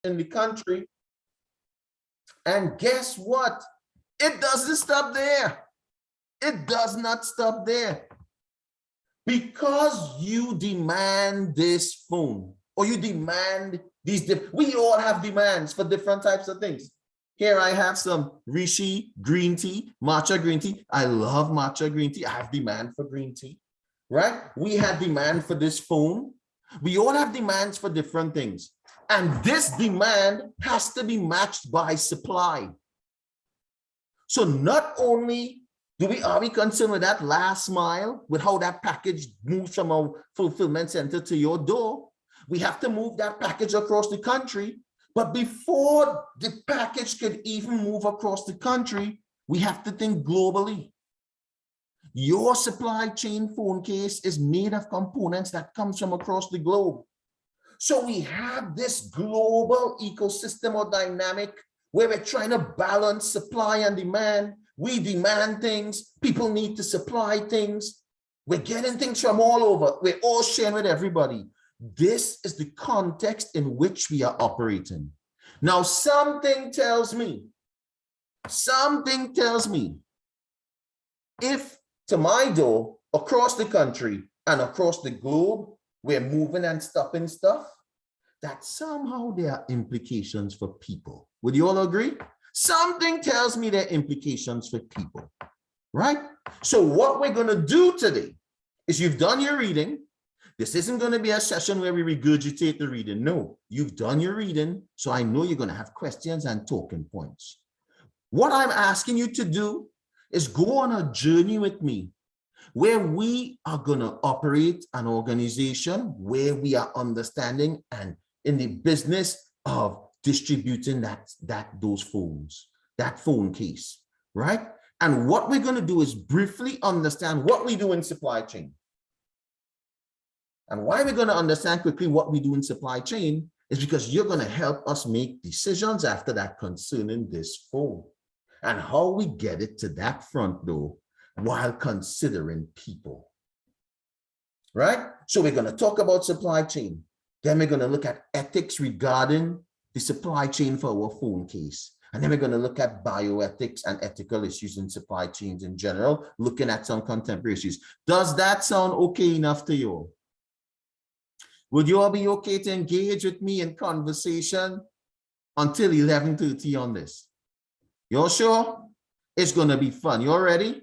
in the country. And guess what? It doesn't stop there. It does not stop there. Because you demand this phone, or you demand these, we all have demands for different types of things. Here I have some Rishi green tea, matcha green tea. I love matcha green tea. I have demand for green tea, right? We have demand for this phone. We all have demands for different things. And this demand has to be matched by supply. So not only are we concerned with that last mile, with how that package moves from our fulfillment center to your door, we have to move that package across the country. But before the package could even move across the country, we have to think globally. Your supply chain phone case is made of components that comes from across the globe. So we have this global ecosystem or dynamic where we're trying to balance supply and demand. We demand things, people need to supply things. We're getting things from all over. We're all sharing with everybody. This is the context in which we are operating. Now, something tells me, if to my door, across the country and across the globe, we're moving and stopping stuff, that somehow there are implications for people. Would you all agree? Something tells me there are implications for people, right? So what we're going to do today is, you've done your reading. This isn't going to be a session where we regurgitate the reading. No, you've done your reading. So I know you're going to have questions and talking points. What I'm asking you to do is go on a journey with me where we are going to operate an organization where we are understanding and in the business of distributing those phones, that phone case, right? And what we're going to do is briefly understand what we do in supply chain. And why we're going to understand quickly what we do in supply chain is because you're going to help us make decisions after that concerning this phone and how we get it to that front door while considering people, right? So we're going to talk about supply chain. Then we're going to look at ethics regarding the supply chain for our phone case. And then we're going to look at bioethics and ethical issues in supply chains in general, looking at some contemporary issues. Does that sound okay enough to you all? Would you all be okay to engage with me in conversation until 11:30 on this? You all sure? It's going to be fun. You all ready?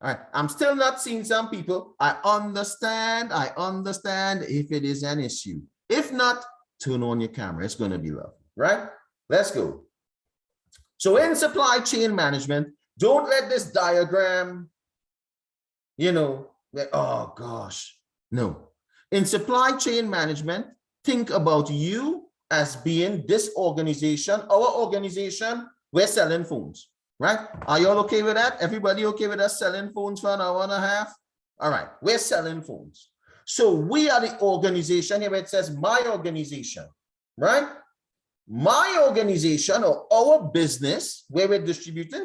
All right. I'm still not seeing some people. I understand if it is an issue. If not, turn on your camera. It's going to be lovely, right? Let's go. So in supply chain management, don't let this diagram, oh gosh, no. In supply chain management, think about you as being this organization. Our organization, we're selling phones, right? Are you all okay with that? Everybody okay with us selling phones for an hour and a half? All right, we're selling phones. So we are the organization here where it says my organization, right? My organization or our business where we're distributing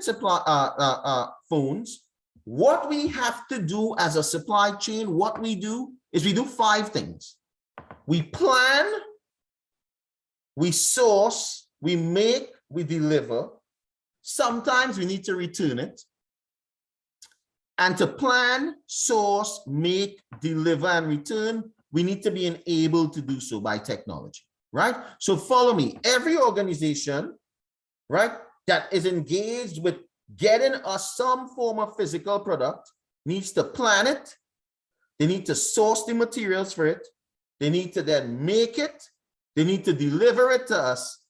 phones, what we have to do as a supply chain, what we do is we do 5 things. We plan, we source, we make, we deliver. Sometimes we need to return it. And to plan, source, make, deliver, and return, we need to be able to do so by technology, right? So follow me. Every organization, right, that is engaged with getting us some form of physical product needs to plan it. They need to source the materials for it. They need to then make it. They need to deliver it to us.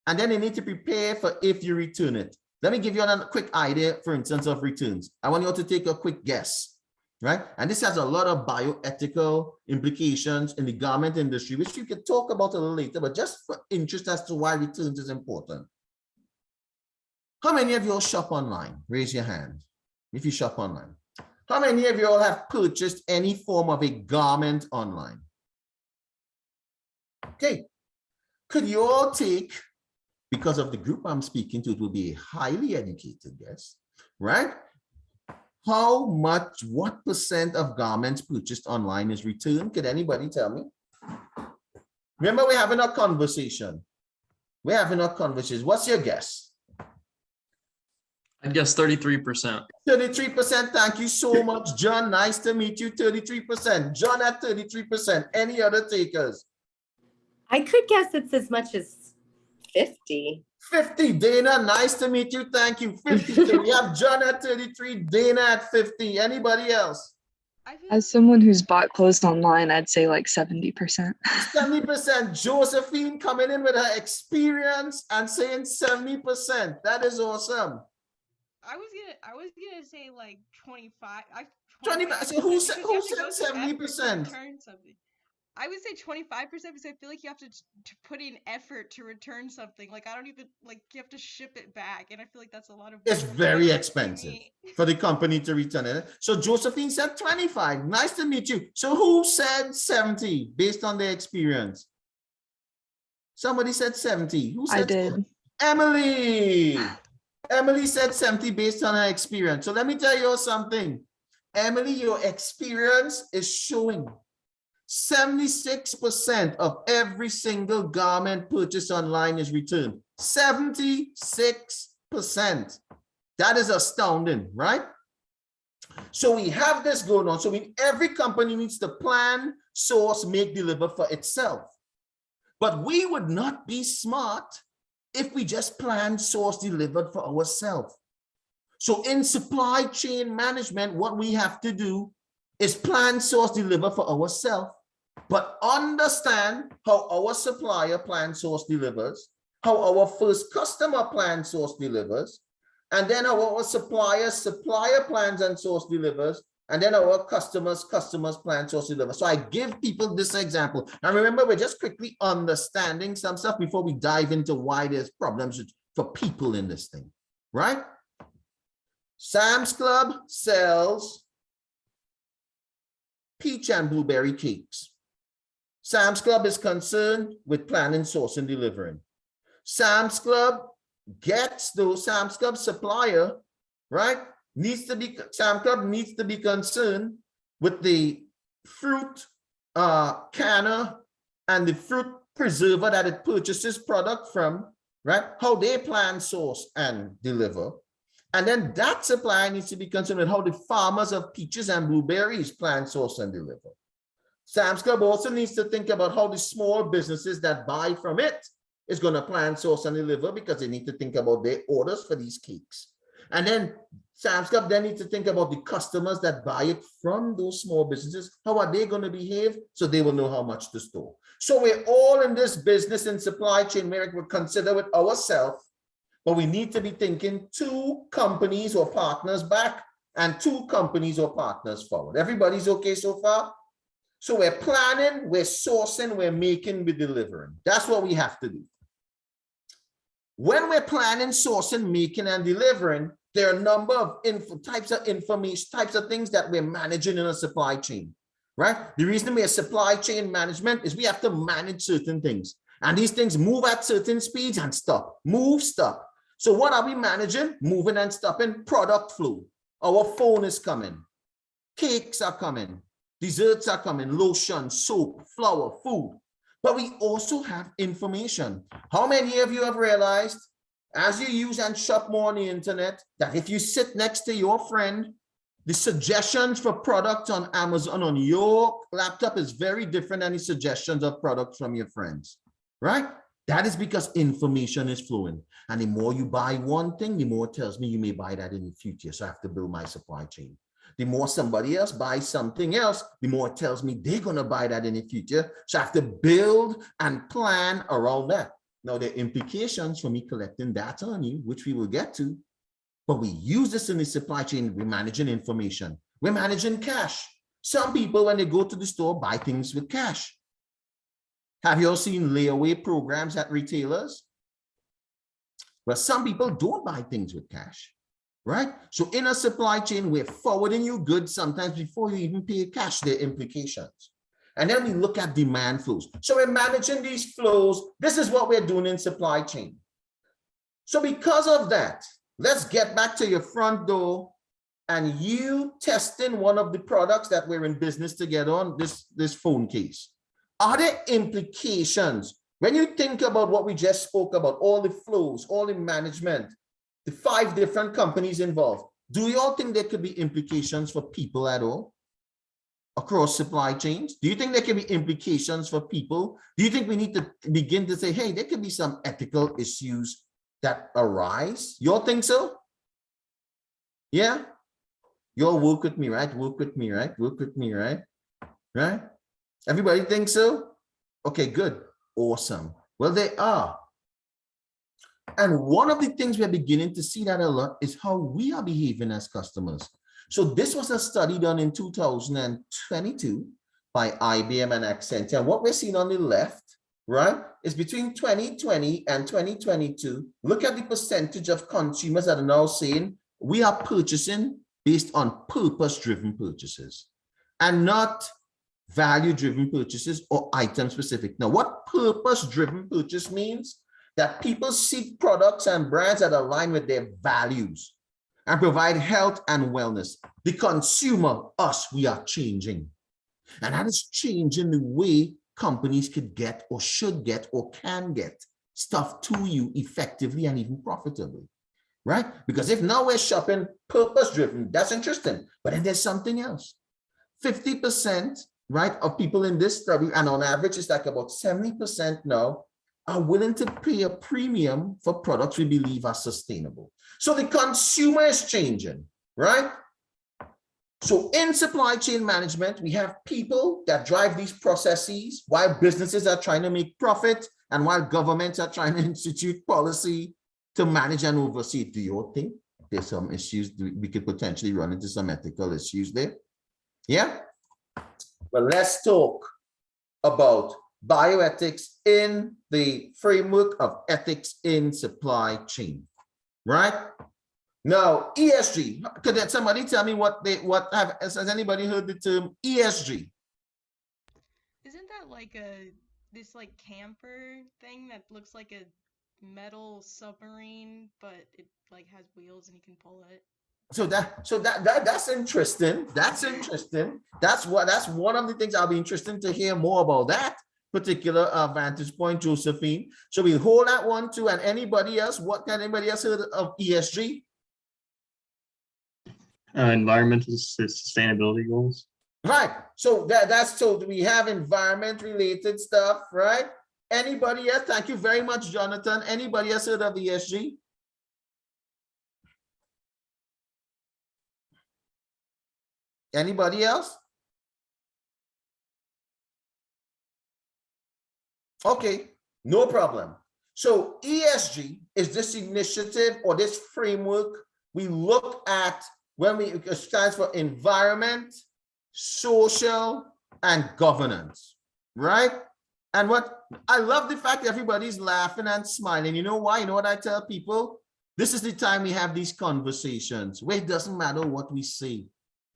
And then they need to prepare for if you return it. Let me give you a quick idea, for instance, of returns. I want you all to take a quick guess, right? And this has a lot of bioethical implications in the garment industry, which we could talk about a little later, but just for interest as to why returns is important. How many of you all shop online? Raise your hand if you shop online. How many of you all have purchased any form of a garment online? Okay. Could you all take, because of the group I'm speaking to, it will be a highly educated guess, right? How much, what % of garments purchased online is returned? Could anybody tell me? Remember, we're having a conversation. We're having a conversation. What's your guess? I guess 33%. 33%. Thank you so much, John. Nice to meet you. 33%. John at 33%. Any other takers? I could guess it's as much as 50. 50. Dana, nice to meet you. Thank you. 50. So we have John at 33, Dana at 50. Anybody else? As someone who's bought clothes online, I'd say like 70%. 70%. Josephine coming in with her experience and saying 70%. That is awesome. I was gonna say like 25. 25. So who said 70%? I would say 25% because I feel like you have to put in effort to return something. Like I don't even like you have to ship it back, and I feel like that's a lot of. It's very expensive for the company to return it. So Josephine said 25. Nice to meet you. So who said 70 based on their experience? Somebody said 70. Who said? I did. 70? Emily. Emily said 70 based on her experience. So let me tell you something. Emily, your experience is showing 76% of every single garment purchased online is returned. 76%. That is astounding, right? So we have this going on. So every company needs to plan, source, make, deliver for itself. But we would not be smart if we just plan, source, delivered for ourselves. So in supply chain management, what we have to do is plan, source, deliver for ourselves, but understand how our supplier plan, source, delivers, how our first customer plan, source, delivers, and then how our supplier plans and source delivers, and then our customers plan, source, deliver. So I give people this example. And remember, we're just quickly understanding some stuff before we dive into why there's problems for people in this thing, right? Sam's Club sells peach and blueberry cakes. Sam's Club is concerned with planning, sourcing, delivering. Sam's Club gets those, Sam's Club supplier, right? Sam's Club needs to be concerned with the fruit canner and the fruit preserver that it purchases product from, right? How they plan, source, and deliver. And then that supplier needs to be concerned with how the farmers of peaches and blueberries plan, source, and deliver. Sam's Club also needs to think about how the small businesses that buy from it is going to plan, source, and deliver, because they need to think about their orders for these cakes. And then Sam's Club then needs to think about the customers that buy it from those small businesses. How are they going to behave so they will know how much to store? So we're all in this business and supply chain where we consider with ourselves, but we need to be thinking 2 companies or partners back and 2 companies or partners forward. Everybody's okay so far? So we're planning, we're sourcing, we're making, we're delivering. That's what we have to do. When we're planning, sourcing, making, and delivering, there are a number of types of information, types of things that we're managing in a supply chain, right? The reason we're supply chain management is we have to manage certain things. And these things move at certain speeds and stop, move, stop. So what are we managing? Moving and stopping. Product flow. Our phone is coming. Cakes are coming. Desserts are coming. Lotion, soap, flour, food. But we also have information. How many of you have realized, as you use and shop more on the internet, that if you sit next to your friend, the suggestions for products on Amazon on your laptop is very different than the suggestions of products from your friends, right? That is because information is flowing. And the more you buy one thing, the more it tells me you may buy that in the future. So I have to build my supply chain. The more somebody else buys something else, the more it tells me they're going to buy that in the future. So I have to build and plan around that. Now, there are implications for me collecting data on you, which we will get to. But we use this in the supply chain. We're managing information. We're managing cash. Some people, when they go to the store, buy things with cash. Have you all seen layaway programs at retailers? Well, some people don't buy things with cash, right? So in a supply chain, we're forwarding you goods sometimes before you even pay cash, there are implications. And then we look at demand flows. So we're managing these flows. This is what we're doing in supply chain. So because of that, let's get back to your front door and you testing one of the products that we're in business together on, this phone case. Are there implications When you think about what we just spoke about, all the flows, all the management, the 5 different companies involved, do you all think there could be implications for people at all across supply chains? Do you think there can be implications for people? Do you think we need to begin to say, hey, there could be some ethical issues that arise? You all think so? Yeah? You all work with me, right? Work with me, right? Work with me, right? Right? Everybody think so? Okay, good. Awesome. Well, they are. And one of the things we're beginning to see that a lot is how we are behaving as customers. So this was a study done in 2022 by IBM and Accenture. And what we're seeing on the left, right, is between 2020 and 2022, look at the percentage of consumers that are now saying we are purchasing based on purpose-driven purchases and not value-driven purchases or item-specific. Now, what purpose-driven purchase means? That people seek products and brands that align with their values and provide health and wellness. The consumer, us, we are changing. And that is changing the way companies could get or should get or can get stuff to you effectively and even profitably, right? Because if now we're shopping purpose-driven, that's interesting. But then there's something else. 50%, right, of people in this study, and on average, it's like about 70% now, are willing to pay a premium for products we believe are sustainable. So the consumer is changing, right? So in supply chain management, we have people that drive these processes while businesses are trying to make profit and while governments are trying to institute policy to manage and oversee. Do you think there's some issues? We could potentially run into some ethical issues there? Yeah? Well, let's talk about bioethics in the framework of ethics in supply chain, right? Now, ESG, could somebody tell me has anybody heard the term ESG? Isn't that like this like camper thing that looks like a metal submarine, but it like has wheels and you can pull it? So that's interesting. That's interesting. That's one of the things I'll be interested to hear more about that particular vantage point, Josephine. So we'll hold that one too. And anybody else? What can anybody else heard of ESG? Environmental sustainability goals. Right. So so we have environment related stuff, right? Anybody else? Thank you very much, Jonathan. Anybody else heard of ESG? Anybody else? Okay, no problem. So ESG is this initiative or this framework we look at when it stands for environment, social, and governance, right? And what I love the fact that everybody's laughing and smiling. You know why? You know what I tell people? This is the time we have these conversations where it doesn't matter what we say,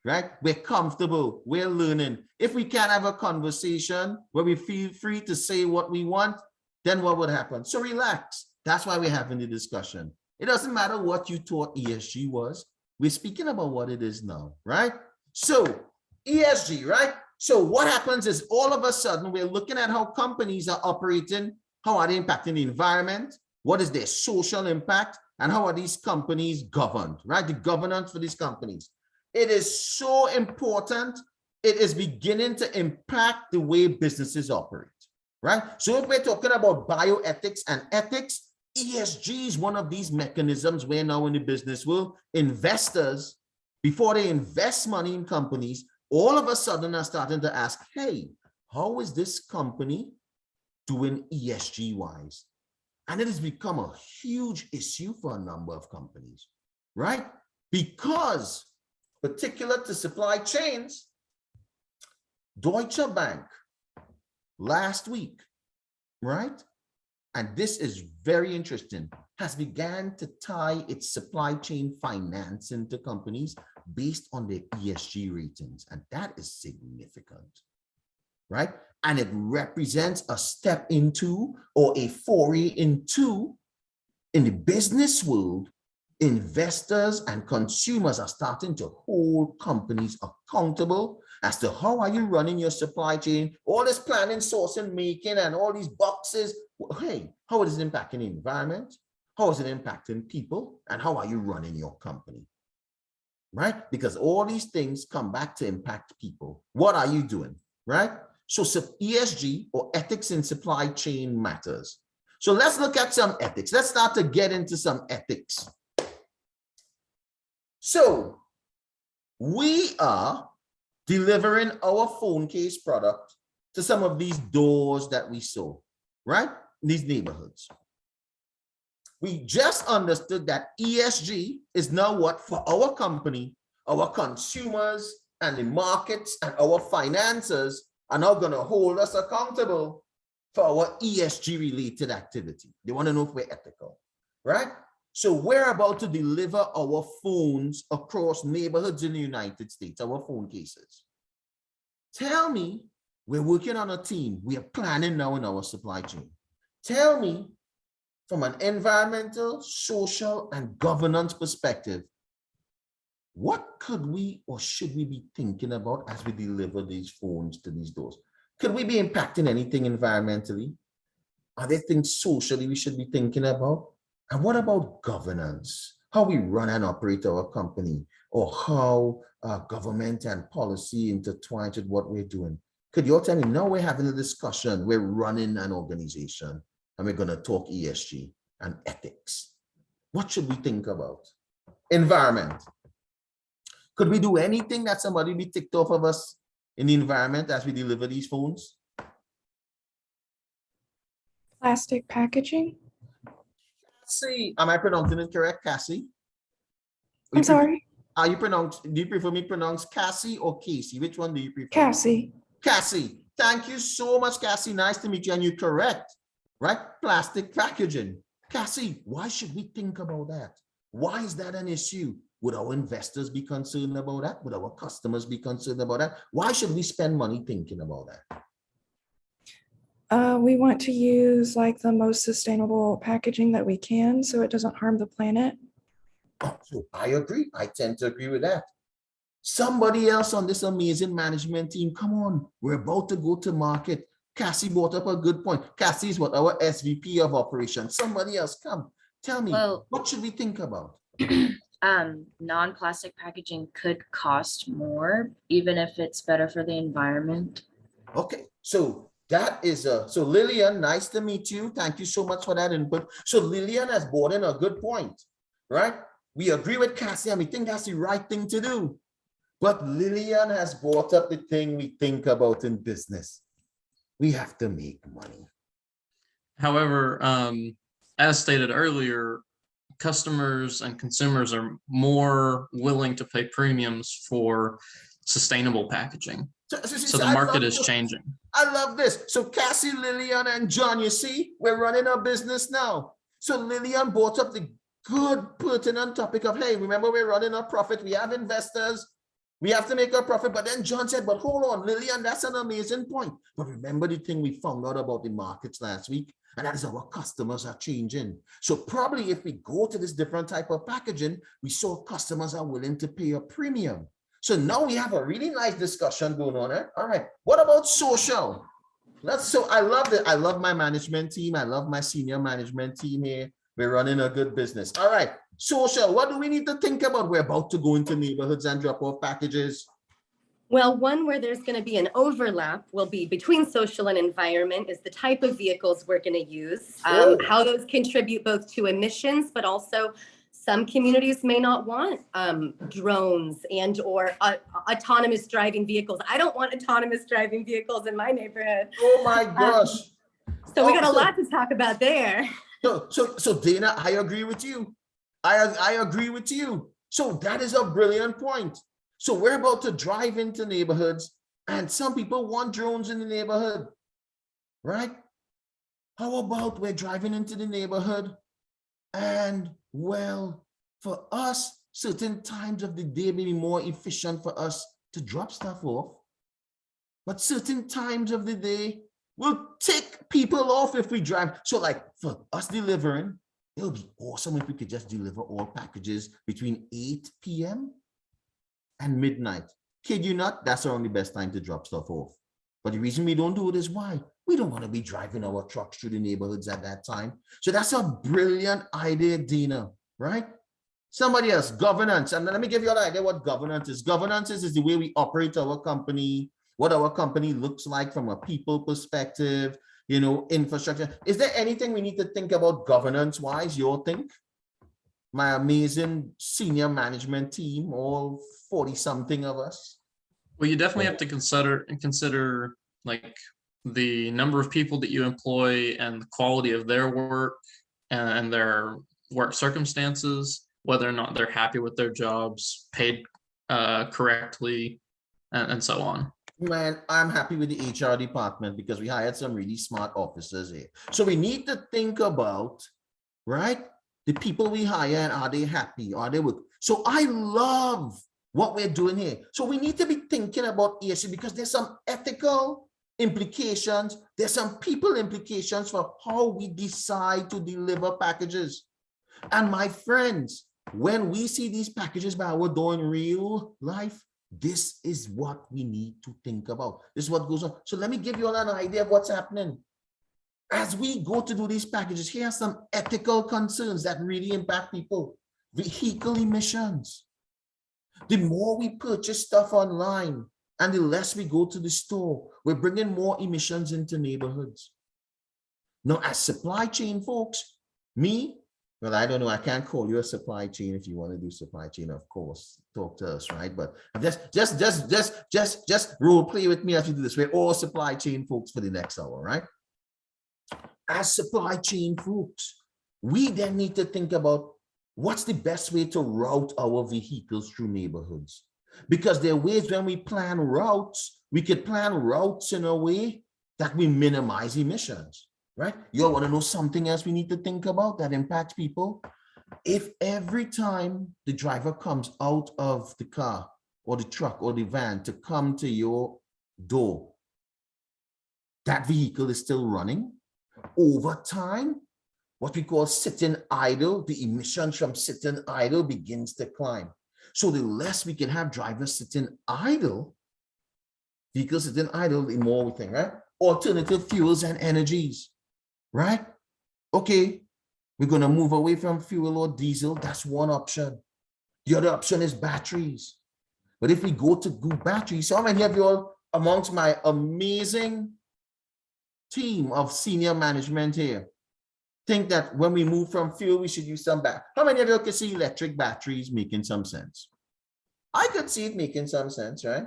right? We're comfortable, we're learning. If we can't have a conversation where we feel free to say what we want, then what would happen? So relax. That's why we're having the discussion. It doesn't matter what you thought ESG was. We're speaking about what it is now, right? So ESG, right? So what happens is all of a sudden we're looking at how companies are operating, how are they impacting the environment, what is their social impact, and how are these companies governed, right? The governance for these companies. It is so important. It is beginning to impact the way businesses operate, right? So if we're talking about bioethics and ethics, ESG is one of these mechanisms where now in the business world, investors, before they invest money in companies, all of a sudden are starting to ask, hey, how is this company doing ESG wise? And it has become a huge issue for a number of companies, right? Because particular to supply chains, Deutsche Bank last week, right? And this is very interesting, has began to tie its supply chain finance into companies based on their ESG ratings. And that is significant, right? And it represents a step into or a foray into, in the business world, investors and consumers are starting to hold companies accountable as to how are you running your supply chain, all this planning, sourcing, making, and all these boxes. Hey, how is it impacting the environment? How is it impacting people? And how are you running your company? Right? Because all these things come back to impact people. What are you doing? Right? So ESG, or ethics in supply chain, matters. So let's look at some ethics. Let's start to get into some ethics. So we are delivering our phone case product to some of these doors that we saw, right? These neighborhoods. We just understood that ESG is now what for our company, our consumers and the markets and our finances are now going to hold us accountable for our ESG related activity. They want to know if we're ethical, right? So we're about to deliver our phones across neighborhoods in the United States, our phone cases. Tell me, we're working on a team. We are planning now in our supply chain. Tell me, from an environmental, social, and governance perspective, what could we or should we be thinking about as we deliver these phones to these doors? Could we be impacting anything environmentally? Are there things socially we should be thinking about? And what about governance? How we run and operate our company, or how government and policy intertwine with what we're doing? Could you all tell me, now we're having a discussion, we're running an organization, and we're going to talk ESG and ethics. What should we think about? Environment. Could we do anything that somebody be ticked off of us in the environment as we deliver these phones? Plastic packaging. See, am I pronouncing it correct, Cassie? I'm sorry, Are you do you prefer me pronounce Cassie or Casey? Which one do you prefer? Cassie. Cassie, thank you so much, Cassie. Nice to meet you. And you're correct, right? Plastic packaging. Cassie, why should we think about that? Why is that an issue? Would our investors be concerned about that? Would our customers be concerned about that? Why should we spend money thinking about that? We want to use like the most sustainable packaging that we can so it doesn't harm the planet. So I agree. I tend to agree with that. Somebody else on this amazing management team, come on, we're about to go to market. Cassie brought up a good point. Cassie is what our SVP of operations. Somebody else, come, tell me, Well, what should we think about? non-plastic packaging could cost more, even if it's better for the environment. Okay, so that is so Lillian, nice to meet you. Thank you so much for that input. So Lillian has brought in a good point, right? We agree with Cassie and we think that's the right thing to do. But Lillian has brought up the thing we think about in business. We have to make money. However, as stated earlier, customers and consumers are more willing to pay premiums for sustainable packaging. So the market is changing. I love this. So Cassie, Lillian, and John, you see, we're running a business now. So Lillian brought up the good pertinent topic of, hey, remember we're running a profit. We have investors. We have to make a profit. But then John said, but hold on, Lillian, that's an amazing point. But remember the thing we found out about the markets last week? And that is our customers are changing. So probably if we go to this different type of packaging, we saw customers are willing to pay a premium. So now we have a really nice discussion going on. Eh? All right. What about social? So I love it. I love my management team. I love my senior management team here. We're running a good business. All right. Social, what do we need to think about? We're about to go into neighborhoods and drop off packages. Well, one where there's going to be an overlap will be between social and environment is the type of vehicles we're going to use, how those contribute both to emissions, but also some communities may not want drones and or autonomous driving vehicles. I don't want autonomous driving vehicles in my neighborhood. Oh my gosh. So we got a lot to talk about there. So Dana, I agree with you. I agree with you. So that is a brilliant point. So we're about to drive into neighborhoods and some people want drones in the neighborhood, right? How about we're driving into the neighborhood and, well, for us, certain times of the day may be more efficient for us to drop stuff off, but certain times of the day will take people off if we drive. So like for us delivering, it'll be awesome if we could just deliver all packages between 8 p.m. and midnight. kid you not, that's around the best time to drop stuff off. But the reason we don't do it is why? We don't want to be driving our trucks through the neighborhoods at that time. So that's a brilliant idea, Dina, right? Somebody else, governance. And let me give you an idea what governance is. Governance is the way we operate our company, what our company looks like from a people perspective, you know, infrastructure. Is there anything we need to think about governance-wise, you all think? My amazing senior management team, all 40-something of us. Well, you definitely have to consider like the number of people that you employ and the quality of their work and their work circumstances, whether or not they're happy with their jobs, paid correctly, and so on. Man, I'm happy with the HR department because we hired some really smart officers here. So we need to think about, right, the people we hire and are they happy? Are they with? So I love what we're doing here. So we need to be thinking about ESG because there's some ethical implications. There's some people implications for how we decide to deliver packages. And my friends, when we see these packages by our door in real life, this is what we need to think about. This is what goes on. So let me give you all an idea of what's happening. As we go to do these packages, here are some ethical concerns that really impact people. Vehicle emissions. The more we purchase stuff online and the less we go to the store, we're bringing more emissions into neighborhoods. Now, as supply chain folks, well, I don't know, I can't call you a supply chain. If you want to do supply chain, of course, talk to us, right? But just role play with me as we do this. We're all supply chain folks for the next hour, right? As supply chain folks, we then need to think about what's the best way to route our vehicles through neighborhoods? Because there are ways when we plan routes, we could plan routes in a way that we minimize emissions, right? You all want to know something else we need to think about that impacts people? If every time the driver comes out of the car or the truck or the van to come to your door, that vehicle is still running, over time, what we call sitting idle, the emissions from sitting idle begins to climb. So the less we can have drivers sitting idle, vehicles sitting idle, the more we think, right? Alternative fuels and energies, right? Okay, we're going to move away from fuel or diesel. That's one option. The other option is batteries. But if we go to batteries, so how many of you all amongst my amazing team of senior management here think that when we move from fuel, we should use some back? How many of you can see electric batteries making some sense? I could see it making some sense, right?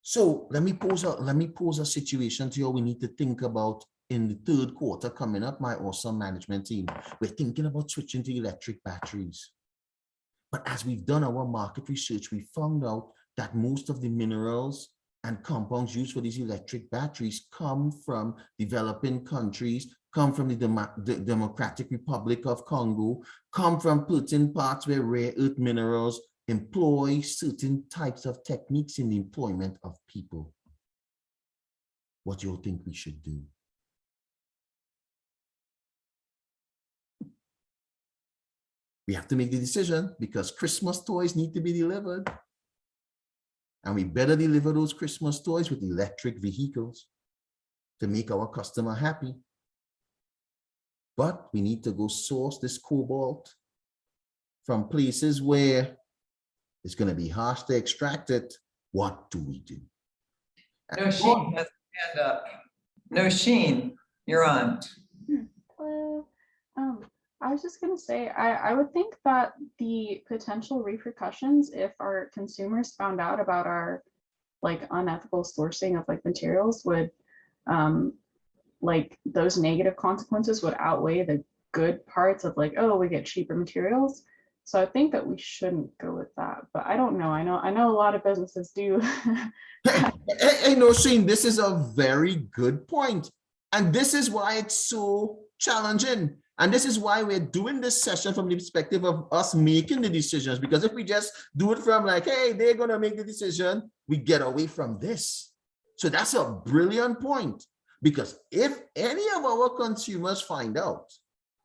So let me pose a situation to you we need to think about in the third quarter coming up, my awesome management team. We're thinking about switching to electric batteries. But as we've done our market research, we found out that most of the minerals and compounds used for these electric batteries come from developing countries, come from the Democratic Republic of Congo, come from certain parts where rare earth minerals employ certain types of techniques in the employment of people. What do you think we should do? We have to make the decision because Christmas toys need to be delivered. And we better deliver those Christmas toys with electric vehicles to make our customer happy. But we need to go source this cobalt from places where it's going to be harsh to extract it. What do we do? No, Sheen has a hand up. No, Sheen, you're on. Hello. I was just going to say, I would think that the potential repercussions if our consumers found out about our like unethical sourcing of like materials would like those negative consequences would outweigh the good parts of like, oh, we get cheaper materials. So I think that we shouldn't go with that, but I don't know. I know a lot of businesses do. Hey, no, Shane, this is a very good point. And this is why it's so challenging. And this is why we're doing this session from the perspective of us making the decisions. Because if we just do it from like, hey, they're going to make the decision, we get away from this. So that's a brilliant point. Because if any of our consumers find out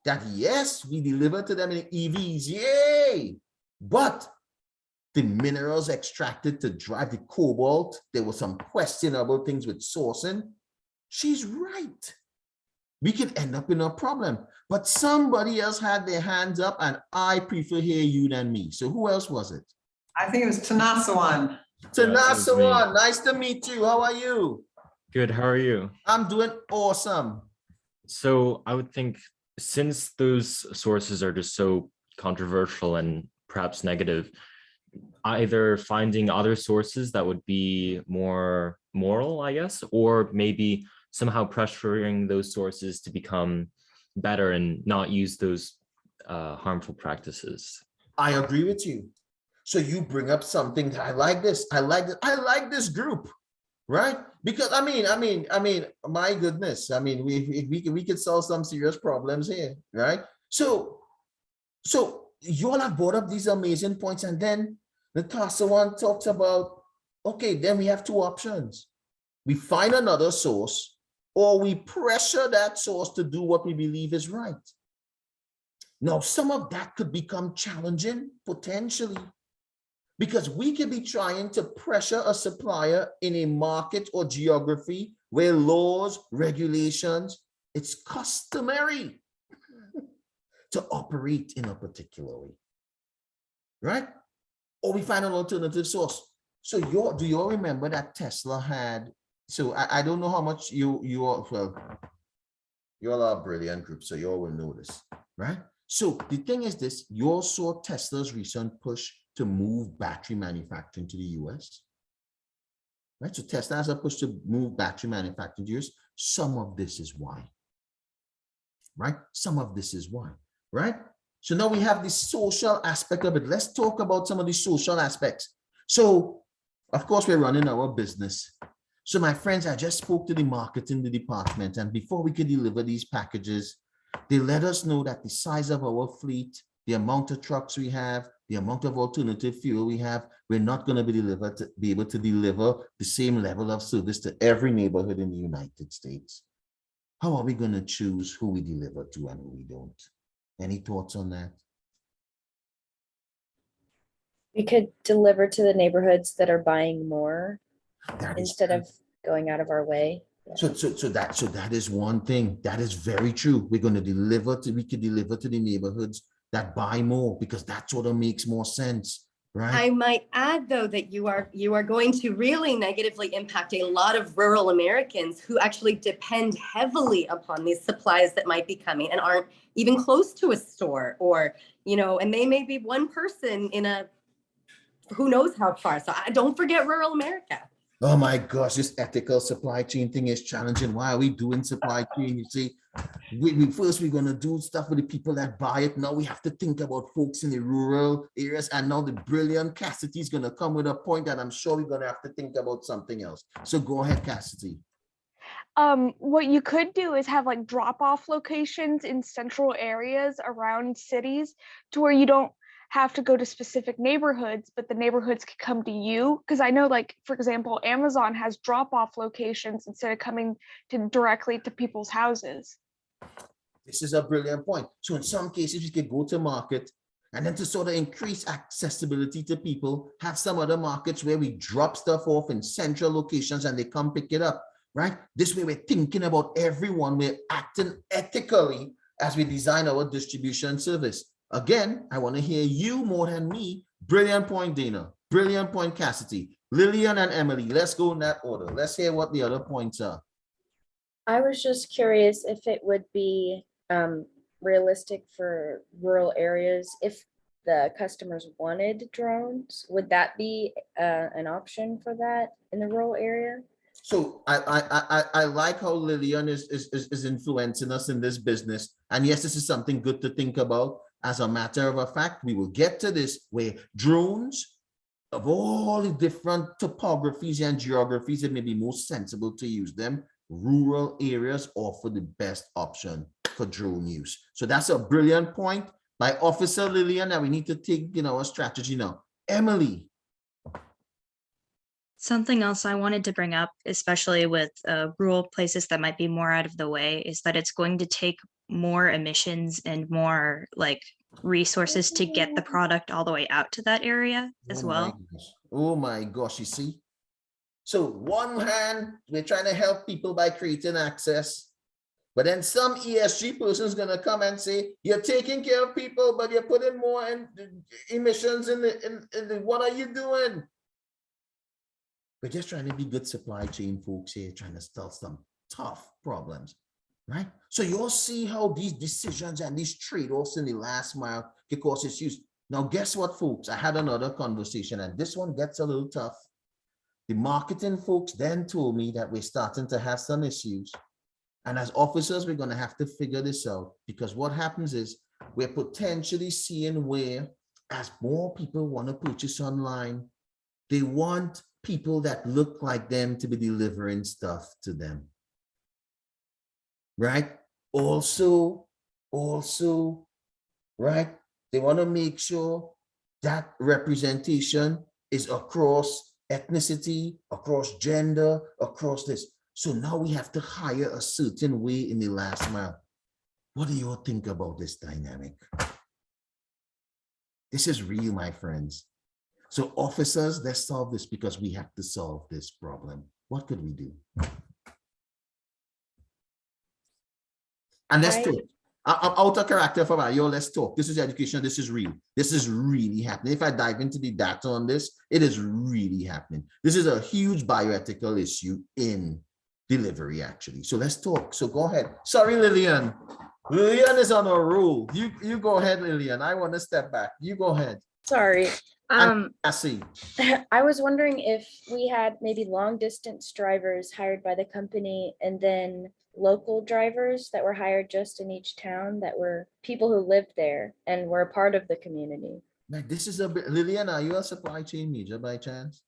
that, yes, we deliver to them in EVs, yay, but the minerals extracted to drive the cobalt. There were some questionable things with sourcing. She's right. We could end up in a problem. But somebody else had their hands up, and I prefer hear you than me. So who else was it? I think it was Tanasawan. Tanasawan, nice to meet you. How are you? Good, how are you? I'm doing awesome. So I would think since those sources are just so controversial and perhaps negative, either finding other sources that would be more moral, I guess, or maybe somehow pressuring those sources to become better and not use those harmful practices. I agree with you. So you bring up something that I like this. I like this group, right? Because I mean, my goodness. I mean, we could solve some serious problems here, right? So you all have brought up these amazing points, and then Natasha one talks about, okay, then we have two options. We find another source, or we pressure that source to do what we believe is right. Now, some of that could become challenging potentially, because we could be trying to pressure a supplier in a market or geography where laws, regulations, it's customary to operate in a particular way, right? Or we find an alternative source. So do you all remember that Tesla had, so I don't know how much you all, well, you all are a brilliant group, so you all will know this, right? So the thing is this, you all saw Tesla's recent push to move battery manufacturing to the US, right? So Tesla has a push to move battery manufacturing to the US. Some of this is why, right? Some of this is why, right? So now we have the social aspect of it. Let's talk about some of the social aspects. So of course we're running our business. So my friends, I just spoke to the marketing department, and before we could deliver these packages, they let us know that the size of our fleet, the amount of trucks we have, the amount of alternative fuel we have, we're not going to be able to deliver the same level of service to every neighborhood in the United States. How are we going to choose who we deliver to and who we don't? Any thoughts on that? We could deliver to the neighborhoods that are buying more instead of going out of our way. So that is one thing. That is very true. We're going to we could deliver to the neighborhoods that buy more, because that sort of makes more sense, right? I might add, though, that you are going to really negatively impact a lot of rural Americans who actually depend heavily upon these supplies that might be coming and aren't even close to a store, or, and they may be one person in a, who knows how far. So don't forget rural America. Oh my gosh, this ethical supply chain thing is challenging. Why are we doing supply chain? You see, first we're going to do stuff with the people that buy it. Now we have to think about folks in the rural areas. And now the brilliant Cassidy is going to come with a point that I'm sure we're going to have to think about something else. So go ahead, Cassidy. What you could do is have like drop-off locations in central areas around cities to where you don't have to go to specific neighborhoods, but the neighborhoods could come to you. Because I know, like, for example, Amazon has drop-off locations instead of coming directly to people's houses. This is a brilliant point. So in some cases, we could go to market, and then to sort of increase accessibility to people, have some other markets where we drop stuff off in central locations and they come pick it up, right? This way we're thinking about everyone. We're acting ethically as we design our distribution service. Again, I want to hear you more than me. Brilliant point, Dana. Brilliant point, Cassidy. Lillian and Emily, let's go in that order. Let's hear what the other points are. I was just curious if it would be realistic for rural areas if the customers wanted drones. Would that be an option for that in the rural area? So I like how Lillian is influencing us in this business. And yes, this is something good to think about. As a matter of fact, we will get to this where drones of all the different topographies and geographies, it may be most sensible to use them. Rural areas offer the best option for drone use. So that's a brilliant point by Officer Lillian, and we need to take a strategy now. Emily. Something else I wanted to bring up, especially with rural places that might be more out of the way, is that it's going to take more emissions and more like resources to get the product all the way out to that area as Oh my well. gosh. Oh my gosh, you see? So one hand, we're trying to help people by creating access, but then some ESG person is going to come and say, you're taking care of people, but you're putting more emissions in the, what are you doing? We're just trying to be good supply chain folks here, trying to solve some tough problems, right? So you'll see how these decisions and these trade-offs in the last mile can cause issues. Now, guess what, folks? I had another conversation, and this one gets a little tough. The marketing folks then told me that we're starting to have some issues. And as officers, we're going to have to figure this out, because what happens is we're potentially seeing where, as more people want to purchase online, they want people that look like them to be delivering stuff to them. Right? Also, right? They want to make sure that representation is across ethnicity, across gender, across this. So now we have to hire a certain way in the last mile. What do you all think about this dynamic? This is real, my friends. So officers, let's solve this, because we have to solve this problem. What could we do? And let's talk. I'm out of character for that. Yo, let's talk. This is education. This is real. This is really happening. If I dive into the data on this, it is really happening. This is a huge bioethical issue in delivery, actually. So let's talk. So go ahead. Sorry, Lillian. Lillian is on a roll. You go ahead, Lillian. I want to step back. You go ahead. Sorry. I see. I was wondering if we had maybe long distance drivers hired by the company, and then local drivers that were hired just in each town, that were people who lived there and were a part of the community. Like, this is a bit, Lillian, are you a supply chain major by chance?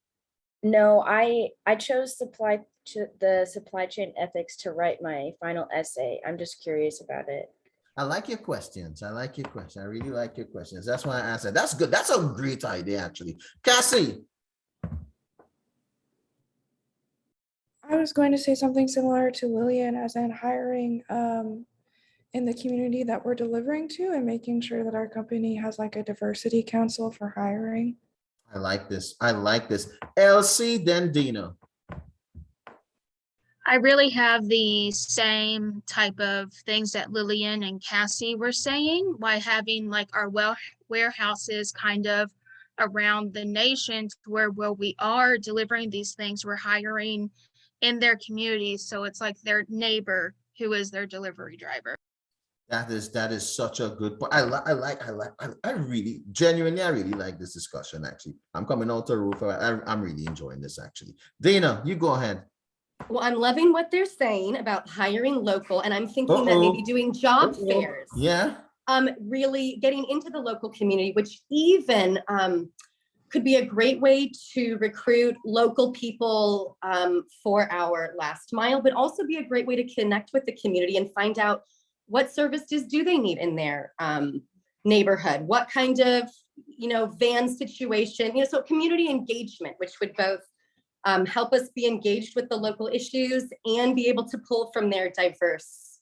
No, I chose the supply chain ethics to write my final essay. I'm just curious about it. I like your questions. I like your question. I really like your questions. That's why I asked that. That's good. That's a great idea, actually. Cassie. I was going to say something similar to Lillian, as in hiring in the community that we're delivering to, and making sure that our company has like a diversity council for hiring. I like this. I like this. Elsie, then Dina. I really have the same type of things that Lillian and Cassie were saying, by having like our warehouses kind of around the nation, to where we are delivering these things, we're hiring in their communities. So it's like their neighbor who is their delivery driver. That is such a good point. I really, genuinely, I really like this discussion, actually. I'm coming out the roof. I'm really enjoying this, actually. Dana, you go ahead. Well, I'm loving what they're saying about hiring local, and I'm thinking that maybe doing job fairs. Yeah. Really getting into the local community, which even could be a great way to recruit local people for our last mile, but also be a great way to connect with the community and find out what services do they need in their neighborhood, what kind of, van situation, so community engagement, which would both help us be engaged with the local issues and be able to pull from their diverse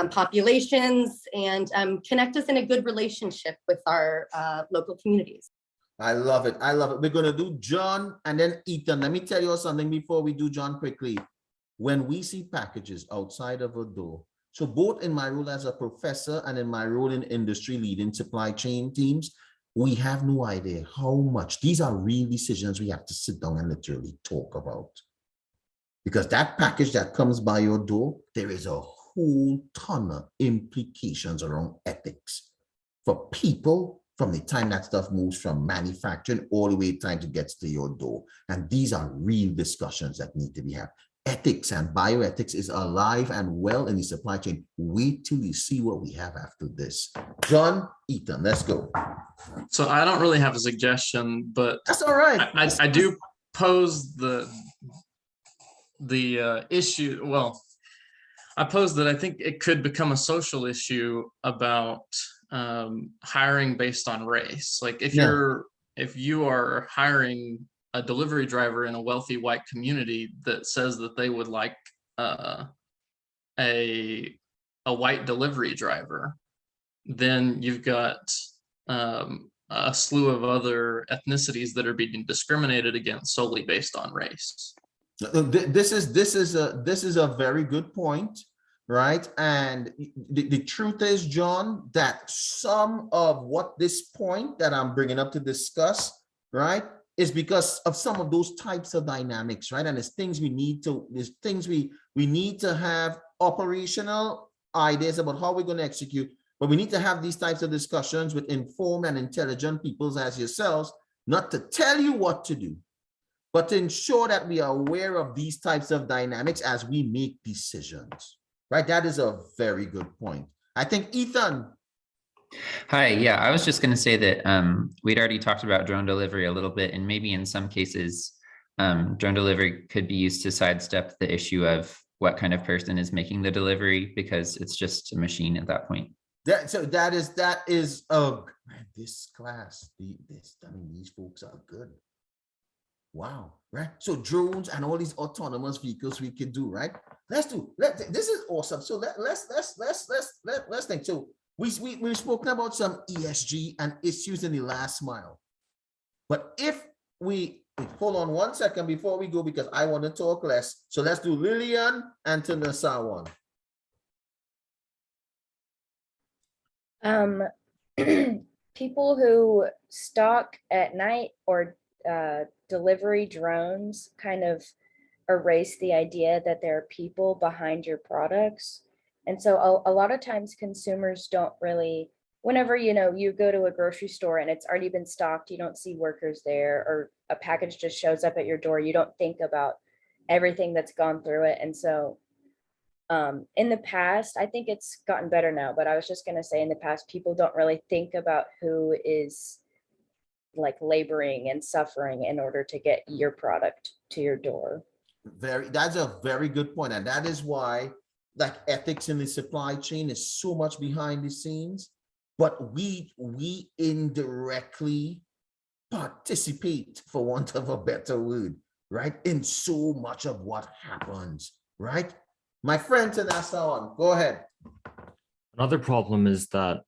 populations and connect us in a good relationship with our local communities. I love it. I love it. We're going to do John and then Ethan. Let me tell you something before we do John quickly. When we see packages outside of a door, so both in my role as a professor and in my role in industry leading supply chain teams, we have no idea how much. These are real decisions we have to sit down and literally talk about. Because that package that comes by your door, there is a whole ton of implications around ethics for people from the time that stuff moves from manufacturing all the way time to get to your door. And these are real discussions that need to be had. Ethics and bioethics is alive and well in the supply chain. Wait till you see what we have after this. John, Ethan, let's go. So I don't really have a suggestion, but that's all right. I do pose the issue. Well, I pose that I think it could become a social issue about hiring based on race. Like if you are hiring a delivery driver in a wealthy white community that says that they would like a white delivery driver, then you've got a slew of other ethnicities that are being discriminated against solely based on race. This is a very good point, right? And the truth is, John, that some of what this point that I'm bringing up to discuss, right, is because of some of those types of dynamics, right? And there's things we need to, we need to have operational ideas about how we're going to execute, but we need to have these types of discussions with informed and intelligent people as yourselves, not to tell you what to do, but to ensure that we are aware of these types of dynamics as we make decisions, right? That is a very good point. I think Ethan. Hi, yeah, I was just going to say that we'd already talked about drone delivery a little bit, and maybe in some cases, drone delivery could be used to sidestep the issue of what kind of person is making the delivery, because it's just a machine at that point. That is man, this class, these folks are good. Wow, right? So drones and all these autonomous vehicles we can do, right? This is awesome. So let's think. So we've spoken about some ESG and issues in the last mile. But if we hold on 1 second before we go, because I want to talk less. So let's do Lillian and Tanasawan. People who stalk at night or delivery drones kind of erase the idea that there are people behind your products. And so a lot of times consumers don't really, whenever, you go to a grocery store and it's already been stocked, you don't see workers there, or a package just shows up at your door, you don't think about everything that's gone through it. And so in the past, I think it's gotten better now, but I was just going to say in the past, people don't really think about who is like laboring and suffering in order to get your product to your door. That's a very good point. And that is why like ethics in the supply chain is so much behind the scenes, but we indirectly participate, for want of a better word, right, in so much of what happens, right? My friend Tanasawan, go ahead. Another problem is that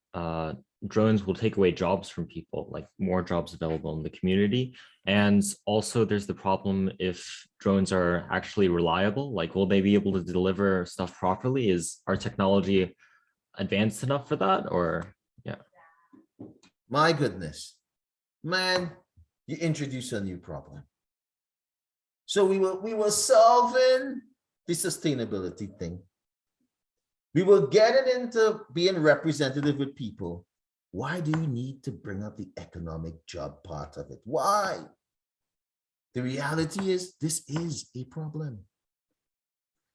drones will take away jobs from people, like more jobs available in the community. And also there's the problem if drones are actually reliable, like will they be able to deliver stuff properly? Is our technology advanced enough for that? Or yeah. My goodness, man, you introduce a new problem. So we were solving the sustainability thing. We were getting into being representative with people. Why do you need to bring up the economic job part of it? Why? The reality is this is a problem.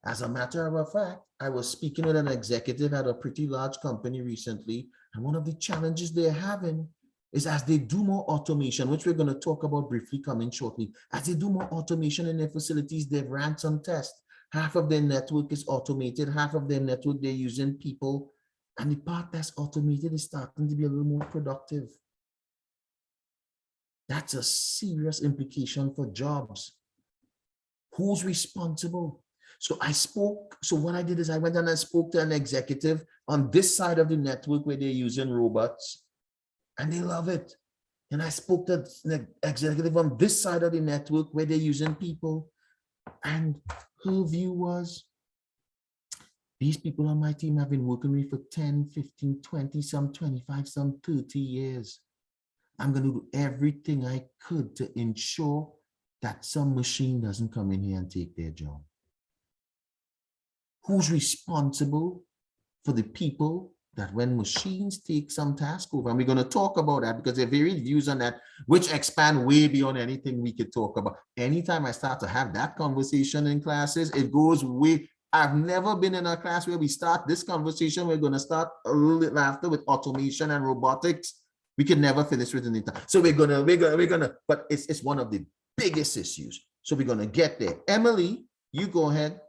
As a matter of fact, I was speaking with an executive at a pretty large company recently, and one of the challenges they're having is as they do more automation, which we're going to talk about briefly coming shortly, as they do more automation in their facilities, they've ran some tests. Half of their network is automated, half of their network, they're using people, and the part that's automated is starting to be a little more productive. That's a serious implication for jobs. Who's responsible? So what I did is I went and I spoke to an executive on this side of the network where they're using robots, and they love it. And I spoke to the executive on this side of the network where they're using people, and her view was, these people on my team have been working with me for 10, 15, 20, some 25, some 30 years. I'm going to do everything I could to ensure that some machine doesn't come in here and take their job. Who's responsible for the people that when machines take some task over? And we're going to talk about that because there are varied views on that, which expand way beyond anything we could talk about. Anytime I start to have that conversation in classes, it goes way. I've never been in a class where we start this conversation. We're going to start a little bit after with automation and robotics. We can never finish within the time. So we're gonna, but it's one of the biggest issues. So we're gonna get there. Emily, you go ahead.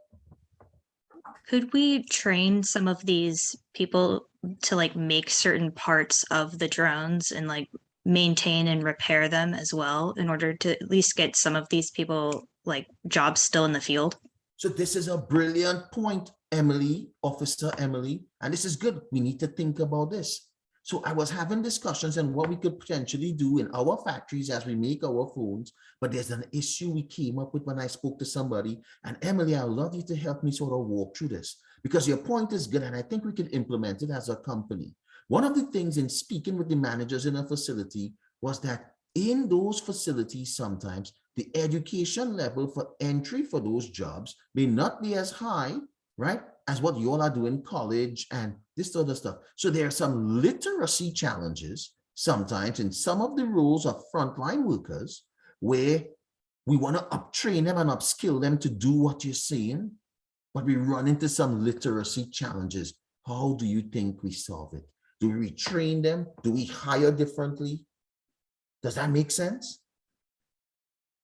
Could we train some of these people to like make certain parts of the drones and like maintain and repair them as well in order to at least get some of these people like jobs still in the field? So this is a brilliant point, Emily, Officer Emily, and this is good. We need to think about this. So I was having discussions on what we could potentially do in our factories as we make our phones. But there's an issue we came up with when I spoke to somebody. And Emily, I'd love you to help me sort of walk through this, because your point is good and I think we can implement it as a company. One of the things in speaking with the managers in a facility was that in those facilities, sometimes the education level for entry for those jobs may not be as high, right, as what you all are doing in college and this other stuff. So there are some literacy challenges sometimes in some of the roles of frontline workers where we want to uptrain them and upskill them to do what you're saying, but we run into some literacy challenges. How do you think we solve it? Do we retrain them? Do we hire differently? Does that make sense?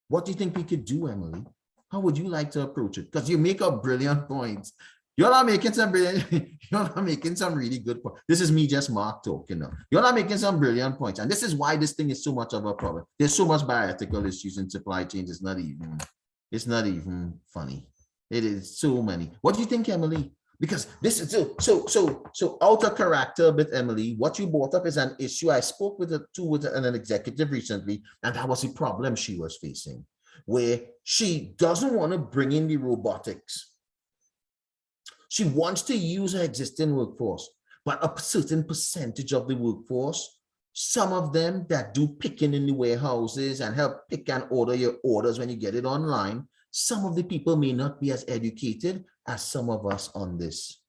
What do you think we could do, Emily? How would you like to approach it? Because you make up brilliant points. You're not making some brilliant, you're not making some really good points. This is me just Marc talking now. You're not making some brilliant points. And this is why this thing is so much of a problem. There's so much bioethical issues in supply chains. It's not even funny. It is so many. What do you think, Emily? Because this is so out of character a bit, Emily. What you brought up is an issue I spoke with an executive recently, and that was the problem she was facing, where she doesn't want to bring in the robotics. She wants to use her existing workforce, but a certain percentage of the workforce, some of them that do picking in the warehouses and help pick and order your orders when you get it online, some of the people may not be as educated as some of us on this.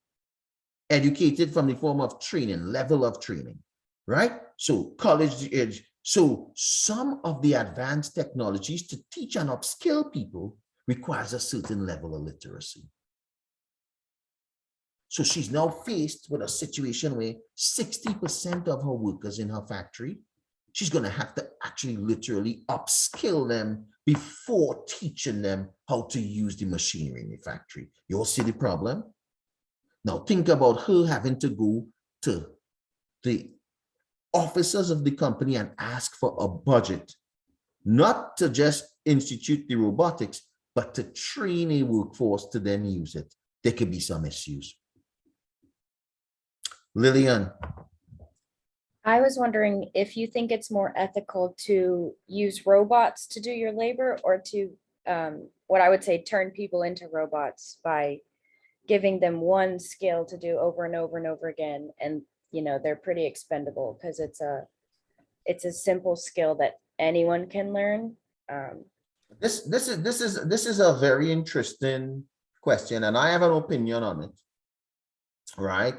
Educated from the form of training, level of training, right? So college age. So some of the advanced technologies to teach and upskill people requires a certain level of literacy. So she's now faced with a situation where 60% of her workers in her factory, she's going to have to actually literally upskill them before teaching them how to use the machinery in the factory. You all see the problem? Now think about her having to go to the officers of the company and ask for a budget, not to just institute the robotics, but to train a workforce to then use it. There could be some issues. Lillian. I was wondering if you think it's more ethical to use robots to do your labor, or to what I would say turn people into robots by giving them one skill to do over and over and over again, and they're pretty expendable because it's a simple skill that anyone can learn. This is a very interesting question, and I have an opinion on it. Right?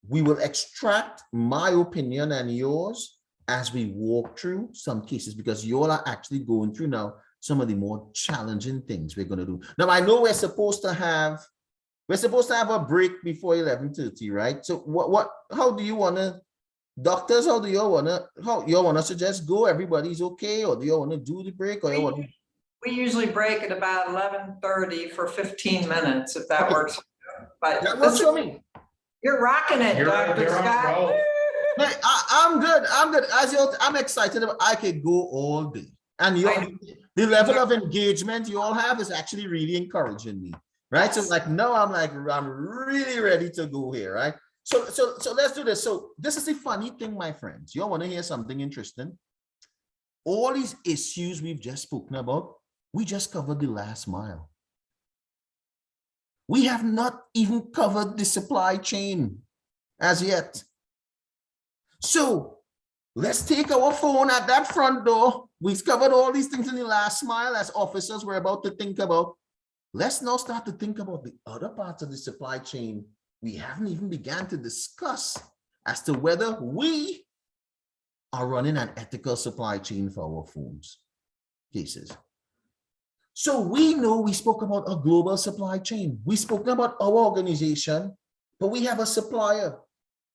We will extract my opinion and yours as we walk through some cases, because you all are actually going through now some of the more challenging things we're going to do. Now, I know we're supposed to have a break before 11:30, right? So how do you want to, doctors, how you want to suggest go? Everybody's okay, or do you want to do the break, or we usually break at about 11:30 for 15 minutes, if that works. But that works for me. You're rocking it, Dr. Scott. I'm good. As I'm excited. I could go all day. And the level of engagement you all have is actually really encouraging me, right? So I'm really ready to go here, right? So let's do this. So this is the funny thing, my friends. You all want to hear something interesting? All these issues we've just spoken about, we just covered the last mile. We have not even covered the supply chain as yet. So let's take our phone at that front door. We've covered all these things in the last mile as officers we're about to think about. Let's now start to think about the other parts of the supply chain we haven't even begun to discuss as to whether we are running an ethical supply chain for our phones cases. So we know we spoke about a global supply chain. We spoke about our organization, but we have a supplier.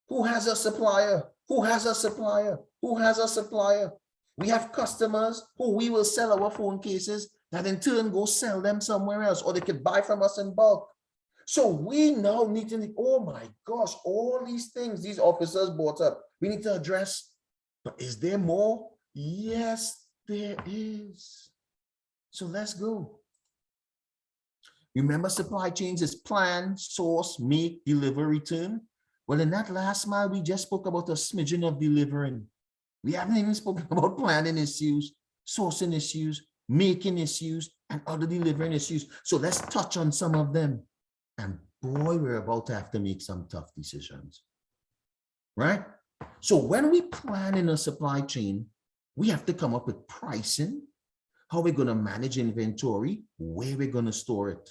Who has a supplier? Who has a supplier? Who has a supplier? We have customers who we will sell our phone cases that in turn go sell them somewhere else, or they could buy from us in bulk. So we now need to, oh my gosh, all these things these officers brought up, we need to address. But is there more? Yes, there is. So let's go. Remember, supply chains is plan, source, make, deliver, return. Well, in that last mile, we just spoke about a smidgen of delivering. We haven't even spoken about planning issues, sourcing issues, making issues, and other delivering issues. So let's touch on some of them. And boy, we're about to have to make some tough decisions, right? So when we plan in a supply chain, we have to come up with pricing, how we're going to manage inventory, where we're going to store it.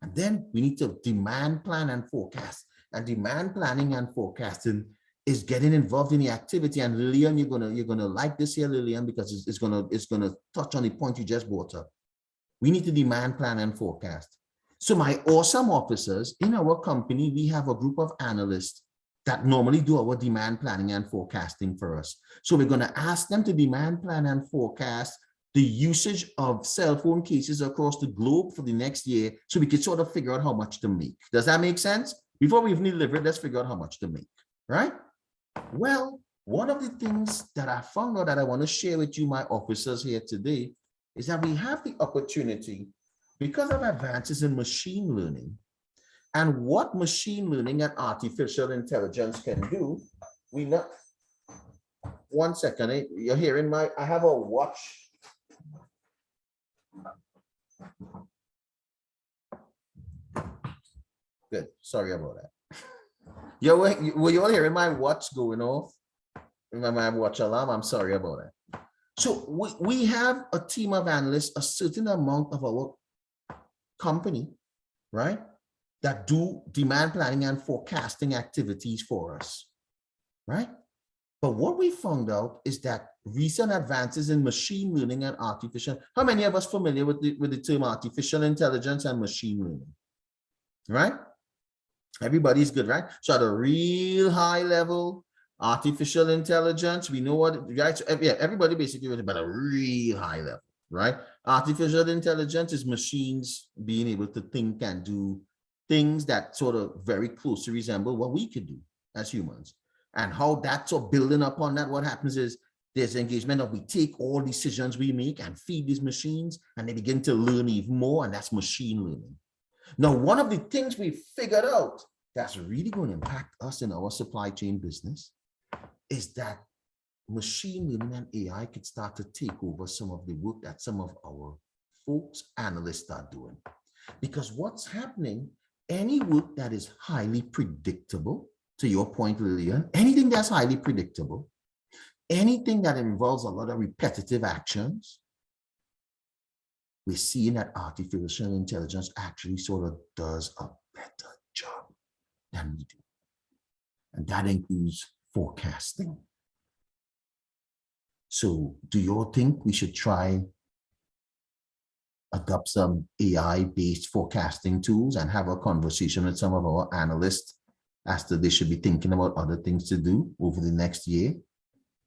And then we need to demand plan and forecast. And demand planning and forecasting is getting involved in the activity. And Lillian, you're gonna like this here, Lillian, because it's gonna touch on the point you just brought up. We need to demand plan and forecast. So my awesome officers in our company, we have a group of analysts that normally do our demand planning and forecasting for us. So we're gonna ask them to demand plan and forecast the usage of cell phone cases across the globe for the next year, so we could sort of figure out how much to make. Does that make sense? Before we even deliver it, let's figure out how much to make, right? Well, one of the things that I found out that I want to share with you, my officers here today, is that we have the opportunity, because of advances in machine learning and what machine learning and artificial intelligence can do. We know, one second, you're hearing I have a watch. Good. Sorry about that. Were you all hearing my watch going off? My watch alarm? I'm sorry about that. So we have a team of analysts, a certain amount of our company, right, that do demand planning and forecasting activities for us, right? But what we found out is that recent advances in machine learning and artificial, how many of us familiar with the term artificial intelligence and machine learning, right? Everybody's good, right? So at a real high level, artificial intelligence, we know what, right? So yeah, everybody basically is about a real high level, right? Artificial intelligence is machines being able to think and do things that sort of very closely resemble what we could do as humans. And how that's sort of building upon that, what happens is there's engagement of we take all decisions we make and feed these machines, and they begin to learn even more, and that's machine learning. Now, one of the things we figured out that's really going to impact us in our supply chain business is that machine learning and AI could start to take over some of the work that some of our folks, analysts are doing. Because what's happening, any work that is highly predictable, to your point, Lillian, anything that's highly predictable, anything that involves a lot of repetitive actions, we're seeing that artificial intelligence actually sort of does a better job than we do. And that includes forecasting. So do you all think we should try adopt some AI-based forecasting tools and have a conversation with some of our analysts as to they should be thinking about other things to do over the next year?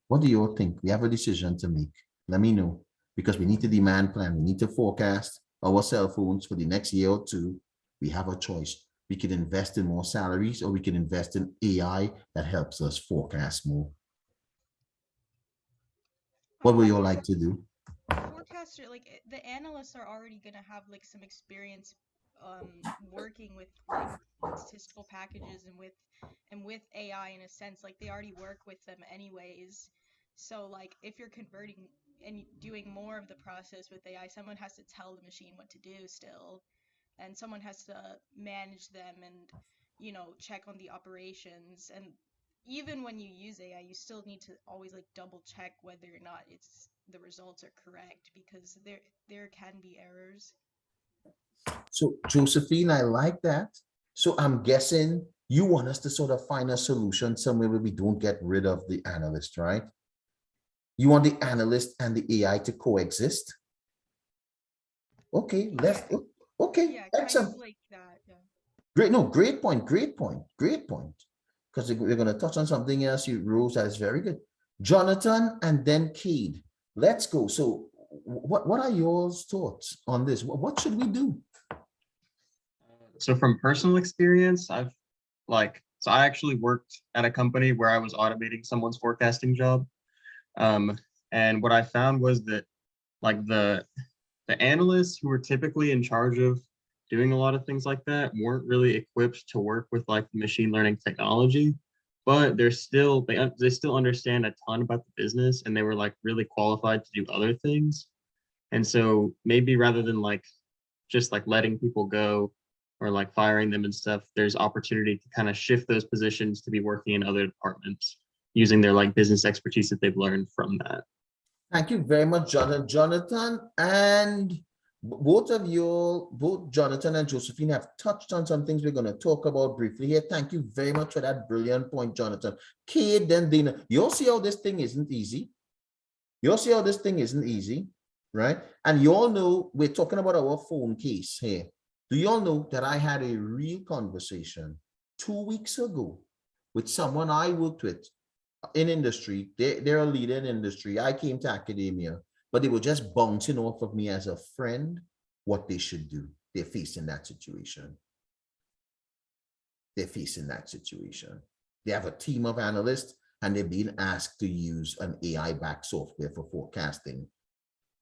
What do you all think? We have a decision to make. Let me know, because we need to demand plan. We need to forecast our cell phones for the next year or two. We have a choice. We can invest in more salaries, or we can invest in AI that helps us forecast more. What would you all like to do? Forecaster, like the analysts are already gonna have like some experience working with like statistical packages and with AI in a sense. Like they already work with them anyways. So like if you're converting and doing more of the process with AI, someone has to tell the machine what to do still, and someone has to manage them and, you know, check on the operations. And even when you use AI, you still need to always like double check whether or not the results are correct, because there can be errors. So Josephine, I like that. So I'm guessing you want us to sort of find a solution somewhere where we don't get rid of the analyst, right? You want the analyst and the AI to coexist? Okay, okay, Yeah, excellent. kind of like that, yeah. Great, no, great point. Because we're going to touch on something else, Rose, that is very good. Jonathan and then Cade. Let's go. So what are your thoughts on this? What should we do? So from personal experience, I actually worked at a company where I was automating someone's forecasting job. And what I found was that like the analysts who were typically in charge of doing a lot of things like that weren't really equipped to work with like machine learning technology, but they still understand a ton about the business, and they were like really qualified to do other things. And so maybe rather than like just like letting people go or like firing them and stuff, there's opportunity to kind of shift those positions to be working in other departments using their like business expertise that they've learned from that. Thank you very much, Jonathan. Jonathan, and both of you, both Jonathan and Josephine, have touched on some things we're going to talk about briefly here. Thank you very much for that brilliant point, Jonathan. Kate, then Dina, you'll see how this thing isn't easy. You'll see how this thing isn't easy, right? And you all know we're talking about our phone case here. Do you all know that I had a real conversation 2 weeks ago with someone I worked with in industry? They're a leader in industry. I came to academia, but they were just bouncing off of me as a friend what they should do. They're facing that situation. They're facing that situation. They have a team of analysts and they're being asked to use an AI-backed software for forecasting.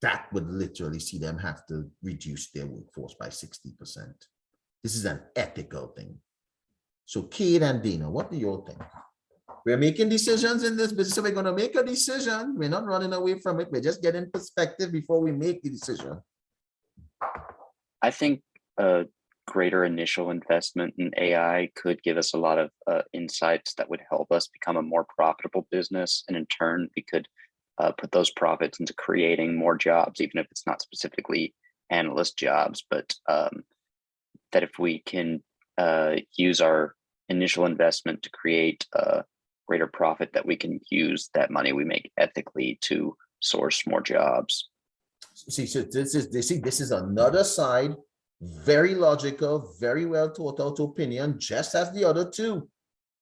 That would literally see them have to reduce their workforce by 60%. This is an ethical thing. So Kate and Dana, what do you all think? We're making decisions in this business, so we're going to make a decision. We're not running away from it. We're just getting perspective before we make the decision. I think a greater initial investment in AI could give us a lot of insights that would help us become a more profitable business. And in turn, we could put those profits into creating more jobs, even if it's not specifically analyst jobs, but that if we can use our initial investment to create greater profit, that we can use that money we make ethically to source more jobs. See, so this is another side, very logical, very well thought out opinion, just as the other two,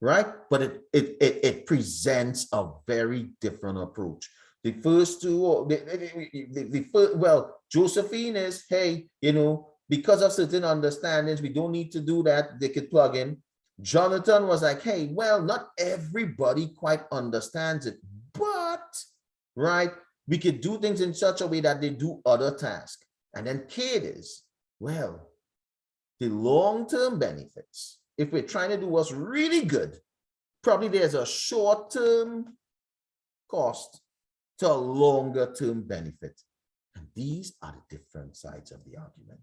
right? But it presents a very different approach. The first two, well, Josephine is, hey, you know, because of certain understandings, we don't need to do that. They could plug in. Jonathan was like, hey, well, not everybody quite understands it, but, right, we could do things in such a way that they do other tasks. And then Kate is, well, the long-term benefits, if we're trying to do what's really good, probably there's a short-term cost to a longer-term benefit. And these are the different sides of the argument,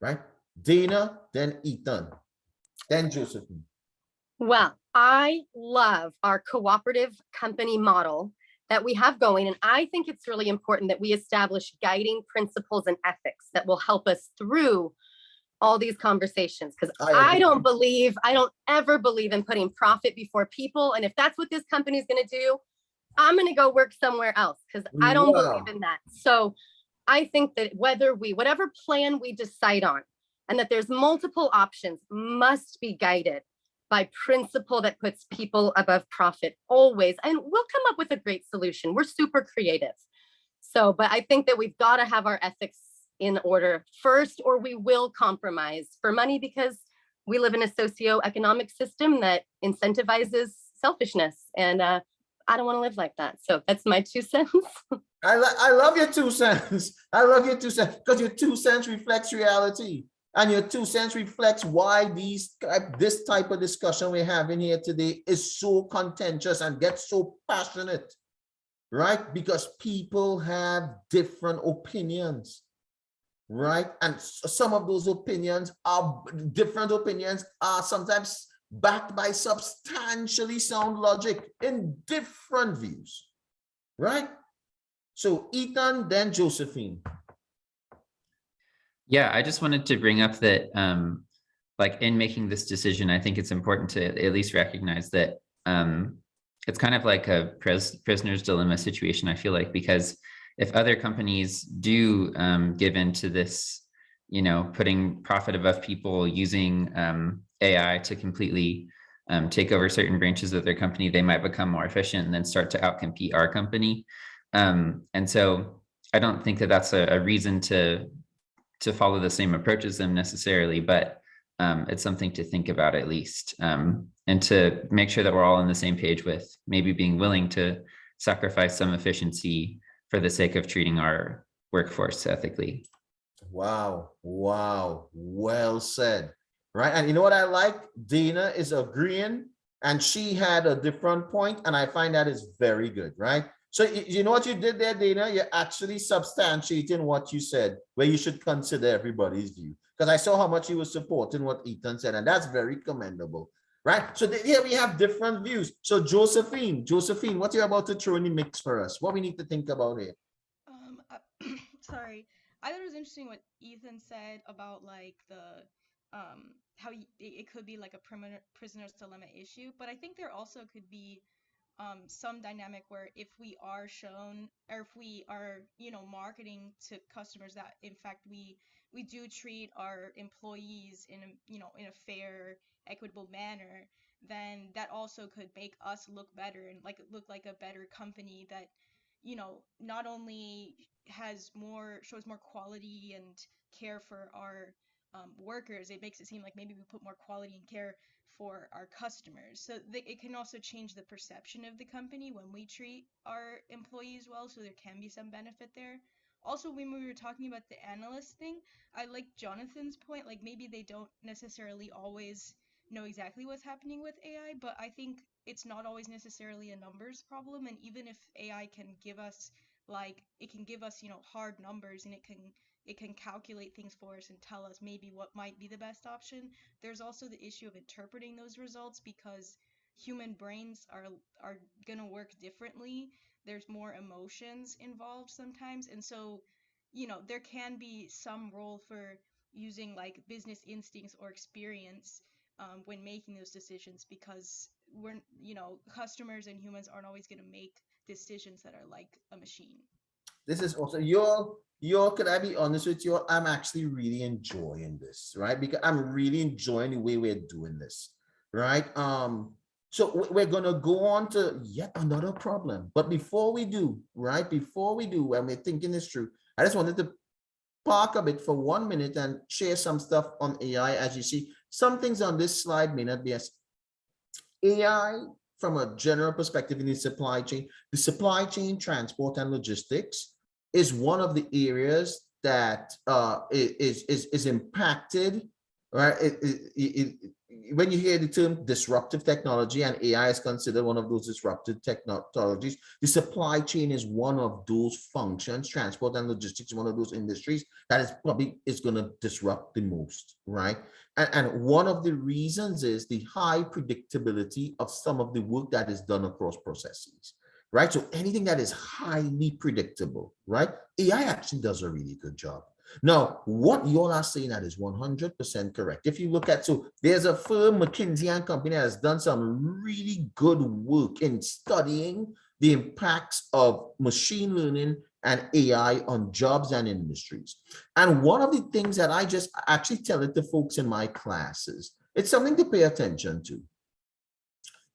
right? Dana, then Ethan. Then Josephine. Well, I love our cooperative company model that we have going. And I think it's really important that we establish guiding principles and ethics that will help us through all these conversations. Because I don't ever believe in putting profit before people. And if that's what this company is going to do, I'm going to go work somewhere else because I don't believe in that. So I think that whatever plan we decide on, and that there's multiple options, must be guided by principle that puts people above profit always. And we'll come up with a great solution. We're super creative. So, but I think that we've got to have our ethics in order first, or we will compromise for money because we live in a socioeconomic system that incentivizes selfishness. And I don't want to live like that. So that's my 2 cents. I love your 2 cents. I love your 2 cents because your 2 cents reflects reality. And your 2 cents reflects why this type of discussion we're having here today is so contentious and gets so passionate, right? Because people have different opinions, right? And some of those opinions are sometimes backed by substantially sound logic in different views, right? So Ethan, then Josephine. Yeah, I just wanted to bring up that, like in making this decision, I think it's important to at least recognize that it's kind of like a prisoner's dilemma situation, I feel like, because if other companies do give into this, you know, putting profit above people, using AI to completely take over certain branches of their company, they might become more efficient and then start to outcompete our company. And so I don't think that that's a reason to follow the same approach as them necessarily, but it's something to think about at least, and to make sure that we're all on the same page with maybe being willing to sacrifice some efficiency for the sake of treating our workforce ethically. Wow, wow, well said. Right. And you know what I like? Dana is agreeing, and she had a different point, and I find that is very good, right? So you know what you did there, Dana? You're actually substantiating what you said, where you should consider everybody's view. Because I saw how much you were supporting what Ethan said, and that's very commendable, right? So here we have different views. So Josephine, what you're about to throw in the mix for us? What we need to think about here? Sorry, I thought it was interesting what Ethan said about like the how it could be like a prisoner's dilemma issue, but I think there also could be some dynamic where if we are shown, or if we are, you know, marketing to customers that in fact we do treat our employees in a, you know, in a fair, equitable manner, then that also could make us look better and like look like a better company that, you know, not only shows more quality and care for our workers. It makes it seem like maybe we put more quality and care for our customers. So it can also change the perception of the company when we treat our employees well. So there can be some benefit there. Also, when we were talking about the analyst thing, I like Jonathan's point. Like maybe they don't necessarily always know exactly what's happening with AI, but I think it's not always necessarily a numbers problem. And even if AI can give us you know, hard numbers, and it can calculate things for us and tell us maybe what might be the best option. There's also the issue of interpreting those results, because human brains are gonna work differently. There's more emotions involved sometimes, and so, you know, there can be some role for using like business instincts or experience when making those decisions, because you know, customers and humans aren't always gonna make decisions that are like a machine. This is also could I be honest with you? I'm actually really enjoying this, right? Because I'm really enjoying the way we're doing this, right? So we're gonna go on to yet another problem. But before we do, right? Before we do, when we're thinking this through, I just wanted to park a bit for 1 minute and share some stuff on AI. As you see, some things on this slide may not be as AI from a general perspective in the supply chain, transport and logistics is one of the areas that is impacted, right? When you hear the term disruptive technology, and AI is considered one of those disruptive technologies, the supply chain is one of those functions. Transport and logistics is one of those industries that is probably going to disrupt the most, right? And one of the reasons is the high predictability of some of the work that is done across processes, right? So anything that is highly predictable, right? AI actually does a really good job. Now, what you all are saying that is 100% correct. If you look at, so there's a firm, McKinsey & Company, that has done some really good work in studying the impacts of machine learning and AI on jobs and industries. And one of the things that I just actually tell it to folks in my classes, it's something to pay attention to.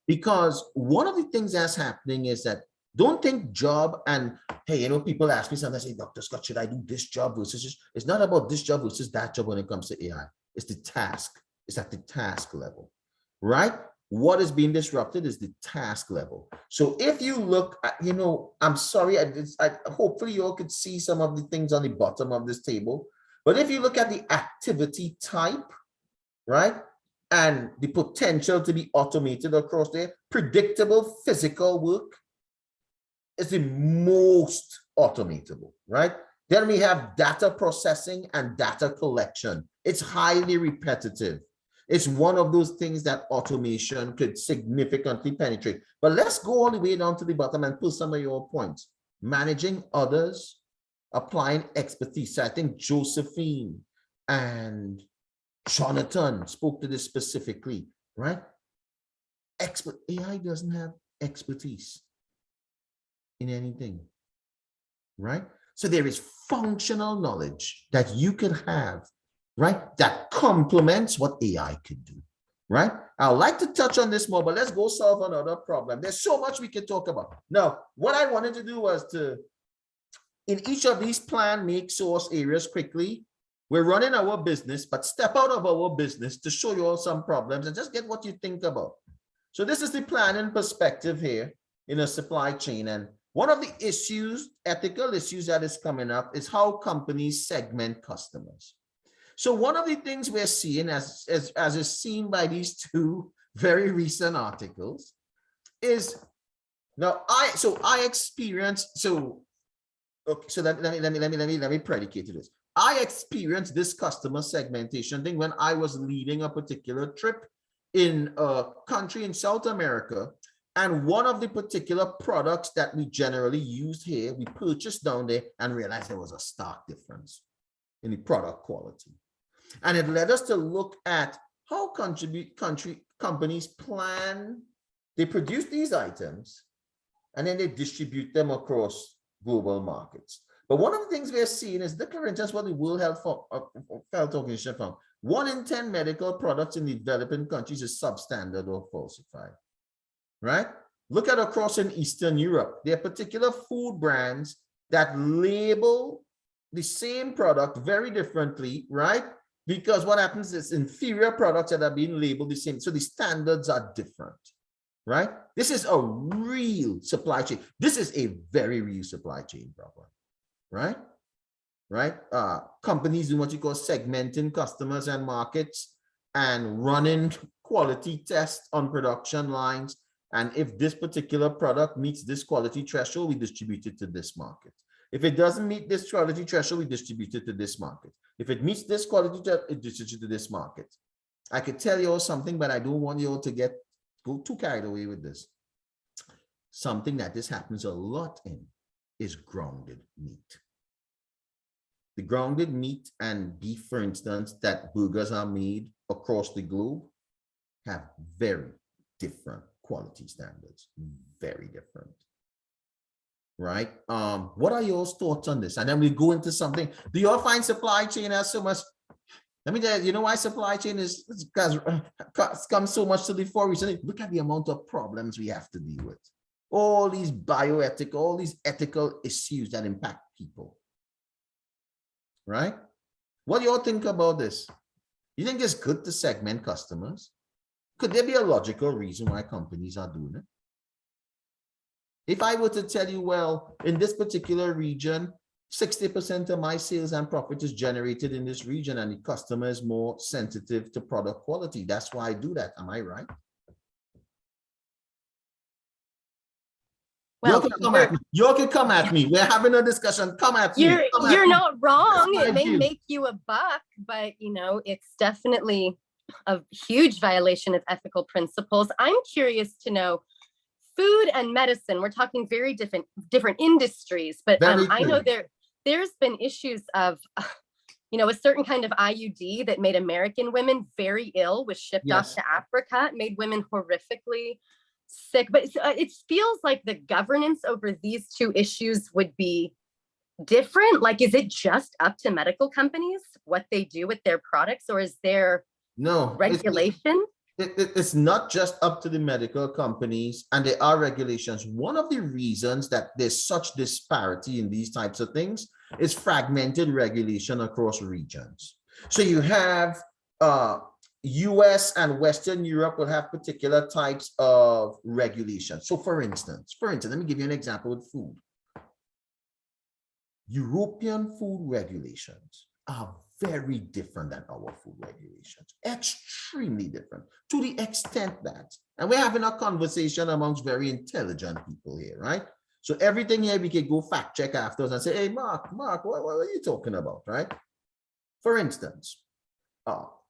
Because one of the things that's happening is that don't think job and, hey, you know, people ask me sometimes, say, Dr. Scott, should I do this job versus this? It's not about this job versus that job when it comes to AI. It's the task. It's at the task level, right? What is being disrupted is the task level. So if you look at, you know, I'm sorry, hopefully you all could see some of the things on the bottom of this table. But if you look at the activity type, right? And the potential to be automated across there, predictable physical work is the most automatable, right? Then we have data processing and data collection. It's highly repetitive. It's one of those things that automation could significantly penetrate. But let's go all the way down to the bottom and pull some of your points. Managing others, applying expertise. So I think Josephine and Jonathan spoke to this specifically, right? AI doesn't have expertise in anything, right? So there is functional knowledge that you can have, right? That complements what AI could do, right? I'd like to touch on this more, but let's go solve another problem. There's so much we can talk about. Now, what I wanted to do was to, in each of these plan, make, source areas quickly, we're running our business, but step out of our business to show you all some problems and just get what you think about. So this is the planning perspective here in a supply chain. And One of the issues, ethical issues that is coming up is how companies segment customers. So one of the things we're seeing as is seen by these two very recent articles is now I experienced, so okay, so let me predicate this. I experienced this customer segmentation thing when I was leading a particular trip in a country in South America. And one of the particular products that we generally used here, we purchased down there and realized there was a stark difference in the product quality. And it led us to look at how companies plan, they produce these items, and then they distribute them across global markets. But one of the things we're seeing is, look for instance, what the World Health Organization found. 1 in 10 medical products in the developing countries is substandard or falsified, right? Look at across in Eastern Europe. There are particular food brands that label the same product very differently, right? Because what happens is inferior products that are being labeled the same. So the standards are different, right? This is a real supply chain. This is a very real supply chain problem, right? Right? Companies do what you call segmenting customers and markets and running quality tests on production lines. And if this particular product meets this quality threshold, we distribute it to this market. If it doesn't meet this quality threshold, we distribute it to this market. If it meets this quality threshold, it distributes to this market. I could tell you all something, but I don't want you all to go too carried away with this. Something that this happens a lot in is grounded meat. The grounded meat and beef, for instance, that burgers are made across the globe have very different quality standards, very different. Right? What are your thoughts on this? And then we go into something. Do you all find supply chain has so much? Let me tell you, you know why supply chain is come so much to the fore recently? Look at the amount of problems we have to deal with. All these bioethical, all these ethical issues that impact people. Right? What do you all think about this? You think it's good to segment customers? Could there be a logical reason why companies are doing it? If I were to tell you, well, in this particular region, 60% of my sales and profit is generated in this region and the customer is more sensitive to product quality. That's why I do that. Am I right? Well, you can come at me. We're having a discussion. Come at me. You're not wrong. That's It my may view. make you a buck, but it's definitely a huge violation of ethical principles. I'm curious to know, food and medicine, we're talking very different industries, but I know there's been issues of a certain kind of IUD that made American women very ill, was shipped off to Africa, made women horrifically sick. But it feels like the governance over these two issues would be different. Like, is it just up to medical companies what they do with their products, or is there regulation? It's not just up to the medical companies, and there are regulations. One of the reasons that there's such disparity in these types of things is fragmented regulation across regions. So you have US and Western Europe will have particular types of regulations. So for instance, let me give you an example with food. European food regulations are very different than our food regulations, extremely different, to the extent that, and we're having a conversation amongst very intelligent people here, right? So everything here we can go fact check afterwards and say, hey, Mark, what are you talking about, right? For instance,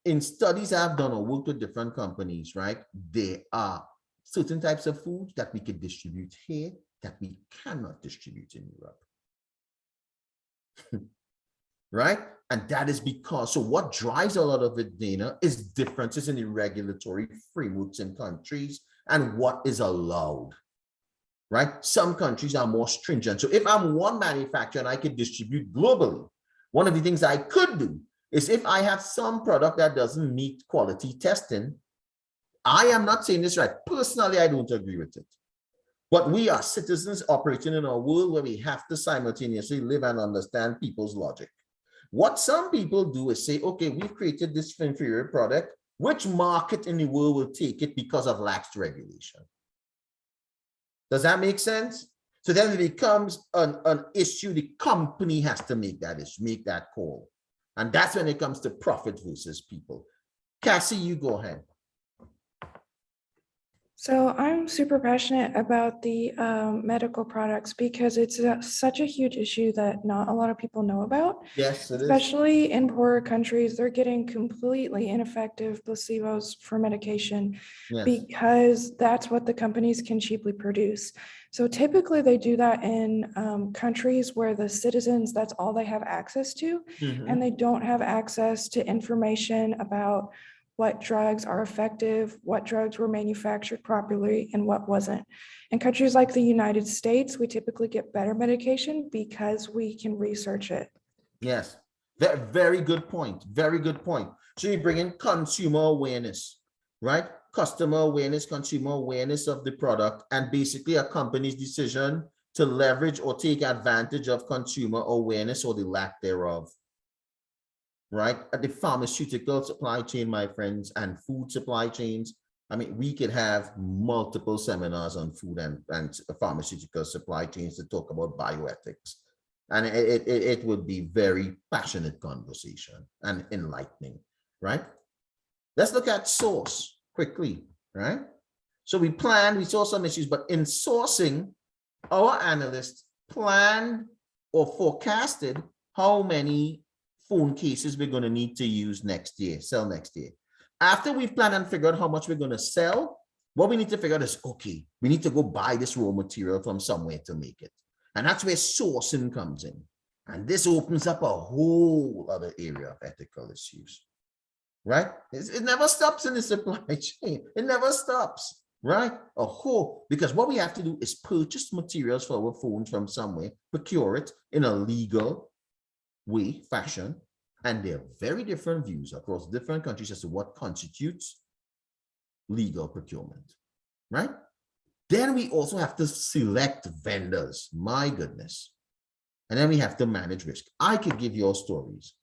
in studies I've done or worked with different companies, right? There are certain types of food that we can distribute here that we cannot distribute in Europe. Right? And that is because, so what drives a lot of it, Dana, is differences in the regulatory frameworks in countries and what is allowed, right? Some countries are more stringent. So if I'm one manufacturer and I can distribute globally, one of the things I could do is, if I have some product that doesn't meet quality testing, I am not saying this right. Personally, I don't agree with it. But we are citizens operating in a world where we have to simultaneously live and understand people's logic. What some people do is say, okay, we've created this inferior product. Which market in the world will take it because of lax regulation? Does that make sense? So then it becomes an issue. The company has to make that issue, make that call. And that's when it comes to profit versus people. Cassie, you go ahead. So I'm super passionate about the medical products because it's such a huge issue that not a lot of people know about. Yes, it is. Especially in poorer countries, they're getting completely ineffective placebos for medication Yes. because that's what the companies can cheaply produce. So typically they do that in countries where the citizens, that's all they have access to, and they don't have access to information about what drugs are effective, what drugs were manufactured properly, and what wasn't. In countries like the United States, we typically get better medication because we can research it. Yes, very good point. Very good point. So you bring in consumer awareness, right? Customer awareness, consumer awareness of the product, and basically a company's decision to leverage or take advantage of consumer awareness or the lack thereof. Right? At the pharmaceutical supply chain, my friends, and food supply chains. I mean, we could have multiple seminars on food and pharmaceutical supply chains to talk about bioethics. And it would be very passionate conversation and enlightening, right? Let's look at source quickly, right? So we saw some issues, but in sourcing, our analysts planned or forecasted how many phone cases we're going to need to use next year, sell next year. After we've planned and figured out how much we're going to sell, what we need to figure out is, okay, we need to go buy this raw material from somewhere to make it. And that's where sourcing comes in. And this opens up a whole other area of ethical issues, right? It never stops in the supply chain. It never stops, right? Because what we have to do is purchase materials for our phones from somewhere, procure it in a legal fashion, and there are very different views across different countries as to what constitutes legal procurement, right? Then we also have to select vendors, my goodness. And then we have to manage risk. I could give you all stories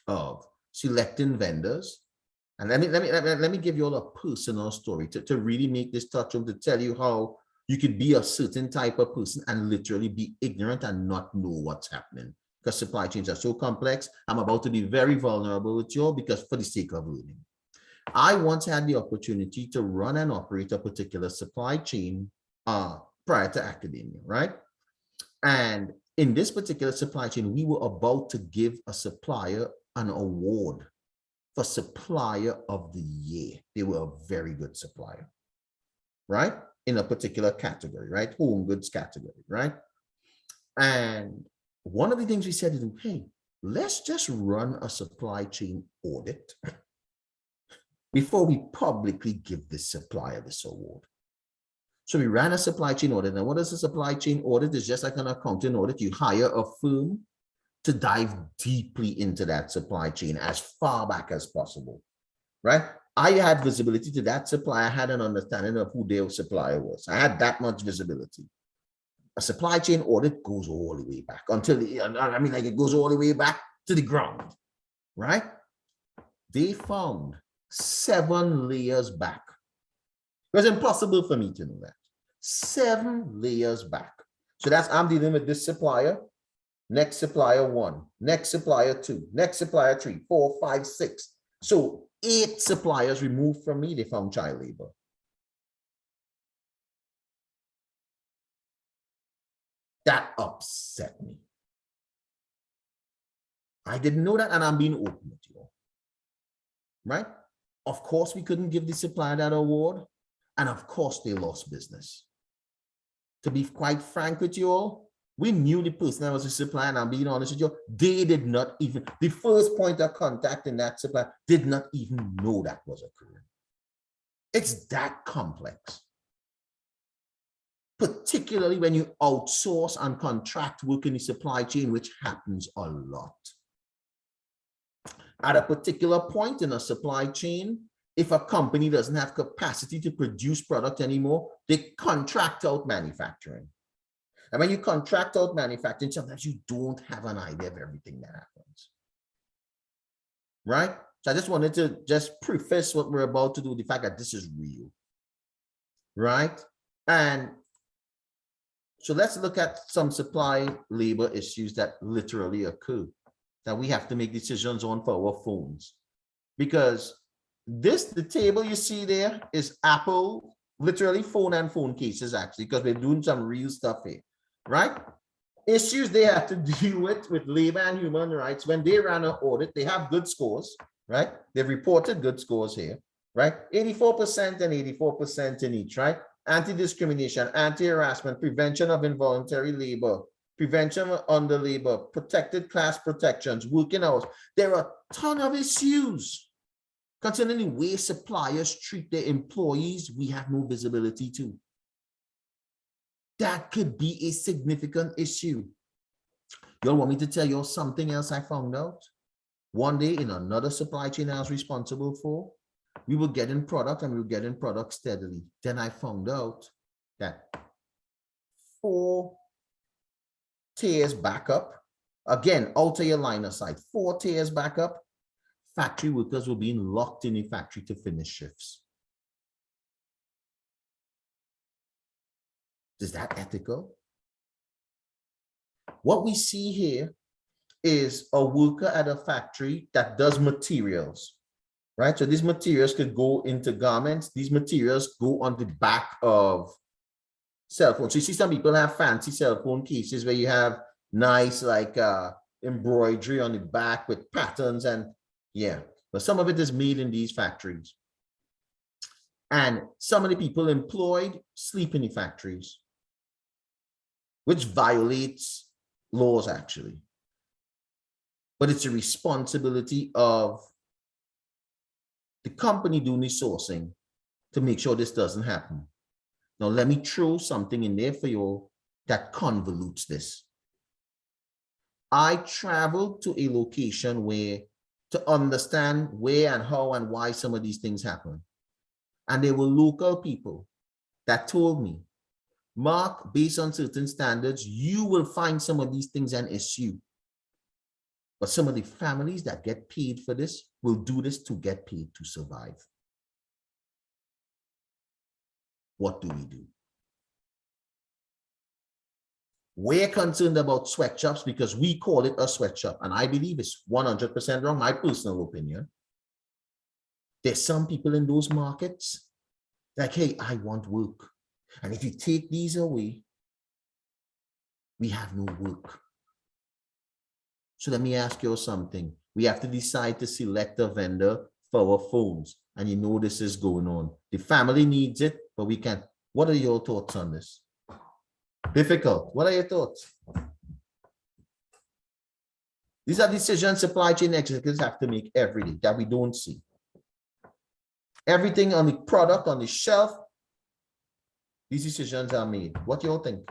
of selecting vendors. And let me give you all a personal story to really make this touch on, to tell you how you could be a certain type of person and literally be ignorant and not know what's happening. Because supply chains are so complex. I'm about to be very vulnerable with you all because for the sake of learning. I once had the opportunity to run and operate a particular supply chain prior to academia, right? And in this particular supply chain, we were about to give a supplier an award for Supplier of the Year. They were a very good supplier, right? In a particular category, right? Home goods category, right? And one of the things we said is, hey, let's just run a supply chain audit before we publicly give this supplier this award. So we ran a supply chain audit. And what is a supply chain audit? It's just like an accounting audit. You hire a firm to dive deeply into that supply chain as far back as possible, right? I had visibility to that supplier. I had an understanding of who their supplier was. I had that much visibility. A supply chain audit goes all the way back it goes all the way back to the ground, right? They found 7 layers back. It was impossible for me to know that. 7 layers back. So that's, I'm dealing with this supplier, next supplier 1, next supplier 2, next supplier 3, 4, 5, 6. So 8 suppliers removed from me, they found child labor. That upset me. I didn't know that, and I'm being open with you all, right? Of course, we couldn't give the supplier that award, and of course, they lost business. To be quite frank with you all, we knew the person that was a supplier, and I'm being honest with you, they did not even, the first point of contact in that supplier did not even know that was occurring. It's that complex. Particularly when you outsource and contract work in the supply chain, which happens a lot. At a particular point in a supply chain, if a company doesn't have capacity to produce product anymore, they contract out manufacturing. And when you contract out manufacturing, sometimes you don't have an idea of everything that happens. Right? So I just wanted to just preface what we're about to do, the fact that this is real. Right? And So let's look at some supply labor issues that literally occur that we have to make decisions on for our phones. Because the table you see there is Apple, literally phone and phone cases actually, because we're doing some real stuff here, right? Issues they have to deal with labor and human rights. When they ran an audit, they have good scores, right? They've reported good scores here, right? 84% and 84% in each, right? Anti-discrimination, anti-harassment, prevention of involuntary labor, prevention of under labor, protected class protections, working hours. There are a ton of issues concerning the way suppliers treat their employees. We have no visibility to. That could be a significant issue. Y'all want me to tell you something else I found out? One day in another supply chain I was responsible for, we were getting product and we were getting product steadily. Then I found out that 4 tiers back up, again, out of your line of sight, 4 tiers back up, factory workers were being locked in the factory to finish shifts. Is that ethical? What we see here is a worker at a factory that does materials, right? So these materials could go into garments. These materials go on the back of cell phones. So you see some people have fancy cell phone cases where you have nice like embroidery on the back with patterns and yeah, but some of it is made in these factories. And some of the people employed sleep in the factories, which violates laws actually. But it's a responsibility of the company doing the sourcing to make sure this doesn't happen. Now, let me throw something in there for you that convolutes this. I traveled to a location where to understand where and how and why some of these things happen. And there were local people that told me, Mark, based on certain standards, you will find some of these things an issue. But some of the families that get paid for this will do this to get paid to survive. What do we do? We're concerned about sweatshops because we call it a sweatshop. And I believe it's 100% wrong, my personal opinion. There's some people in those markets like, hey, I want work. And if you take these away, we have no work. So let me ask you something. We have to decide to select a vendor for our phones. And you know this is going on. The family needs it, but we can't. What are your thoughts on this? Difficult. What are your thoughts? These are decisions supply chain executives have to make every day that we don't see. Everything on the product, on the shelf, these decisions are made. What do you all think?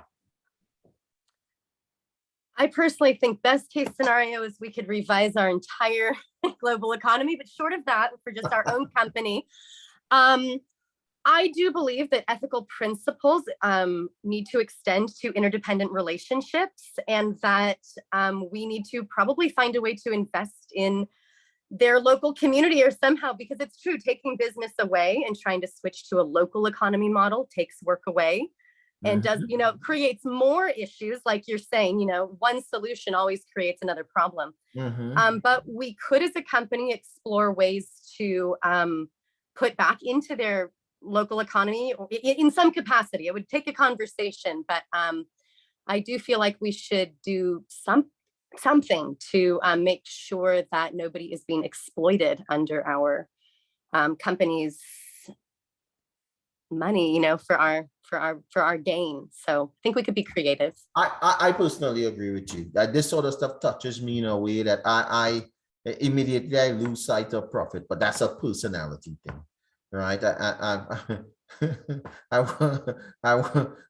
I personally think best case scenario is we could revise our entire global economy, but short of that, for just our own company, I do believe that ethical principles need to extend to interdependent relationships, and that we need to probably find a way to invest in their local community or somehow, because it's true, taking business away and trying to switch to a local economy model takes work away. And does, creates more issues, like you're saying, one solution always creates another problem. But we could, as a company, explore ways to put back into their local economy in some capacity. It would take a conversation, but I do feel like we should do something to make sure that nobody is being exploited under our company's money, for our gain. So I think we could be creative. I personally agree with you that this sort of stuff touches me in a way that I immediately I lose sight of profit, but that's a personality thing, right?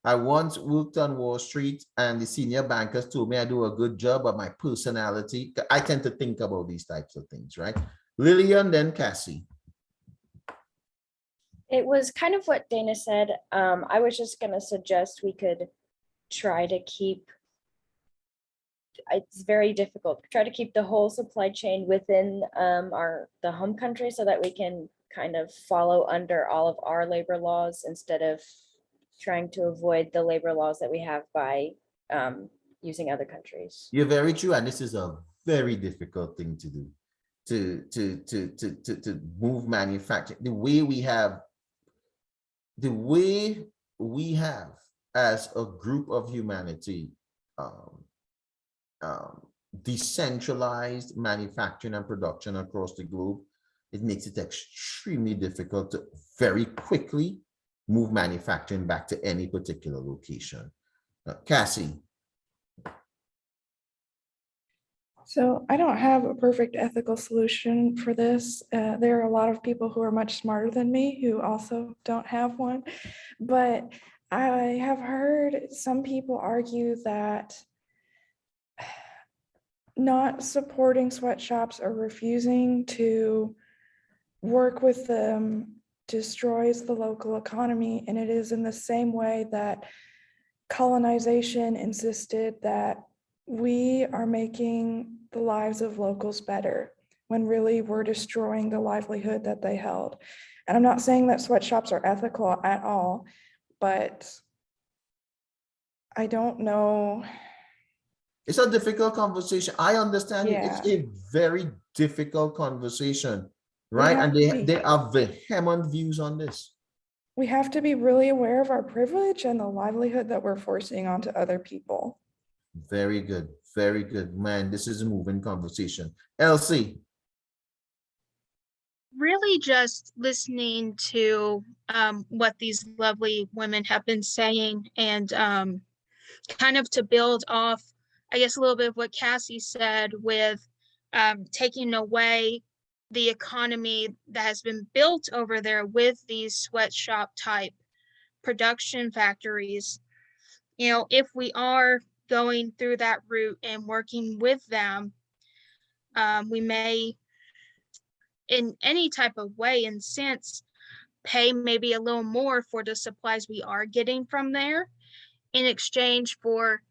I once worked on Wall Street and the senior bankers told me I do a good job, but my personality, I tend to think about these types of things, right? Lillian, then Cassie. It was kind of what Dana said. I was just going to suggest we could try to keep, it's very difficult, try to keep the whole supply chain within the home country so that we can kind of follow under all of our labor laws instead of trying to avoid the labor laws that we have by using other countries. You're very true, and this is a very difficult thing to do. To move manufacturing the way we have as a group of humanity, decentralized manufacturing and production across the globe, it makes it extremely difficult to very quickly move manufacturing back to any particular location. Cassie. So I don't have a perfect ethical solution for this. There are a lot of people who are much smarter than me who also don't have one. But I have heard some people argue that not supporting sweatshops or refusing to work with them destroys the local economy. And it is in the same way that colonization insisted that we are making the lives of locals better when really we're destroying the livelihood that they held. And I'm not saying that sweatshops are ethical at all, but I don't know. It's a difficult conversation. I understand it. It's Yeah. a very difficult conversation, right? And they have vehement views on this. We have to be really aware of our privilege and the livelihood that we're forcing onto other people. Very good. Very good. Man, this is a moving conversation. Elsie. Really just listening to what these lovely women have been saying, and kind of to build off, I guess, a little bit of what Cassie said with taking away the economy that has been built over there with these sweatshop type production factories. You know, if we are going through that route and working with them, we may, in any type of way and sense, pay maybe a little more for the supplies we are getting from there in exchange for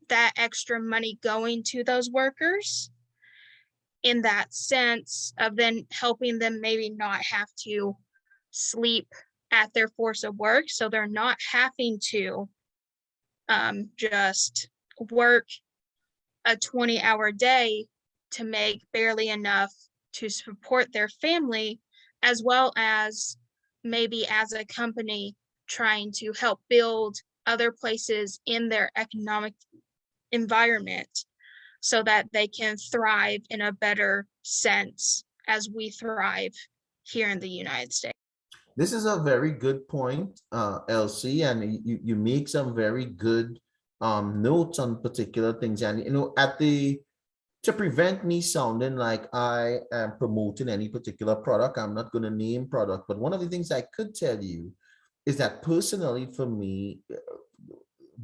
that extra money going to those workers, in that sense of then helping them maybe not have to sleep at their force of work, so they're not having to just work a 20-hour day to make barely enough to support their family, as well as maybe as a company trying to help build other places in their economic environment so that they can thrive in a better sense as we thrive here in the United States. This is a very good point, Elsie, and you make some very good notes on particular things. And, you know, to prevent me sounding like I am promoting any particular product, I'm not going to name product, but one of the things I could tell you is that personally for me,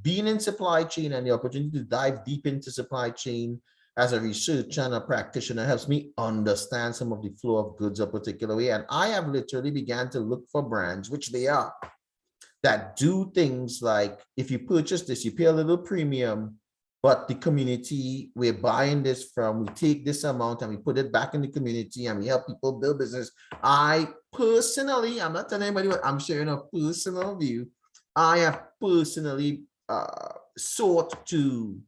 being in supply chain and the opportunity to dive deep into supply chain as a researcher and a practitioner helps me understand some of the flow of goods a particular way. And I have literally began to look for brands, which they are, that do things like, if you purchase this, you pay a little premium, but the community we're buying this from, we take this amount and we put it back in the community and we help people build business. I personally, I'm not telling anybody what I'm sharing a personal view. I have personally sought to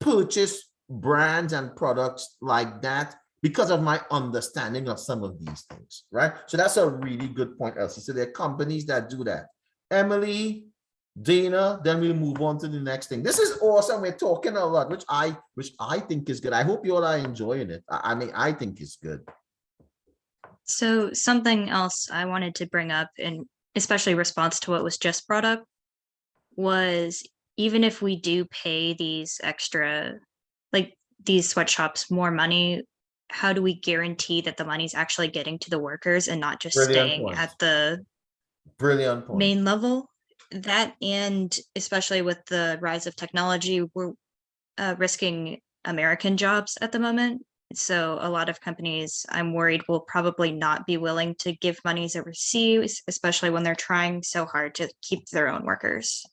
purchase brands and products like that because of my understanding of some of these things, right? So that's a really good point, Elsie. So there are companies that do that. Emily, Dana, then we'll move on to the next thing. This is awesome. We're talking a lot, which I think is good. I hope you all are enjoying it. I mean, I think it's good. So something else I wanted to bring up, in especially response to what was just brought up, was even if we do pay these extra, like these sweatshops more money, how do we guarantee that the money's actually getting to the workers and not just staying at the main level? That, and especially with the rise of technology, we're risking American jobs at the moment. So a lot of companies, I'm worried, will probably not be willing to give monies overseas, especially when they're trying so hard to keep their own workers.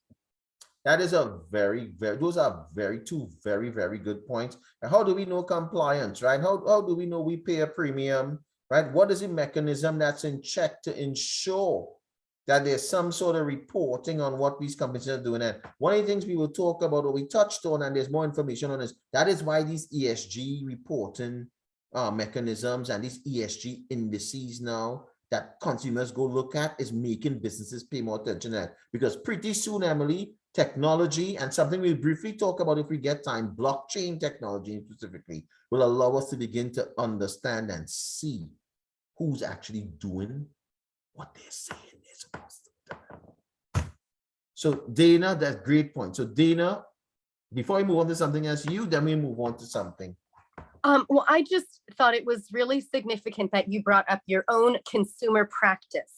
That is a those are two very, very good points. And how do we know compliance, right? How do we know we pay a premium, right? What is the mechanism that's in check to ensure that there's some sort of reporting on what these companies are doing. And one of the things we will talk about, or we touched on, and there's more information on this, that is why these ESG reporting mechanisms and these ESG indices now that consumers go look at is making businesses pay more attention to that. Because pretty soon, Emily, technology, and something we'll briefly talk about if we get time, blockchain technology specifically, will allow us to begin to understand and see who's actually doing what they're saying they're supposed to do. So Dana, that's a great point. So Dana, before we move on to something else, then we move on to something. Well, I just thought it was really significant that you brought up your own consumer practice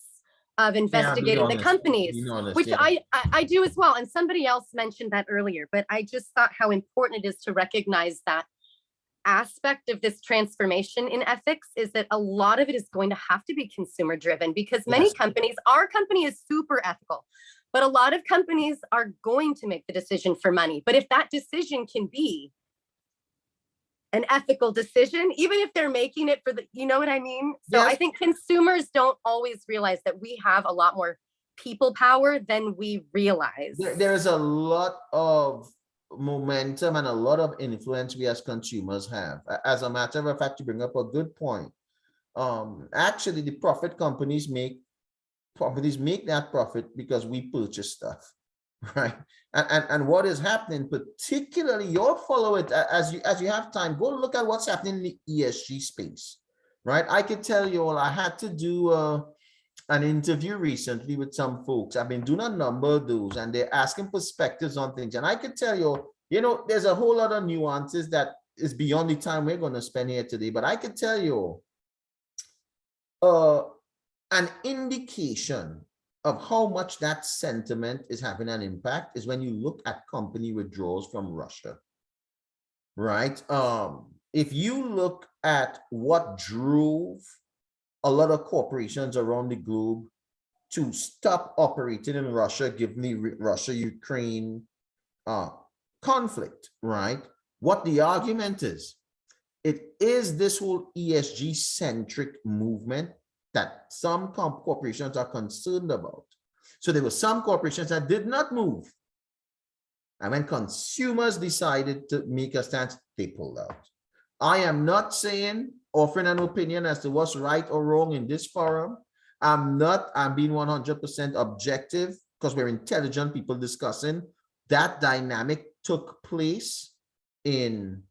of investigating the companies, which I do as well. And somebody else mentioned that earlier, but I just thought how important it is to recognize that aspect of this transformation in ethics is that a lot of it is going to have to be consumer driven, because many companies, our company is super ethical, but a lot of companies are going to make the decision for money. But if that decision can be an ethical decision, even if they're making it for the, you know what I mean? So I think consumers don't always realize that we have a lot more people power than we realize. There's a lot of momentum and a lot of influence we as consumers have. As a matter of fact, you bring up a good point. Actually, the profit companies make that profit because we purchase stuff, right? And what is happening, particularly, you'll follow it as you have time. Go look at what's happening in the ESG space, right? I could tell you all, I had to do an interview recently with some folks. I've been doing a number of those, and they're asking perspectives on things. And I could tell you, there's a whole lot of nuances that is beyond the time we're going to spend here today. But I could tell you, an indication of how much that sentiment is having an impact is when you look at company withdrawals from Russia, right? If you look at what drove a lot of corporations around the globe to stop operating in Russia, given the Russia-Ukraine conflict, right? What the argument is, it is this whole ESG-centric movement that some corporations are concerned about. So there were some corporations that did not move. And when consumers decided to make a stance, they pulled out. I am not saying, offering an opinion as to what's right or wrong in this forum. I'm being 100% objective because we're intelligent people discussing. That dynamic took place in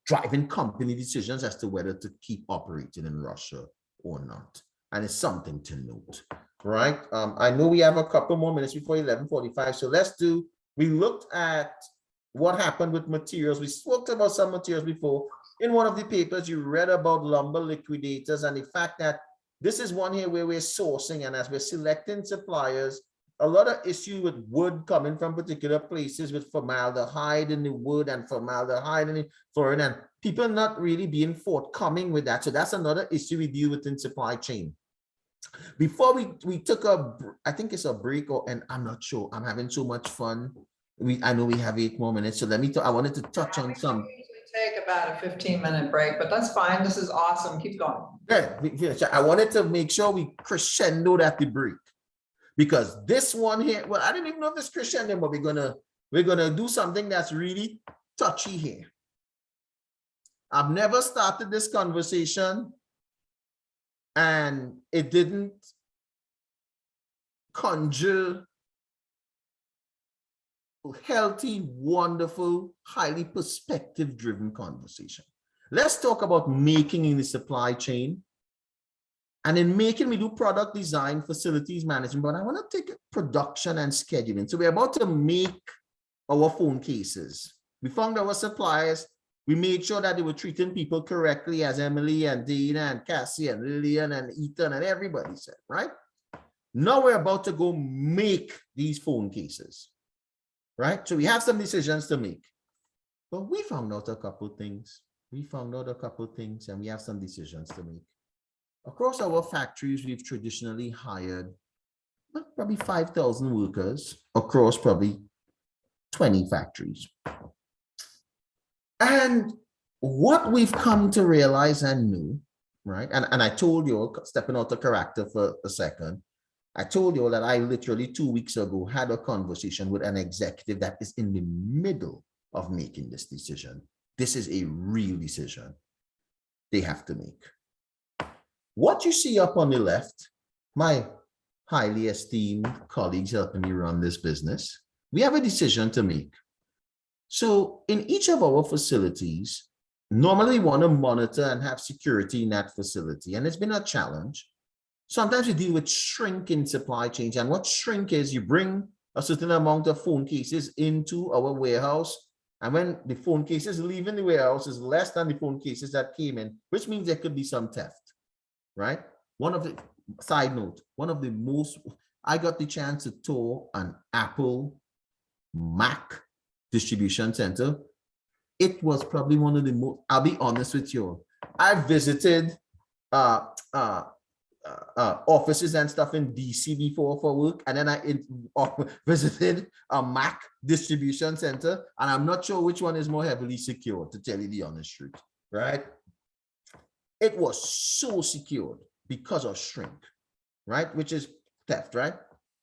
driving company decisions as to whether to keep operating in Russia or not. And it's something to note, right? I know we have a couple more minutes before 11:45. So we looked at what happened with materials. We spoke about some materials before. In one of the papers, you read about lumber liquidators and the fact that this is one here where we're sourcing, and as we're selecting suppliers, a lot of issue with wood coming from particular places with formaldehyde in the wood and formaldehyde in the flooring, and people not really being forthcoming with that. So that's another issue we deal with in supply chain. Before we took I think it's a break, and I'm not sure. I'm having so much fun. I know we have 8 more minutes, so I wanted to touch on some. Take about a 15-minute break, but that's fine. This is awesome. Keep going. Yeah, I wanted to make sure we crescendoed at the break. Because this one here, well, I didn't even know if it's crescendo, but we're gonna do something that's really touchy here. I've never started this conversation and it didn't conjure healthy, wonderful, highly perspective-driven conversation. Let's talk about making in the supply chain. And in making, we do product design, facilities management, but I want to take production and scheduling. So we're about to make our phone cases. We found our suppliers. We made sure that they were treating people correctly, as Emily and Dana and Cassie and Lillian and Ethan and everybody said, right? Now we're about to go make these phone cases, right? So we have some decisions to make. But we found out a couple of things. And we have some decisions to make. Across our factories, we've traditionally hired probably 5,000 workers across probably 20 factories. And what we've come to realize and know right? And I told you, stepping out of character for a second, I told you that I literally 2 weeks ago had a conversation with an executive that is in the middle of making this decision. This is a real decision they have to make. What you see up on the left, my highly esteemed colleagues helping me run this business, we have a decision to make. So in each of our facilities, normally we want to monitor and have security in that facility, and it's been a challenge. Sometimes you deal with shrink in supply chains, and what shrink is, you bring a certain amount of phone cases into our warehouse, and when the phone cases leaving the warehouse is less than the phone cases that came in, which means there could be some theft, right? One of the, side note, one of the most, I got the chance to tour an Apple Mac distribution center. It was probably one of the most, I'll be honest with you, I visited offices and stuff in DC before for work, and then I visited a Mac distribution center, and I'm not sure which one is more heavily secured, to tell you the honest truth, right? It was so secured because of shrink, right? Which is theft, right?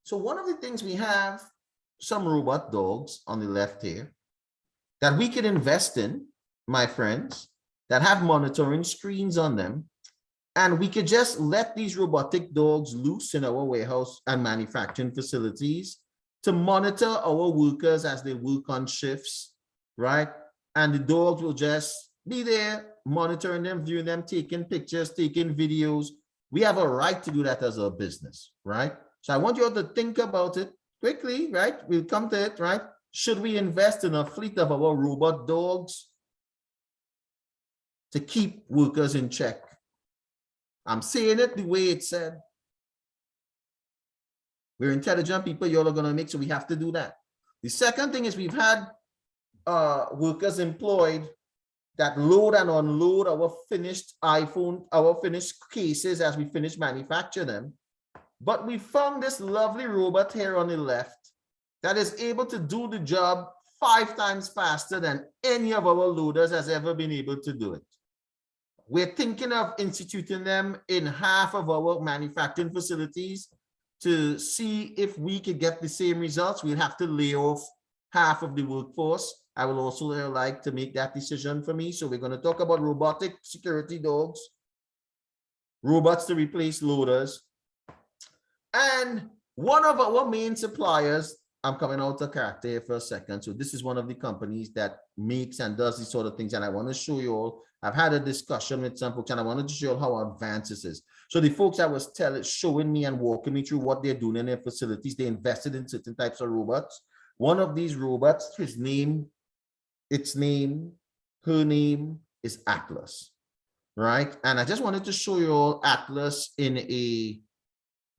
So one of the things, we have some robot dogs on the left here that we could invest in, my friends, that have monitoring screens on them. And we could just let these robotic dogs loose in our warehouse and manufacturing facilities to monitor our workers as they work on shifts, right? And the dogs will just be there, monitoring them, viewing them, taking pictures, taking videos. We have a right to do that as a business, right? So I want you all to think about it quickly, right? We'll come to it, right? Should we invest in a fleet of our robot dogs to keep workers in check? I'm saying it the way it's said. We're intelligent people, y'all are gonna make, so we have to do that. The second thing is, we've had workers employed that load and unload our finished iPhone, our finished cases as we finish manufacture them. But we found this lovely robot here on the left that is able to do the job 5 times faster than any of our loaders has ever been able to do it. We're thinking of instituting them in half of our manufacturing facilities to see if we could get the same results. We'll have to lay off half of the workforce. I will also like to make that decision for me. So we're going to talk about robotic security dogs, robots to replace loaders. And one of our main suppliers, I'm coming out of character here for a second. So this is one of the companies that makes and does these sort of things. And I want to show you all, I've had a discussion with some folks, and I wanted to show you how advanced this is. So the folks that was showing me and walking me through what they're doing in their facilities, they invested in certain types of robots. One of these robots, her name is Atlas, right? And I just wanted to show you all Atlas in a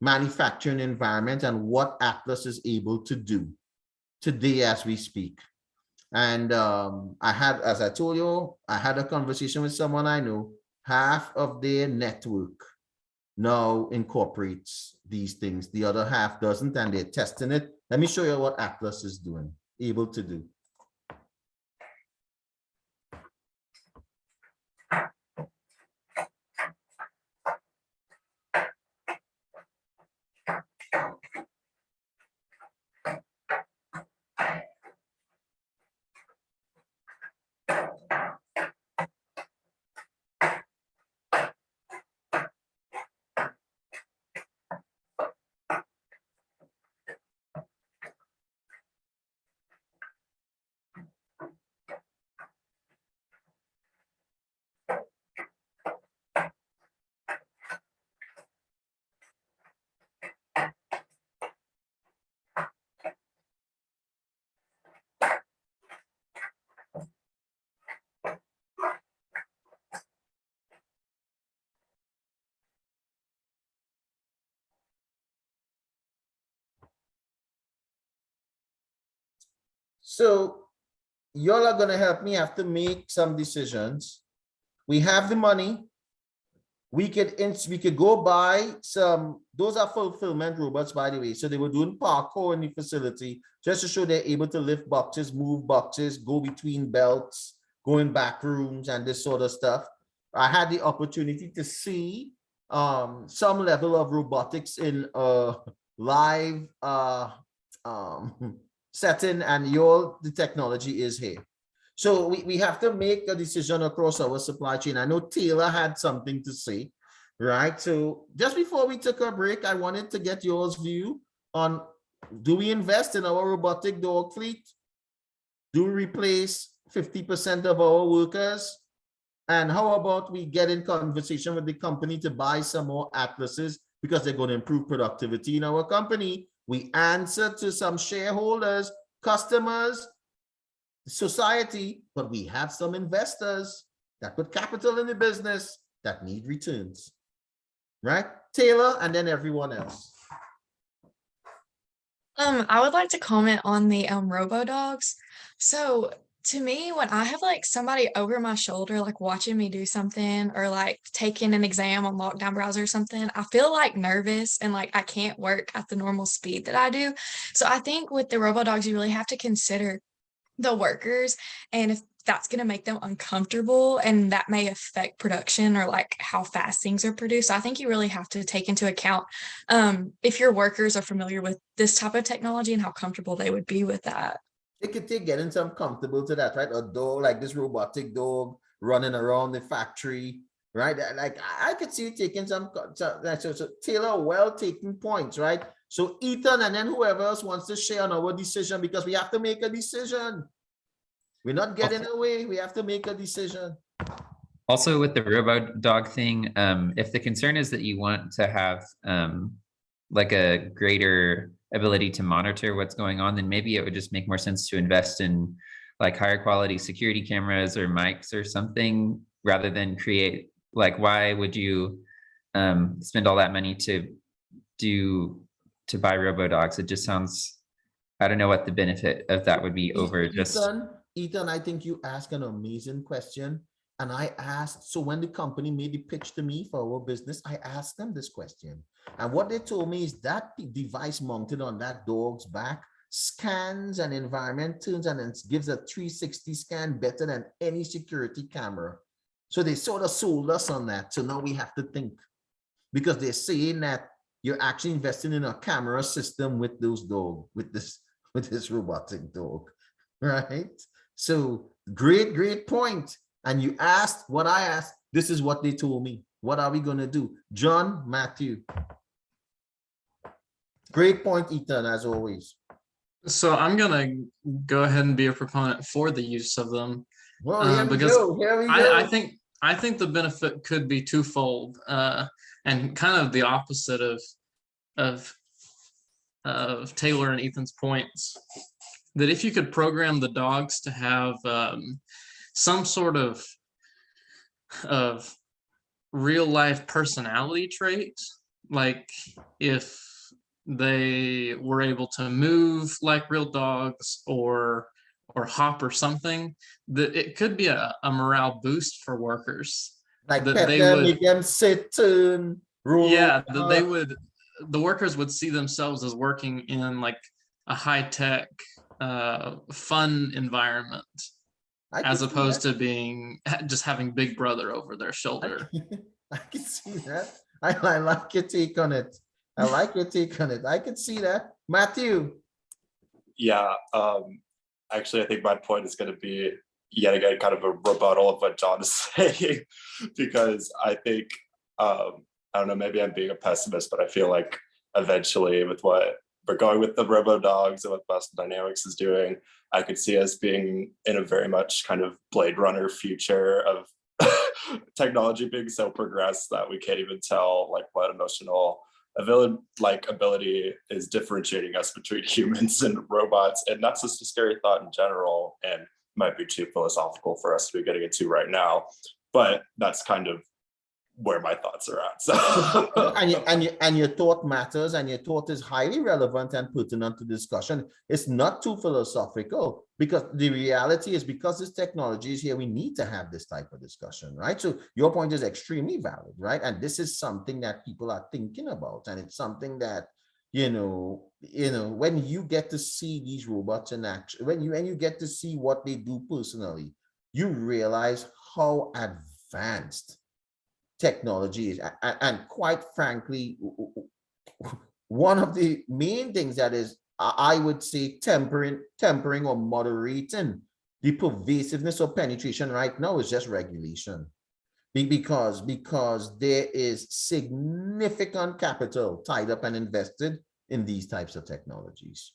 manufacturing environment and what Atlas is able to do today as we speak. And I had, as I told you, I had a conversation with someone I know. Half of their network now incorporates these things. The other half doesn't, and they're testing it. Let me show you what Atlas is doing, able to do. So y'all are going to help me have to make some decisions. We have the money. We could go buy some, those are fulfillment robots, by the way. So they were doing parkour in the facility just to show they're able to lift boxes, move boxes, go between belts, go in back rooms and this sort of stuff. I had the opportunity to see some level of robotics in a live setting, and the technology is here. So we have to make a decision across our supply chain. I know Taylor had something to say, right? So just before we took a break, I wanted to get yours view on, do we invest in our robotic dog fleet? Do we replace 50% of our workers? And how about we get in conversation with the company to buy some more atlases because they're going to improve productivity in our company? We answer to some shareholders, customers, society, but we have some investors that put capital in the business that need returns, right? Taylor, and then everyone else. I would like to comment on the robo dogs. So to me, when I have like somebody over my shoulder, like watching me do something or like taking an exam on lockdown browser or something, I feel like nervous and like I can't work at the normal speed that I do. So I think with the robo dogs, you really have to consider the workers and if that's going to make them uncomfortable and that may affect production or like how fast things are produced. So I think you really have to take into account if your workers are familiar with this type of technology and how comfortable they would be with that. It could take getting some comfortable to that, right? A dog like this robotic dog running around the factory, right? Like I could see you taking some so Taylor, well taking points, right? So Ethan and then whoever else wants to share on our decision, because we have to make a decision. We're not getting away. We have to make a decision. Also with the robo dog thing, if the concern is that you want to have like a greater ability to monitor what's going on, then maybe it would just make more sense to invest in like higher quality security cameras or mics or something rather than create, like, why would you spend all that money to buy robo dogs? It just sounds, I don't know what the benefit of that would be over just. Ethan, I think you asked an amazing question. And I asked, so when the company made the pitch to me for our business, I asked them this question. And what they told me is that the device mounted on that dog's back scans an environment, turns and it gives a 360 scan better than any security camera. So they sort of sold us on that. So now we have to think, because they're saying that you're actually investing in a camera system with those dogs, with this robotic dog, right? So great point. And you asked what I asked. This is what they told me. What are we going to do? John, Matthew. Great point, Ethan, as always. So I'm going to go ahead and be a proponent for the use of them. Well, here we because go. Here we go. I think the benefit could be twofold, and kind of the opposite of Taylor and Ethan's points. That if you could program the dogs to have some sort of real life personality trait, like if they were able to move like real dogs or hop or something, that it could be a morale boost for workers. Like that pet they them, would, make them sit, turn, roll. yeah, that the workers would see themselves as working in like a high-tech fun environment, as opposed to being just having Big Brother over their shoulder. I can see that. I like your take on it. I like your take on it. I can see that. Matthew. Yeah, actually, I think my point is going to be yet again kind of a rebuttal of what John is saying, because I think, I don't know, maybe I'm being a pessimist, but I feel like eventually with what we're going with the robo dogs and what Boston Dynamics is doing, I could see us being in a very much kind of Blade Runner future of technology being so progressed that we can't even tell like what emotional ability is differentiating us between humans and robots. And that's just a scary thought in general, and might be too philosophical for us to be getting into right now, but that's kind of where my thoughts are at. So and your thought matters, and your thought is highly relevant and pertinent to discussion. It's not too philosophical, because the reality is, because this technology is here, we need to have this type of discussion, right? So your point is extremely valid, right? And this is something that people are thinking about, and it's something that, when you get to see these robots in action, when you get to see what they do personally, you realize how advanced technology is. And quite frankly, one of the main things that is, I would say, tempering or moderating the pervasiveness of penetration right now is just regulation. Because there is significant capital tied up and invested in these types of technologies,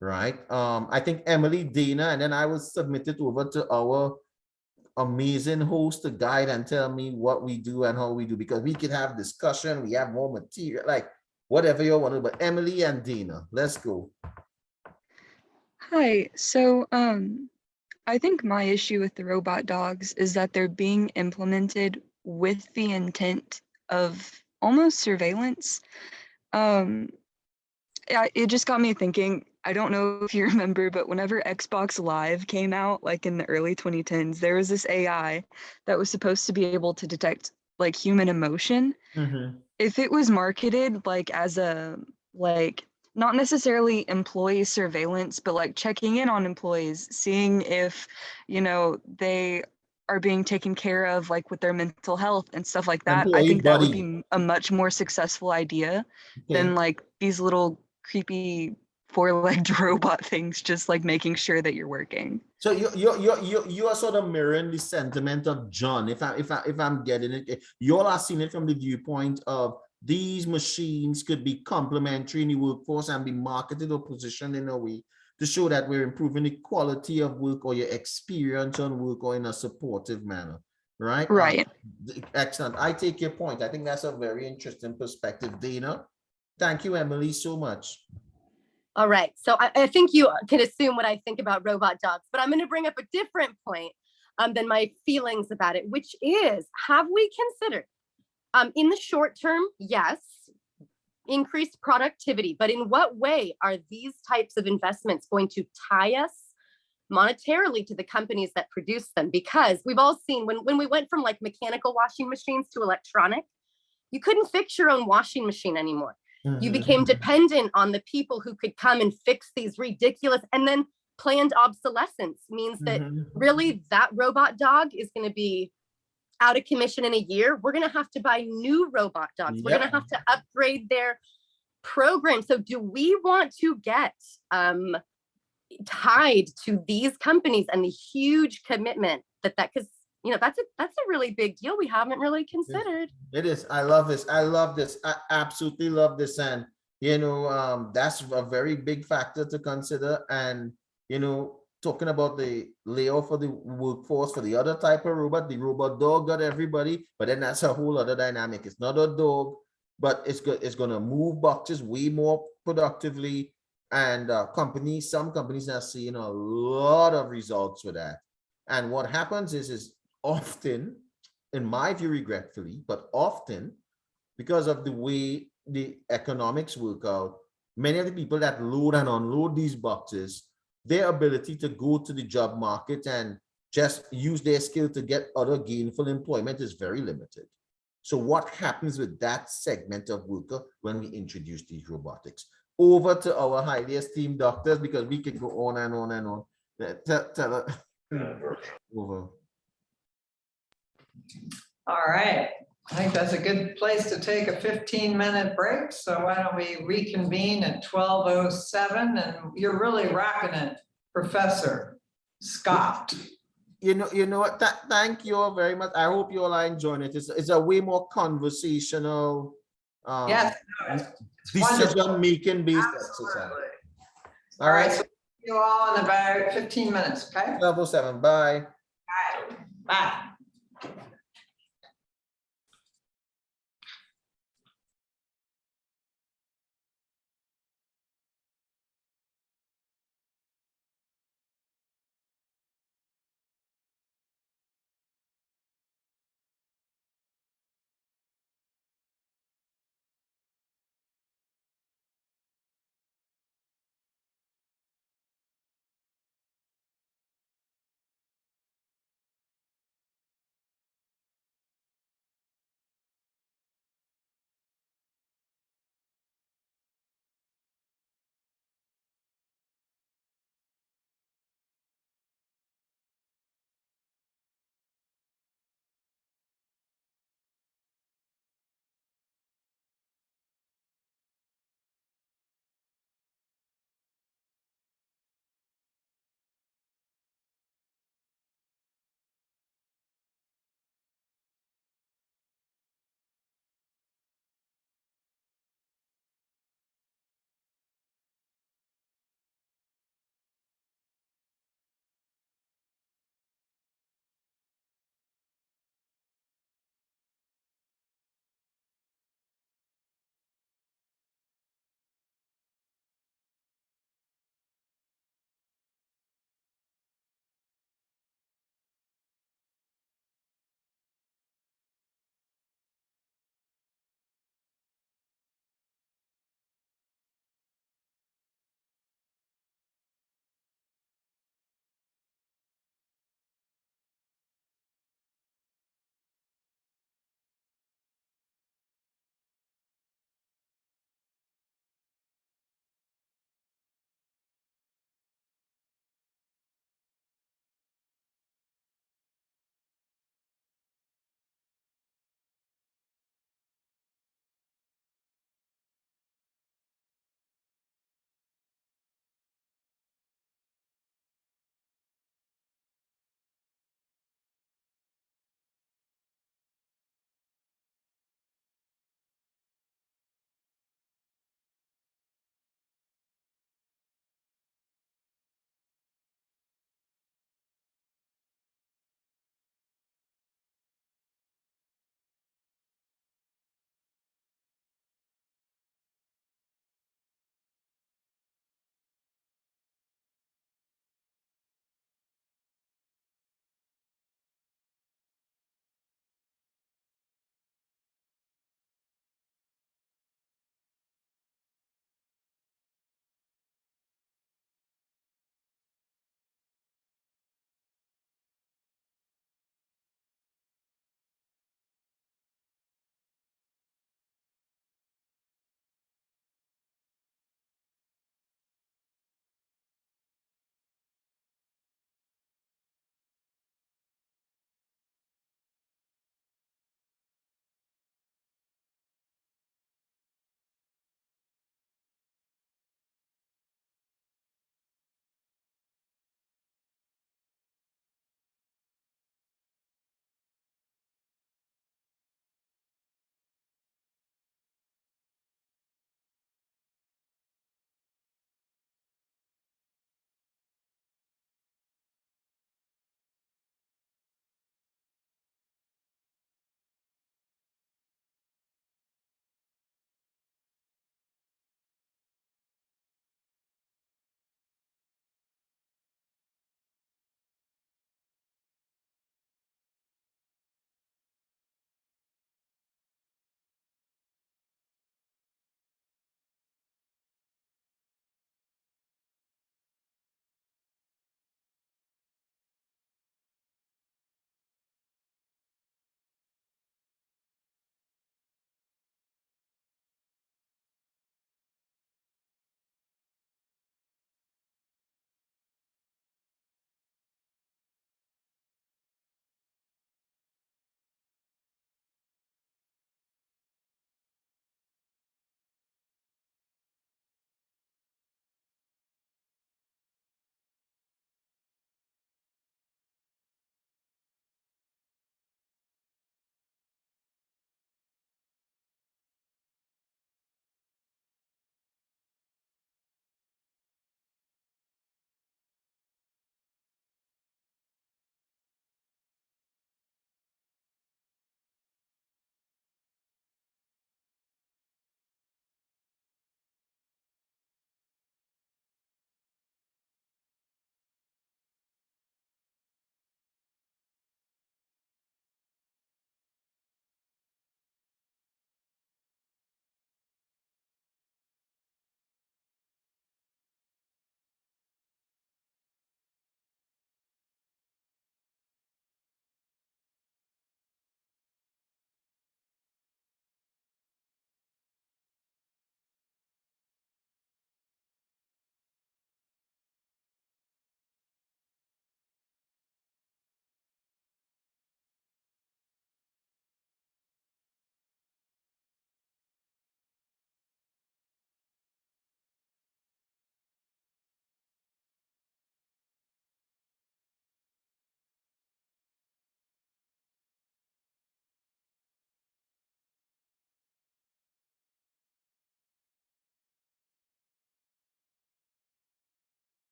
right? I think Emily, Dana, and then I will submit it over to our amazing host to guide and tell me what we do and how we do, because we can have discussion, we have more material, like whatever you want to, but Emily and Dana, let's go. Hi, so I think my issue with the robot dogs is that they're being implemented with the intent of almost surveillance. It just got me thinking, I don't know if you remember, but whenever Xbox Live came out, like in the early 2010s, there was this AI that was supposed to be able to detect like human emotion. If it was marketed like as a, like, not necessarily employee surveillance, but like checking in on employees, seeing if, you know, they are being taken care of, like with their mental health and stuff like that, I Employee think that would buddy. be a much more successful idea than like these little creepy four-legged robot things just like making sure that you're working. So you are sort of mirroring the sentiment of John. If I'm getting it, you all are seeing it from the viewpoint of these machines could be complementary in the workforce and be marketed or positioned in a way to show that we're improving the quality of work or your experience on work or in a supportive manner, right? Right. Excellent. I take your point. I think that's a very interesting perspective, Dana. Thank you, Emily, so much. All right, so I think you can assume what I think about robot dogs, but I'm going to bring up a different point than my feelings about it, which is, have we considered in the short term, yes, increased productivity, but in what way are these types of investments going to tie us monetarily to the companies that produce them? Because we've all seen when we went from like mechanical washing machines to electronic, you couldn't fix your own washing machine anymore. You became dependent on the people who could come and fix these ridiculous, and then planned obsolescence means that really that robot dog is going to be out of commission in a year. We're going to have to buy new robot dogs. We're going to have to upgrade their program. So do we want to get tied to these companies and the huge commitment that because you know that's a really big deal we haven't really considered. It is. I love this. I love this. I absolutely love this. And you know, that's a very big factor to consider. And you know, talking about the layoff for the workforce for the other type of robot, the robot dog got everybody, but then that's a whole other dynamic. It's not a dog, but it's going to move boxes way more productively. And some companies are seeing a lot of results with that. And what happens is often, in my view, regretfully, but often because of the way the economics work out, many of the people that load and unload these boxes, their ability to go to the job market and just use their skill to get other gainful employment is very limited. So what happens with that segment of worker when we introduce these robotics? Over to our highly esteemed doctors, because we can go on and on and on. Tell over. All right, I think that's a good place to take a 15-minute break. So why don't we reconvene at 12:07, and you're really rocking it, Professor Scott. You know what? Thank you all very much. I hope you all are enjoying it. It's a way more conversational, yes, decision-making based exercise. All right, so see you all in about 15 minutes, okay? 12:07, bye. Bye.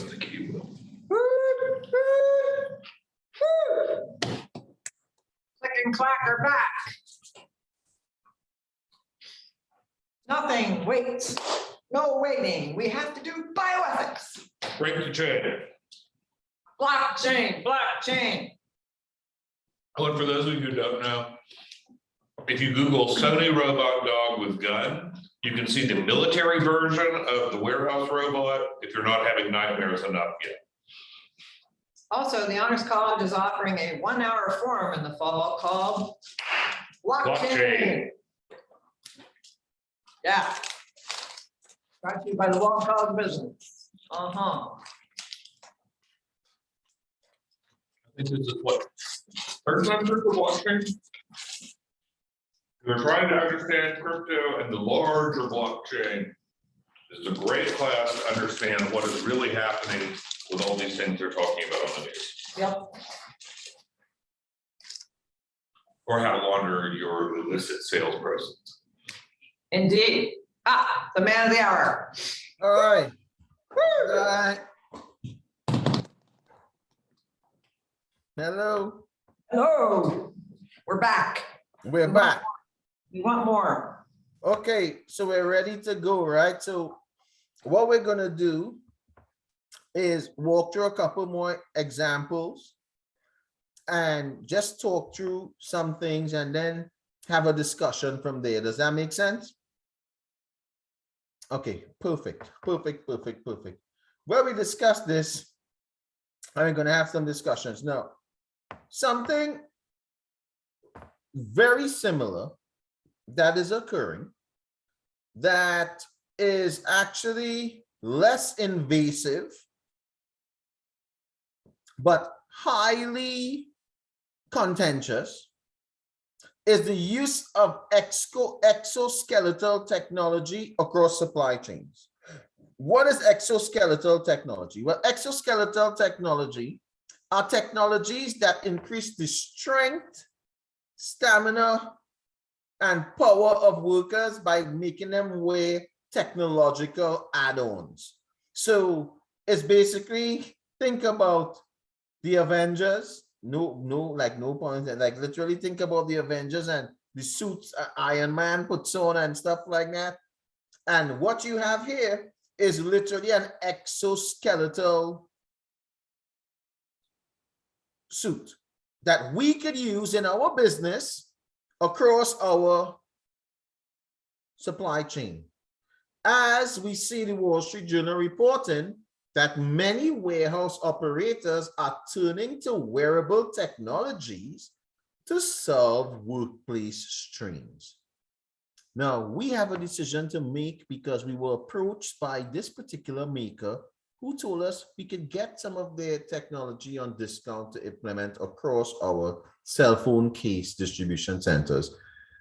was the key wheel. Click and clacker back. Nothing waits, no waiting. We have to do bioethics. Break the chain. Blockchain, blockchain. Oh, and for those of you who don't know, if you Google Sony robot dog with gun, you can see the military version of the warehouse robot if you're not having nightmares enough yet. Also, the Honors College is offering a 1-hour forum in the fall called Blockchain. Yeah. Brought to you by the Wall College of Business. I think this is what, third time for blockchain? We're trying to understand crypto and the larger blockchain. This is a great class to understand what is really happening with all these things they're talking about on the news. Yep. Or how to launder your illicit sales process. Indeed. Ah, the man of the hour. All right. All right. Hello. Hello. We're back. We're back. We want more. Okay, so we're ready to go, right? So what we're gonna do is walk through a couple more examples and just talk through some things and then have a discussion from there. Does that make sense? Okay, perfect, perfect, perfect, perfect. Where we discuss this, I'm gonna have some discussions. Now, something very similar that is occurring that is actually less invasive, but highly contentious is the use of exoskeletal technology across supply chains. What is exoskeletal technology? Well, exoskeletal technology are technologies that increase the strength, stamina, and power of workers by making them wear technological add-ons. So it's basically, think about the Avengers. No point, like literally think about the Avengers and the suits Iron Man puts on and stuff like that. And what you have here is literally an exoskeletal suit that we could use in our business across our supply chain. As we see the Wall Street Journal reporting that many warehouse operators are turning to wearable technologies to solve workplace strains. Now, we have a decision to make because we were approached by this particular maker who told us we could get some of their technology on discount to implement across our cell phone case distribution centers.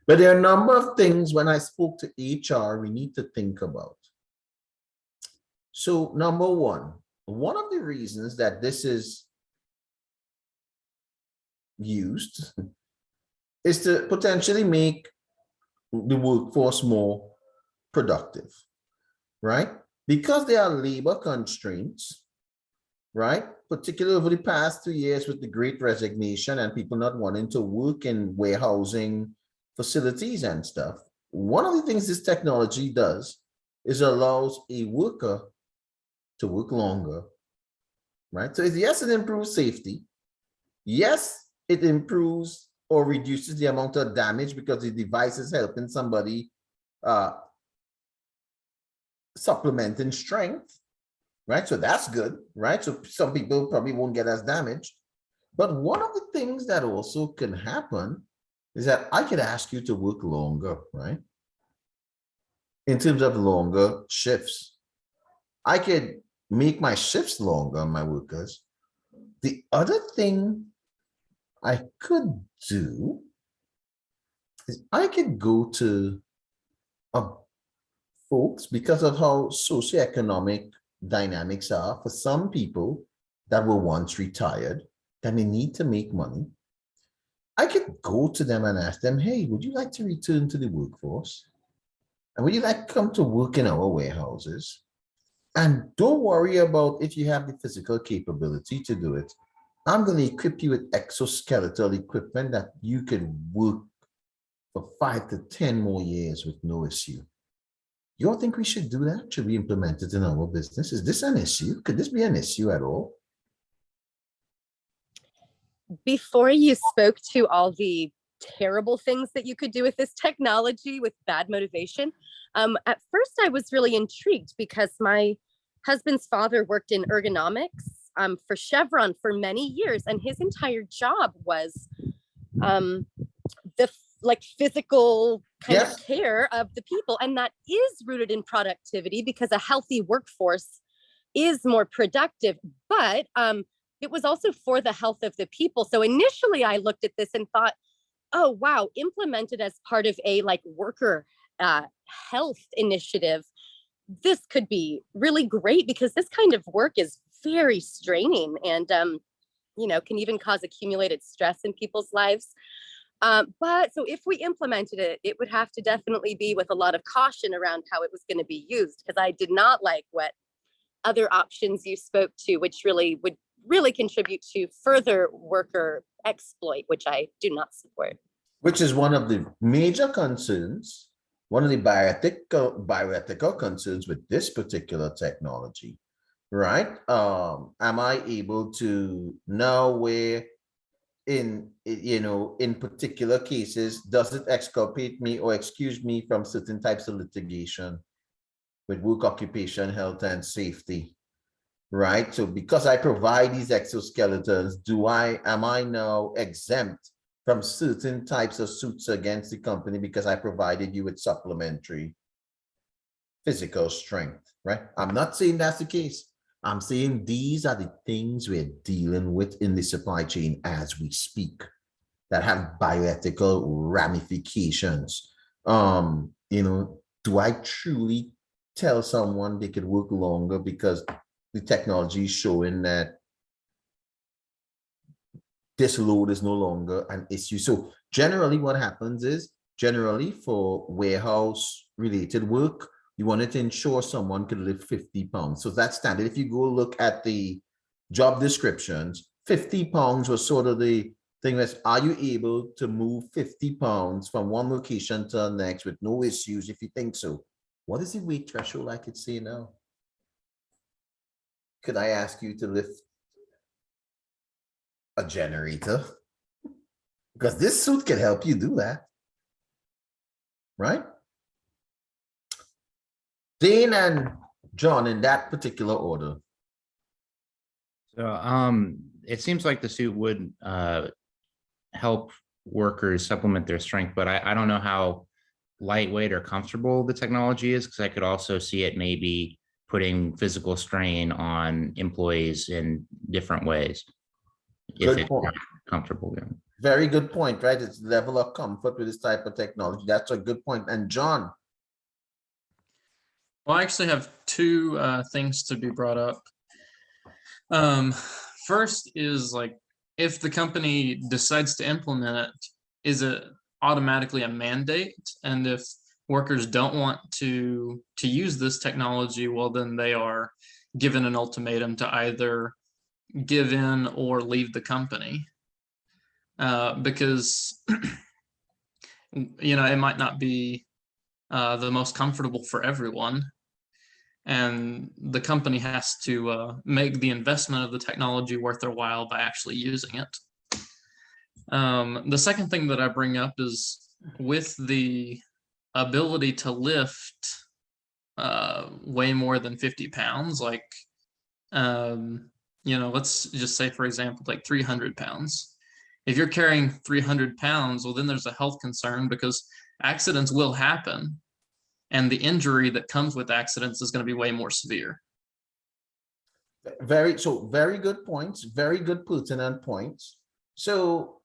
But there are a number of things when I spoke to HR we need to think about. So number one of the reasons that this is used is to potentially make the workforce more productive, right? Because there are labor constraints, right? Particularly over the past 2 years with the Great Resignation and people not wanting to work in warehousing facilities and stuff. One of the things this technology does is allows a worker to work longer, right? So yes, it improves safety. Yes, it improves or reduces the amount of damage because the device is helping somebody supplement in strength, right? So that's good, right? So some people probably won't get as damaged. But one of the things that also can happen is that I could ask you to work longer, right? In terms of longer shifts. I could make my shifts longer, my workers. The other thing I could do is I could go to folks, because of how socioeconomic dynamics are, for some people that were once retired, that may need to make money, I could go to them and ask them, hey, would you like to return to the workforce? And would you like to come to work in our warehouses? And don't worry about if you have the physical capability to do it. I'm going to equip you with exoskeletal equipment that you can work for 5 to 10 more years with no issue. You don't think we should do that? Should we implement it in our business? Is this an issue? Could this be an issue at all? Before you spoke to all the terrible things that you could do with this technology with bad motivation, at first I was really intrigued because my husband's father worked in ergonomics for Chevron for many years, and his entire job was the physical kind of care of the people, and that is rooted in productivity because a healthy workforce is more productive, but it was also for the health of the people. So initially I looked at this and thought, oh wow, implemented as part of a worker health initiative, this could be really great because this kind of work is very straining and can even cause accumulated stress in people's lives. But so if we implemented it, it would have to definitely be with a lot of caution around how it was going to be used, because I did not like what other options you spoke to, which really would contribute to further worker exploit, which I do not support. Which is one of the major concerns, one of the bioethical concerns with this particular technology, right? Am I able to know where in particular cases, does it exculpate me or excuse me from certain types of litigation with work, occupation, health, and safety, right? So because I provide these exoskeletons, am I now exempt from certain types of suits against the company because I provided you with supplementary physical strength, right? I'm not saying that's the case. I'm saying these are the things we're dealing with in the supply chain as we speak that have bioethical ramifications. Do I truly tell someone they could work longer because the technology is showing that this load is no longer an issue? So generally what happens is, generally for warehouse related work, you wanted to ensure someone could lift 50 pounds. So that's standard. If you go look at the job descriptions, 50 pounds was sort of the thing that's, are you able to move 50 pounds from one location to the next with no issues? If you think so, what is the weight threshold I could say now? Could I ask you to lift a generator? Because this suit can help you do that, right? Dane and John, in that particular order. So it seems like the suit would help workers supplement their strength, but I don't know how lightweight or comfortable the technology is, because I could also see it maybe putting physical strain on employees in different ways. If it's not comfortable. Yeah. Very good point, right? It's level of comfort with this type of technology. That's a good point. And John. Well, I actually have two things to be brought up. First is if the company decides to implement it, is it automatically a mandate? And if workers don't want to use this technology, well, then they are given an ultimatum to either give in or leave the company. Because, it might not be the most comfortable for everyone. And the company has to make the investment of the technology worth their while by actually using it. The second thing that I bring up is with the ability to lift way more than 50 pounds, let's just say, for example, 300 pounds. If you're carrying 300 pounds, well, then there's a health concern because accidents will happen. And the injury that comes with accidents is going to be way more severe. Very good points, very good pertinent points. So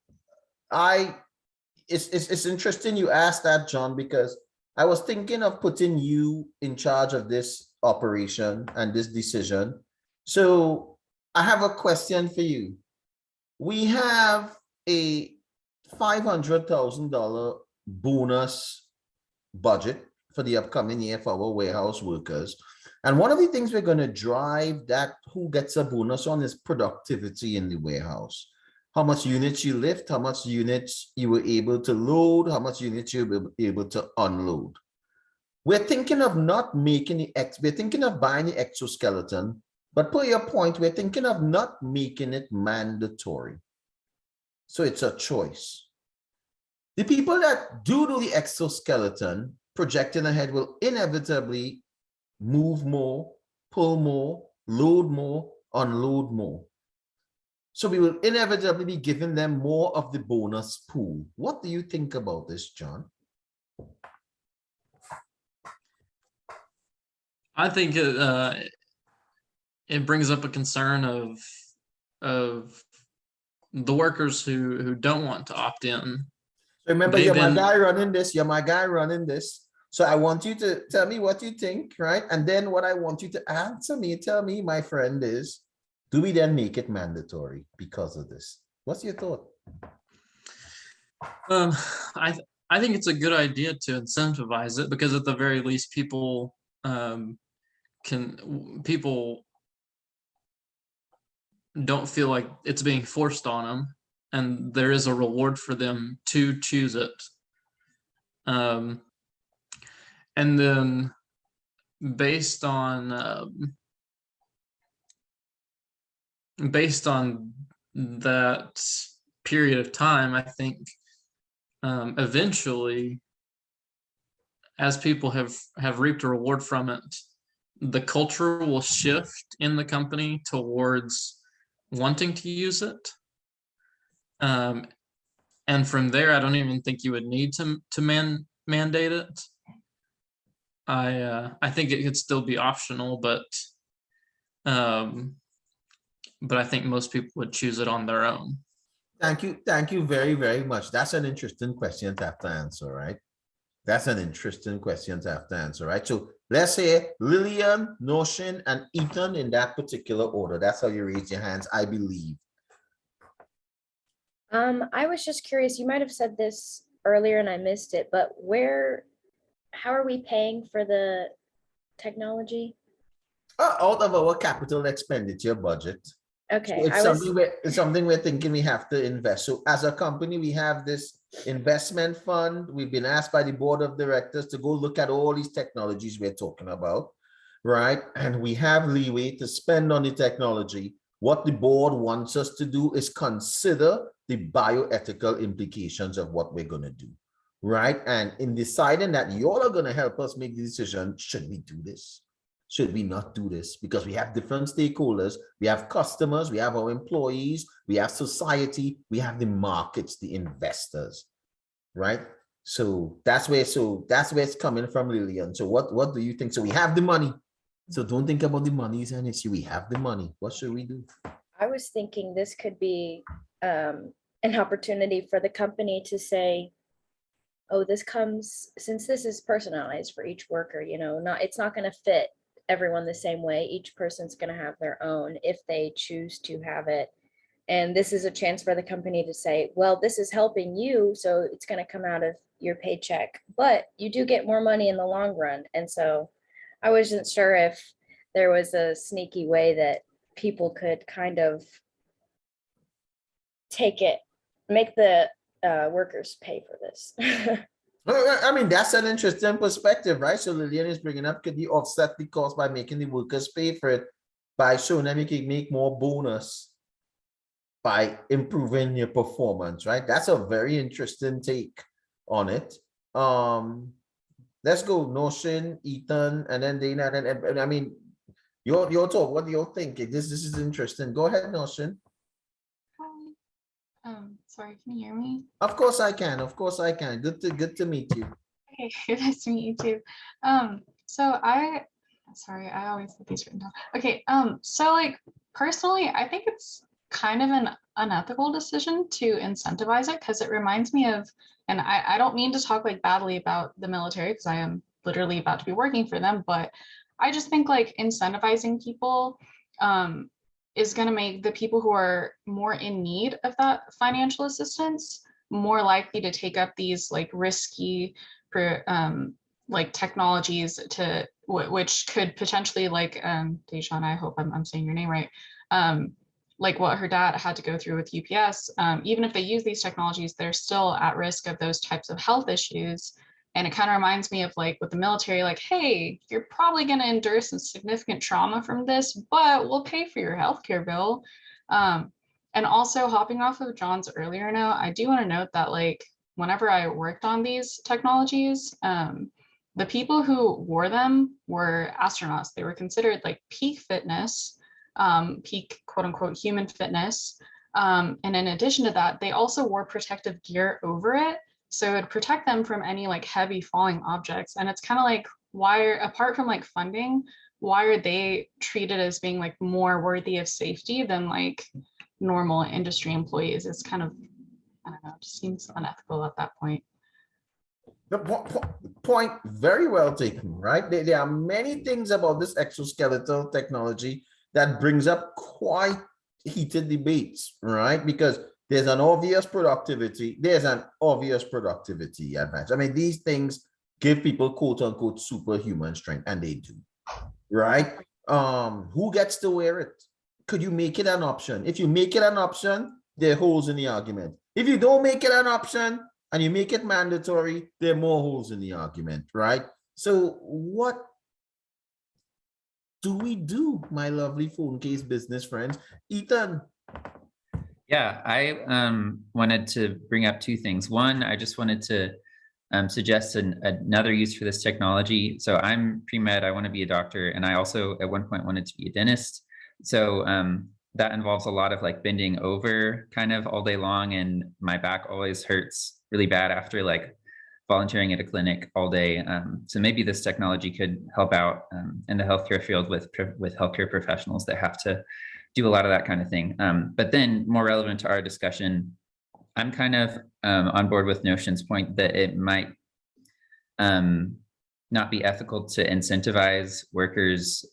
it's interesting you asked that, John, because I was thinking of putting you in charge of this operation and this decision. So I have a question for you. We have a $500,000 bonus budget for the upcoming year for our warehouse workers. And one of the things we're going to drive that who gets a bonus on is productivity in the warehouse. How much units you lift, how much units you were able to load, how much units you were able to unload. We're thinking of not making we're thinking of buying the exoskeleton, but per your point, we're thinking of not making it mandatory. So it's a choice. The people that do the exoskeleton, projecting ahead, will inevitably move more, pull more, load more, unload more. So we will inevitably be giving them more of the bonus pool. What do you think about this, John? I think it brings up a concern of the workers who don't want to opt in. Remember, you're my guy running this. You're my guy running this. So I want you to tell me what you think, right? And then what I want you to answer me, tell me, my friend, is, do we then make it mandatory because of this? What's your thought? I think it's a good idea to incentivize it, because at the very least, people don't feel like it's being forced on them, and there is a reward for them to choose it. And then based on that period of time, I think eventually, as people have reaped a reward from it, the culture will shift in the company towards wanting to use it. And from there, I don't even think you would need to mandate it. I think it could still be optional, but I think most people would choose it on their own. Thank you very, very much. That's an interesting question to have to answer, right? That's an interesting question to have to answer, right? So let's say Lillian, Notion, and Ethan in that particular order. That's how you raise your hands, I believe. I was just curious, you might have said this earlier and I missed it, but how are we paying for the technology? Out of our capital expenditure budget. Okay. So it's something we're thinking we have to invest. So as a company, we have this investment fund. We've been asked by the board of directors to go look at all these technologies we're talking about, right? And we have leeway to spend on the technology. What the board wants us to do is consider the bioethical implications of what we're going to do, right? And in deciding that, you all are going to help us make the decision, should we do this? Should we not do this? Because we have different stakeholders. We have customers, we have our employees, we have society, we have the markets, the investors, right? So that's where it's coming from, Lillian. So what do you think? So we have the money. So don't think about the money as an issue. We have the money. What should we do? I was thinking this could be an opportunity for the company to say, oh, since this is personalized for each worker, it's not going to fit everyone the same way. Each person's going to have their own if they choose to have it. And this is a chance for the company to say, well, this is helping you, so it's going to come out of your paycheck, but you do get more money in the long run. And so I wasn't sure if there was a sneaky way that people could kind of make the workers pay for this. I mean, that's an interesting perspective, right? So Lillian is bringing up, could you offset the cost by making the workers pay for it by showing them you can make more bonus by improving your performance, right? That's a very interesting take on it. Let's go Notion, Ethan, and then Dana. And I mean, your talk. What do you think? This is interesting. Go ahead, Notion. Sorry, can you hear me? Of course I can. Of course I can. Good to meet you. Okay, nice to meet you too. Sorry, I always get these written down. Okay, so like personally, I think it's kind of an unethical decision to incentivize it, because it reminds me of, and I don't mean to talk like badly about the military, because I am literally about to be working for them, but I just think like incentivizing people is going to make the people who are more in need of that financial assistance more likely to take up these like risky like technologies to which could potentially like Dejan, I hope I'm saying your name right. Like what her dad had to go through with UPS, even if they use these technologies, they're still at risk of those types of health issues. And it kind of reminds me of like with the military, like, hey, you're probably going to endure some significant trauma from this, but we'll pay for your healthcare bill. And also hopping off of John's earlier note, I do want to note that like whenever I worked on these technologies, the people who wore them were astronauts. They were considered like peak fitness, peak quote unquote human fitness. And in addition to that, they also wore protective gear over it. So it would protect them from any like heavy falling objects. And it's kind of like, why, apart from like funding, why are they treated as being like more worthy of safety than like normal industry employees? It's kind of, I don't know, it just seems unethical at that point. The point very well taken, right? There are many things about this exoskeletal technology that brings up quite heated debates, right? Because there's an obvious productivity advantage. I mean, these things give people quote unquote superhuman strength, and they do, right? Who gets to wear it? Could you make it an option? If you make it an option, there are holes in the argument. If you don't make it an option and you make it mandatory, there are more holes in the argument, right? So what do we do, my lovely phone case business friends? Ethan. Yeah, I wanted to bring up two things. One, I just wanted to suggest another use for this technology. So I'm pre-med, I want to be a doctor, and I also at one point wanted to be a dentist. So that involves a lot of like bending over kind of all day long, and my back always hurts really bad after like volunteering at a clinic all day. So maybe this technology could help out in the healthcare field with healthcare professionals that have to do a lot of that kind of thing. But then more relevant to our discussion, I'm kind of on board with Notion's point that it might not be ethical to incentivize workers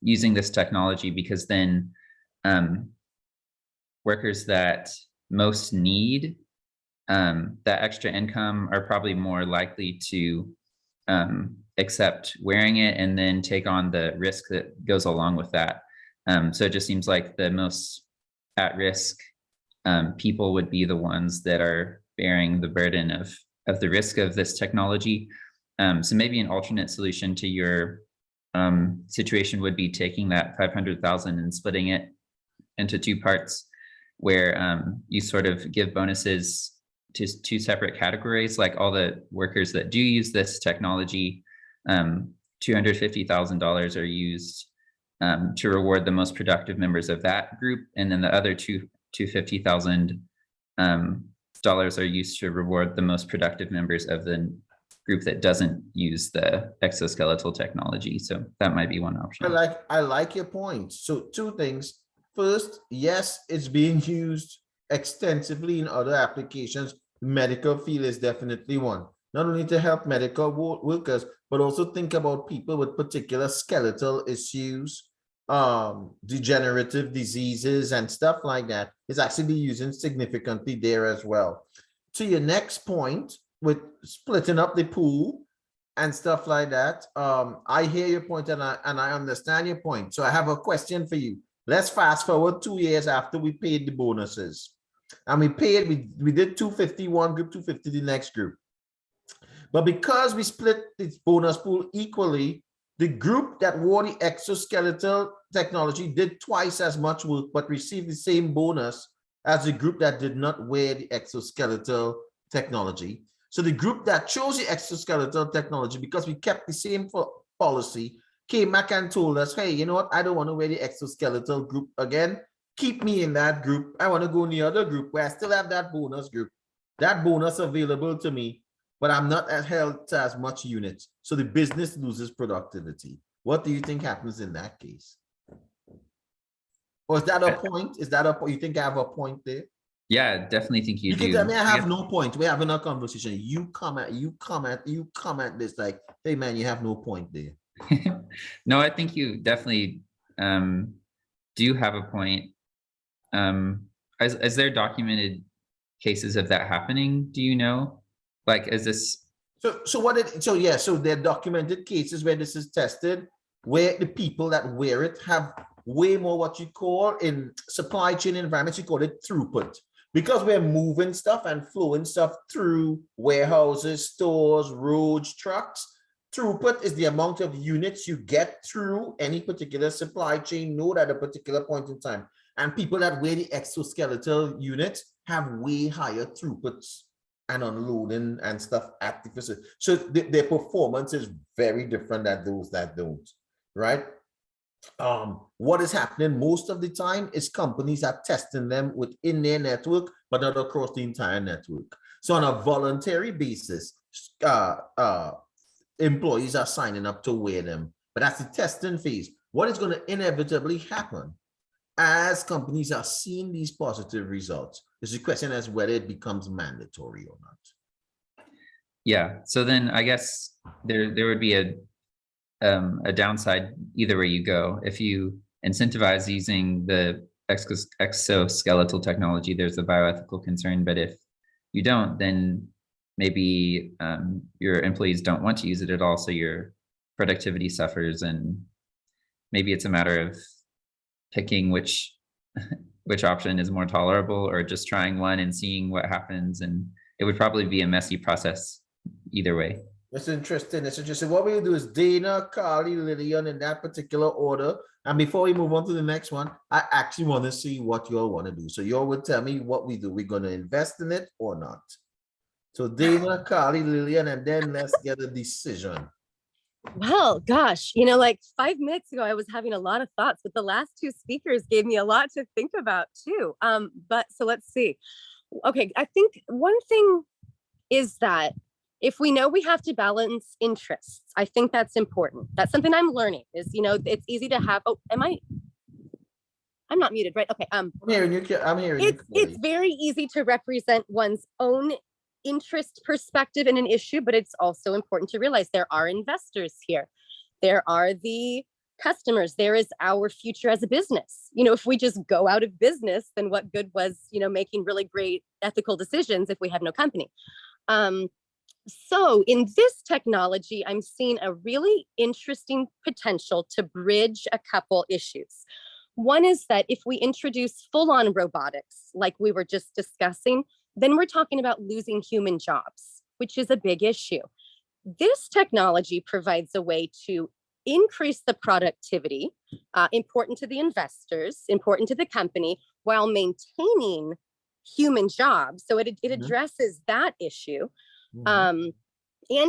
using this technology, because then workers that most need that extra income are probably more likely to accept wearing it and then take on the risk that goes along with that. So it just seems like the most at risk people would be the ones that are bearing the burden of the risk of this technology. So maybe an alternate solution to your situation would be taking that 500,000 and splitting it into two parts, where you sort of give bonuses to two separate categories, like all the workers that do use this technology, $250,000 are used to reward the most productive members of that group, and then the other $250,000 are used to reward the most productive members of the group that doesn't use the exoskeletal technology. So that might be one option. I like your point. So two things. First, yes, it's being used extensively in other applications. Medical field is definitely one. Not only to help medical workers, but also think about people with particular skeletal issues, degenerative diseases and stuff like that. It's actually using significantly there as well. To your next point, with splitting up the pool and stuff like that, I hear your point and I understand your point. So I have a question for you. Let's fast forward 2 years after we paid the bonuses. And we did 250 one group, 250 the next group. But because we split this bonus pool equally, the group that wore the exoskeletal technology did twice as much work, but received the same bonus as the group that did not wear the exoskeletal technology. So the group that chose the exoskeletal technology, because we kept the same policy, came back and told us, hey, you know what? I don't want to wear the exoskeletal group again. Keep me in that group. I want to go in the other group where I still have that bonus group, that bonus available to me, but I'm not held to as much units. So the business loses productivity. What do you think happens in that case? Or is that a point? Is that a point? You think I have a point there? Yeah, definitely think you do. You can tell me I have no point. We're having a conversation. You come at this like, hey man, you have no point there. No, I think you definitely do have a point. Is there documented cases of that happening? Do you know? Like, is this So there are documented cases where this is tested, where the people that wear it have way more what you call in supply chain environments, you call it throughput. Because we're moving stuff and flowing stuff through warehouses, stores, roads, trucks, throughput is the amount of units you get through any particular supply chain node at a particular point in time. And people that wear the exoskeletal units have way higher throughputs and unloading and stuff at the facility. So their performance is very different than those that don't, right? What is happening most of the time is companies are testing them within their network, but not across the entire network. So on a voluntary basis, employees are signing up to wear them, but that's the testing phase. What is going to inevitably happen as companies are seeing these positive results is the question as whether it becomes mandatory or not. Yeah, so then I guess there would be a downside either way you go. If you incentivize using the exoskeletal technology, there's a bioethical concern, but if you don't, then maybe your employees don't want to use it at all, so your productivity suffers, and maybe it's a matter of picking which option is more tolerable, or just trying one and seeing what happens. And it would probably be a messy process either way. That's interesting. That's interesting. What we'll do is Dana, Carly, Lillian in that particular order. And before we move on to the next one, I actually want to see what y'all want to do. So y'all would tell me what we do. We're going to invest in it or not. So Dana, Carly, Lillian, and then let's get a decision. Well, gosh, like 5 minutes ago, I was having a lot of thoughts, but the last two speakers gave me a lot to think about too. But so let's see. Okay, I think one thing is that if we know we have to balance interests, I think that's important. That's something I'm learning is, it's easy to have, I'm not muted, right? Okay. I'm hearing you. I'm hearing you. It's very easy to represent one's own interest perspective in an issue, but it's also important to realize there are investors here. There are the customers. There is our future as a business. If we just go out of business, then what good was, making really great ethical decisions if we have no company? So in this technology, I'm seeing a really interesting potential to bridge a couple issues. One is that if we introduce full-on robotics, like we were just discussing, then we're talking about losing human jobs, which is a big issue. This technology provides a way to increase the productivity, important to the investors, important to the company, while maintaining human jobs. So it addresses that issue. And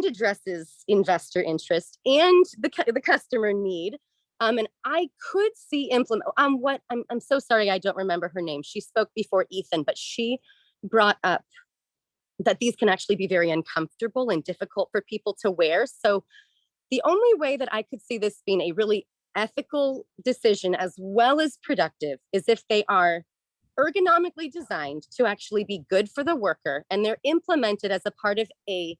addresses investor interest and the customer need. And I could see implement I'm so sorry, I don't remember her name. She spoke before Ethan, but she brought up that these can actually be very uncomfortable and difficult for people to wear. So the only way that I could see this being a really ethical decision as well as productive is if they are ergonomically designed to actually be good for the worker, and they're implemented as a part of an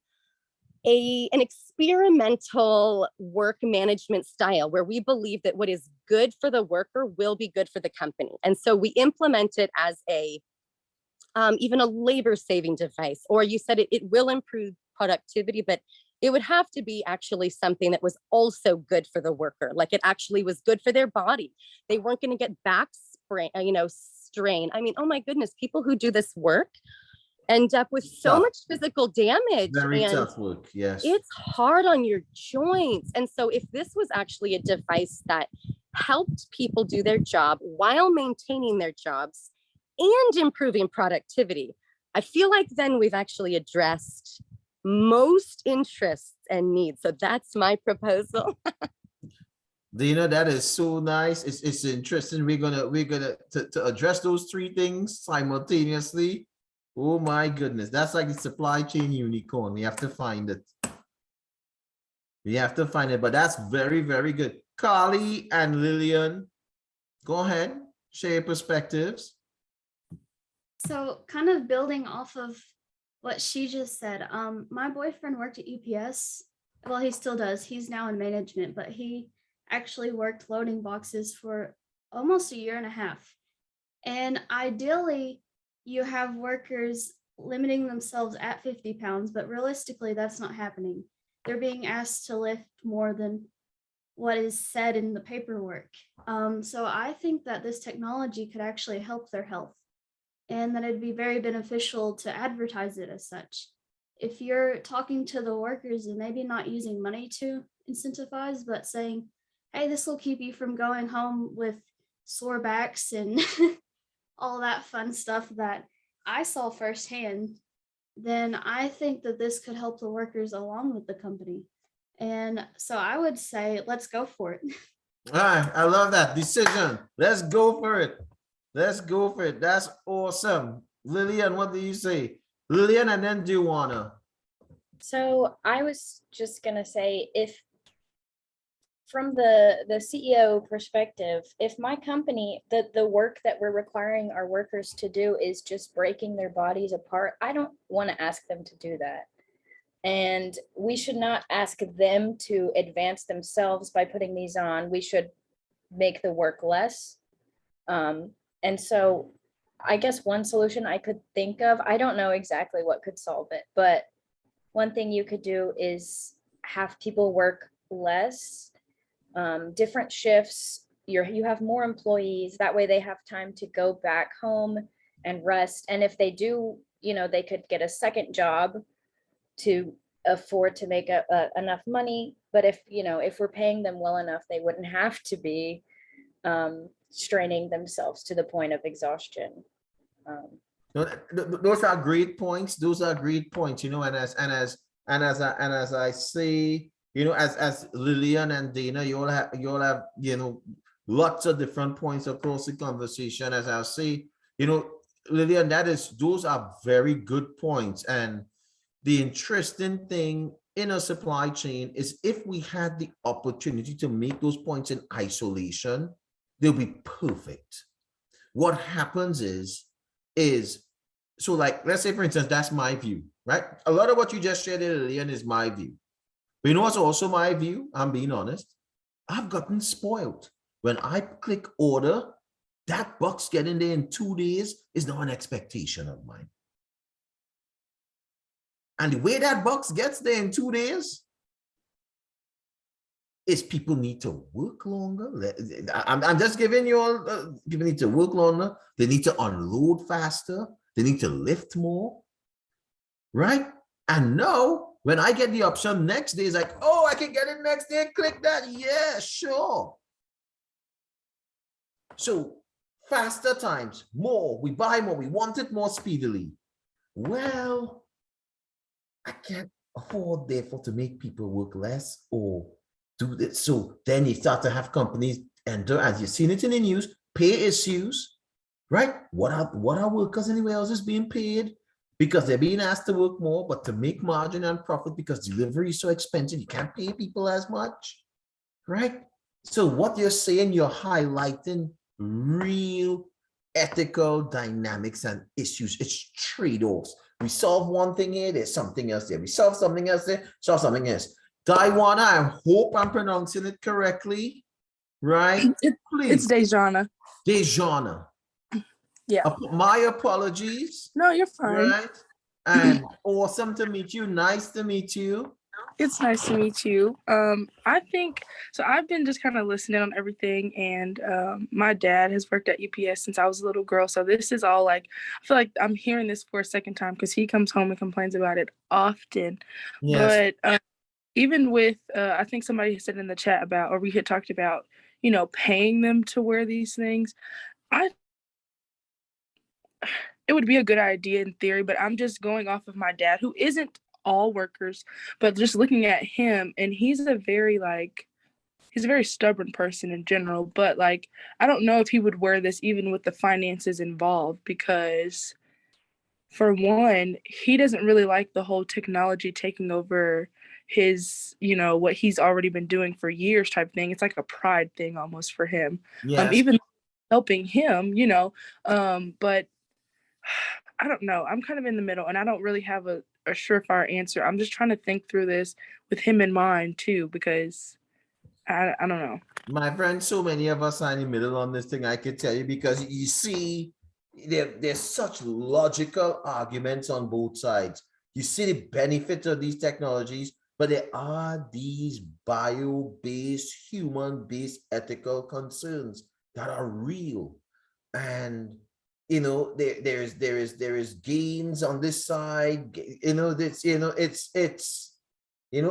experimental work management style where we believe that what is good for the worker will be good for the company. And so we implement it as even a labor saving device, or you said it will improve productivity, but it would have to be actually something that was also good for the worker. Like it actually was good for their body. They weren't going to get back strain. I mean, oh my goodness, people who do this work end up with so much physical damage. Very tough work, yes. It's hard on your joints. And so if this was actually a device that helped people do their job while maintaining their jobs and improving productivity, I feel like then we've actually addressed most interests and needs. So that's my proposal. Dina, that is so nice. It's interesting. We're gonna to address those three things simultaneously. Oh my goodness, that's like the supply chain unicorn. We have to find it. We have to find it, but that's very, very good. Carly and Lillian, go ahead, share your perspectives. So kind of building off of what she just said, my boyfriend worked at UPS. Well, he still does. He's now in management, but he actually worked loading boxes for almost a year and a half. And ideally, you have workers limiting themselves at 50 pounds, but realistically, that's not happening. They're being asked to lift more than what is said in the paperwork. So I think that this technology could actually help their health, and that it'd be very beneficial to advertise it as such. If you're talking to the workers and maybe not using money to incentivize, but saying, hey, this will keep you from going home with sore backs and all that fun stuff that I saw firsthand, then I think that this could help the workers along with the company. And so I would say, let's go for it. All right, I love that decision. Let's go for it. Let's go for it. That's awesome. Lillian, what do you say? Lillian, and then do you wanna? So I was just gonna say, if from the CEO perspective, if my company, the work that we're requiring our workers to do is just breaking their bodies apart, I don't want to ask them to do that. And we should not ask them to advance themselves by putting these on. We should make the work less. And so I guess one solution I could think of, I don't know exactly what could solve it, but one thing you could do is have people work less, different shifts. You have more employees. That way they have time to go back home and rest. And if they do, they could get a second job to afford to make enough money. But if we're paying them well enough, they wouldn't have to be straining themselves to the point of exhaustion. Those are great points. Those are great points. And as I say, as Lillian and Dana, you all have lots of different points across the conversation. As I'll say, Lillian, those are very good points. And the interesting thing in a supply chain is if we had the opportunity to make those points in isolation, they'll be perfect. What happens is so like, let's say for instance, that's my view, right? A lot of what you just shared, Lillian, is my view. But you know what's also my view? I'm being honest. I've gotten spoiled. When I click order, that box getting there in 2 days is not an expectation of mine. And the way that box gets there in 2 days is people need to work longer. I'm just giving you all, people need to work longer. They need to unload faster. They need to lift more, right? And now, when I get the option next day, it's like, oh, I can get it next day, click that. Yeah, sure. So faster times, more, we buy more, we want it more speedily. Well, I can't afford, therefore, to make people work less or do this. So then you start to have companies enter, as you've seen it in the news, pay issues, right? What are workers anywhere else is being paid? Because they're being asked to work more, but to make margin and profit because delivery is so expensive, you can't pay people as much, right? So what you're saying, you're highlighting real ethical dynamics and issues. It's trade-offs. We solve one thing here, there's something else there. We solve something else there, solve something else. Diwana, I hope I'm pronouncing it correctly, right? Please. It's Dejana. Dejana. Yeah. My apologies. No, you're fine. Right? And awesome to meet you. Nice to meet you. It's nice to meet you. I think so. I've been just kind of listening on everything, and my dad has worked at UPS since I was a little girl. So this is all like, I feel like I'm hearing this for a second time because he comes home and complains about it often. Yes. But even with, I think somebody said in the chat about, or we had talked about, paying them to wear these things. It would be a good idea in theory, but I'm just going off of my dad, who isn't all workers, but just looking at him, and he's a very stubborn person in general, but like, I don't know if he would wear this even with the finances involved, because for one, he doesn't really like the whole technology taking over his, what he's already been doing for years type thing. It's like a pride thing almost for him. Yes. Even helping him, but I don't know. I'm kind of in the middle, and I don't really have a surefire answer. I'm just trying to think through this with him in mind too, because I don't know. My friend, so many of us are in the middle on this thing, I could tell you, because you see, there's such logical arguments on both sides. You see the benefit of these technologies, but there are these bio-based, human-based ethical concerns that are real. And there is gains on this side.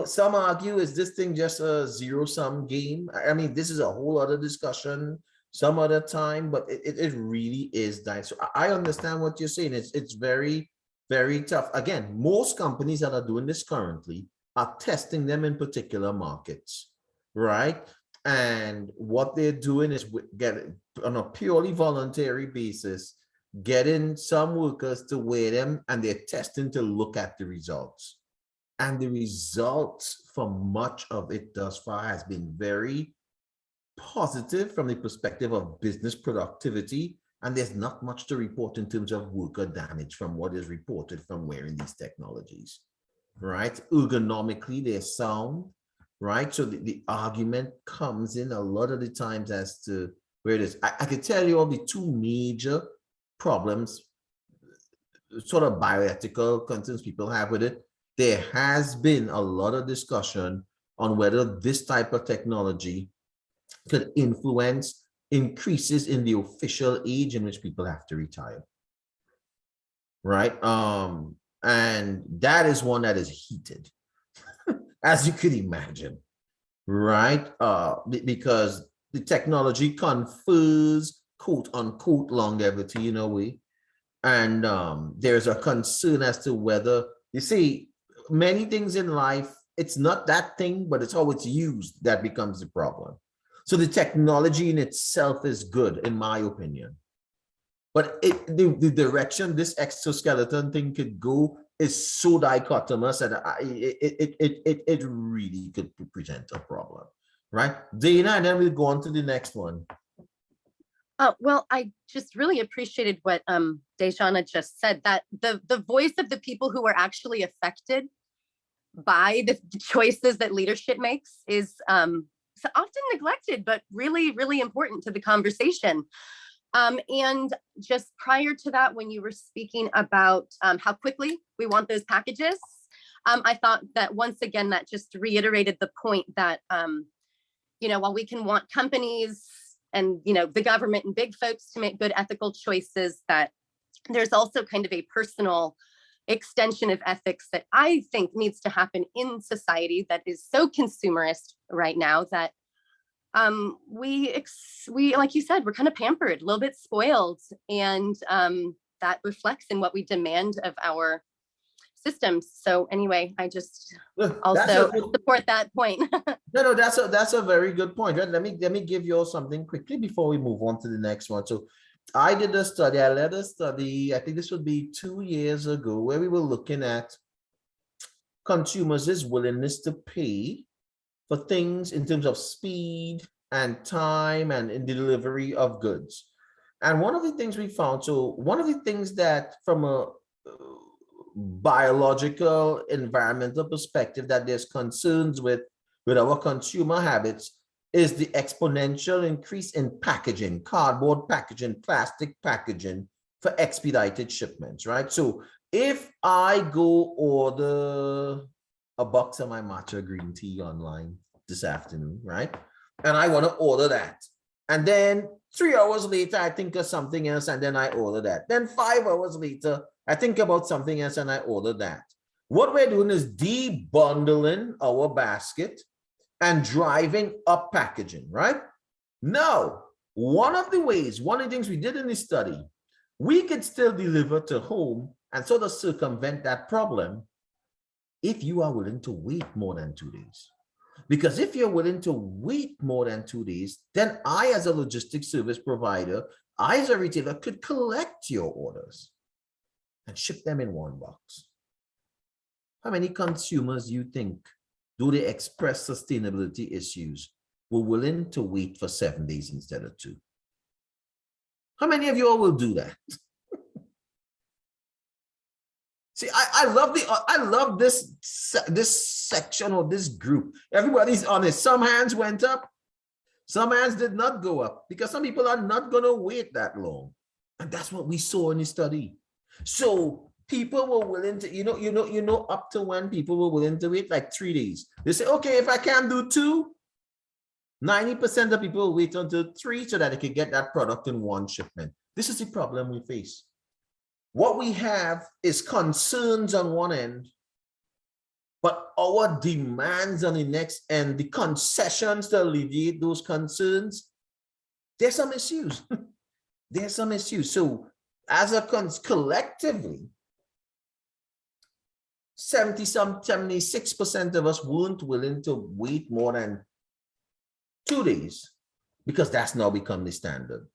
Some argue, is this thing just a zero-sum game? I mean, this is a whole other discussion some other time, but it really is nice. So I understand what you're saying. It's very, very tough. Again, most companies that are doing this currently are testing them in particular markets, right? And what they're doing is getting on a purely voluntary basis, getting some workers to wear them, and they're testing to look at the results. And the results for much of it thus far has been very positive from the perspective of business productivity. And there's not much to report in terms of worker damage from what is reported from wearing these technologies, right? Ergonomically, they're sound, right? So the argument comes in a lot of the times as to where it is. I can tell you all the two major problems, sort of bioethical concerns people have with it. There has been a lot of discussion on whether this type of technology could influence increases in the official age in which people have to retire, right? And that is one that is heated, as you could imagine, right? Because the technology confers quote unquote longevity in a way. And there's a concern as to whether, you see, many things in life, it's not that thing, but it's how it's used that becomes the problem. So the technology in itself is good, in my opinion. But the direction this exoskeleton thing could go is so dichotomous that it really could present a problem, right? Dana, and then we'll go on to the next one. Well, I just really appreciated what Dejana just said, that the voice of the people who are actually affected by the choices that leadership makes is so often neglected, but really, really important to the conversation. And just prior to that, when you were speaking about how quickly we want those packages, I thought that once again, that just reiterated the point that, while we can want companies and, the government and big folks to make good ethical choices, that there's also kind of a personal extension of ethics that I think needs to happen in society that is so consumerist right now that we like you said, we're kind of pampered, a little bit spoiled, and that reflects in what we demand of our systems. So anyway, I just also support that point. No, that's a very good point. Right? Let me give you all something quickly before we move on to the next one. So I did a study, I led a study, I think this would be 2 years ago, where we were looking at consumers' willingness to pay for things in terms of speed and time and in the delivery of goods. And one of the things we found, so one of the things that from a biological, environmental perspective that there's concerns with our consumer habits is the exponential increase in packaging, cardboard packaging, plastic packaging for expedited shipments, right? So if I go order a box of my matcha green tea online this afternoon, right? And I want to order that. And then 3 hours later, I think of something else and then I order that. Then 5 hours later, I think about something else and I order that. What we're doing is debundling our basket and driving up packaging, right? Now, one of the things we did in this study, we could still deliver to home and sort of circumvent that problem if you are willing to wait more than 2 days. Because if you're willing to wait more than 2 days, then I, as a logistics service provider, I, as a retailer, could collect your orders and ship them in one box. How many consumers you think, do they express sustainability issues, were willing to wait for 7 days instead of 2? How many of you all will do that? See, I love this section or this group. Everybody's honest. Some hands went up, some hands did not go up, because some people are not going to wait that long. And that's what we saw in the study. So people were willing to, up to when people were willing to wait like 3 days. They say, okay, if I can't do 2, 90% of people will wait until 3 so that they can get that product in 1 shipment. This is the problem we face. What we have is concerns on one end, but our demands on the next end, the concessions to alleviate those concerns, there's some issues. There's some issues. So as a collectively, 76% of us weren't willing to wait more than 2 days because that's now become the standard.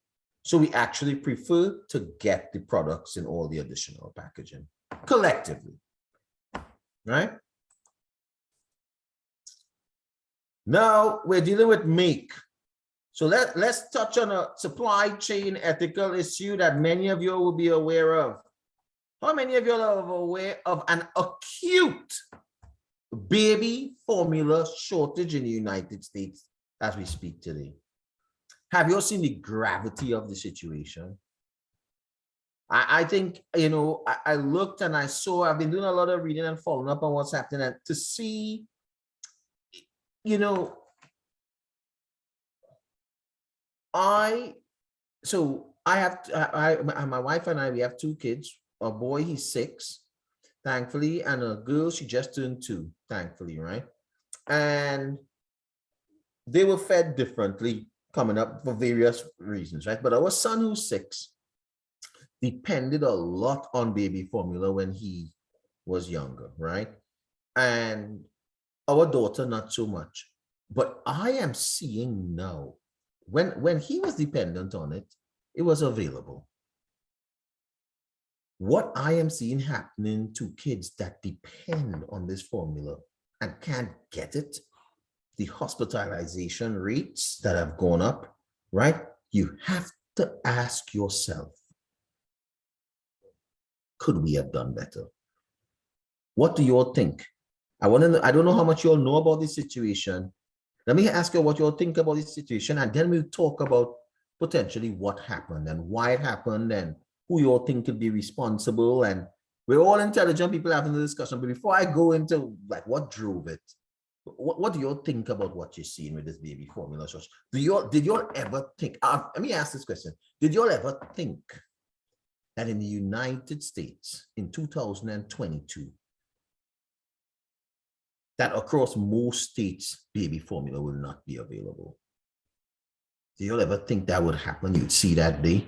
So we actually prefer to get the products in all the additional packaging collectively, right? Now we're dealing with make. So let's touch on a supply chain ethical issue that many of you will be aware of. How many of you are aware of an acute baby formula shortage in the United States as we speak today? Have you seen the gravity of the situation? I think, I looked and I saw, I've been doing a lot of reading and following up on what's happening, and to see, my wife and I, we have 2 kids. A boy, he's 6, thankfully, and a girl, she just turned 2, thankfully, right? And they were fed differently coming up for various reasons, right? But our son, who's 6, depended a lot on baby formula when he was younger, right? And our daughter, not so much. But I am seeing now, when he was dependent on it, it was available. What I am seeing happening to kids that depend on this formula and can't get it, the hospitalization rates that have gone up, right? You have to ask yourself, could we have done better? What do you all think? I don't know how much you all know about this situation. Let me ask you what you all think about this situation, and then we'll talk about potentially what happened and why it happened and who you all think could be responsible. And we're all intelligent people having the discussion. But before I go into like what drove it, what do you all think about what you're seeing with this baby formula? Did you all ever think, let me ask this question. Did you all ever think that in the United States in 2022, that across most states, baby formula will not be available? Do you all ever think that would happen? You'd see that day?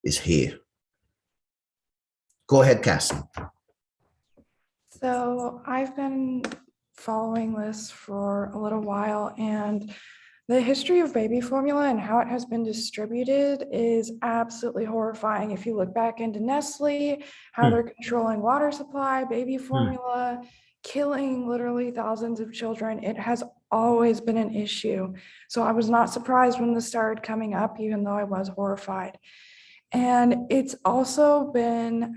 It's here. Go ahead, Cassie. So I've been following this for a little while, and the history of baby formula and how it has been distributed is absolutely horrifying. If you look back into Nestle, how they're controlling water supply, baby formula, killing literally thousands of children, it has always been an issue. So I was not surprised when this started coming up, even though I was horrified. And it's also been,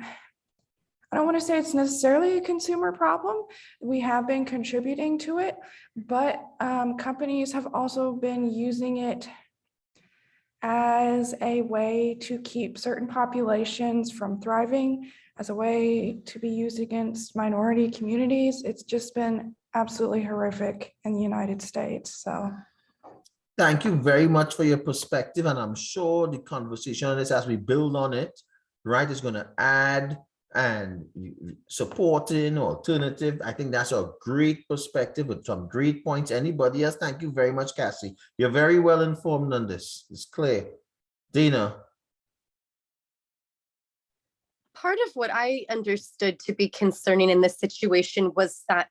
I don't want to say it's necessarily a consumer problem. We have been contributing to it, but companies have also been using it as a way to keep certain populations from thriving, as a way to be used against minority communities. It's just been absolutely horrific in the United States. So thank you very much for your perspective. And I'm sure the conversation on this, as we build on it, right, is going to add and supporting alternative. I think that's a great perspective with some great points. Anybody else? Thank you very much, Cassie. You're very well informed on this. It's clear. Dina. Part of what I understood to be concerning in this situation was that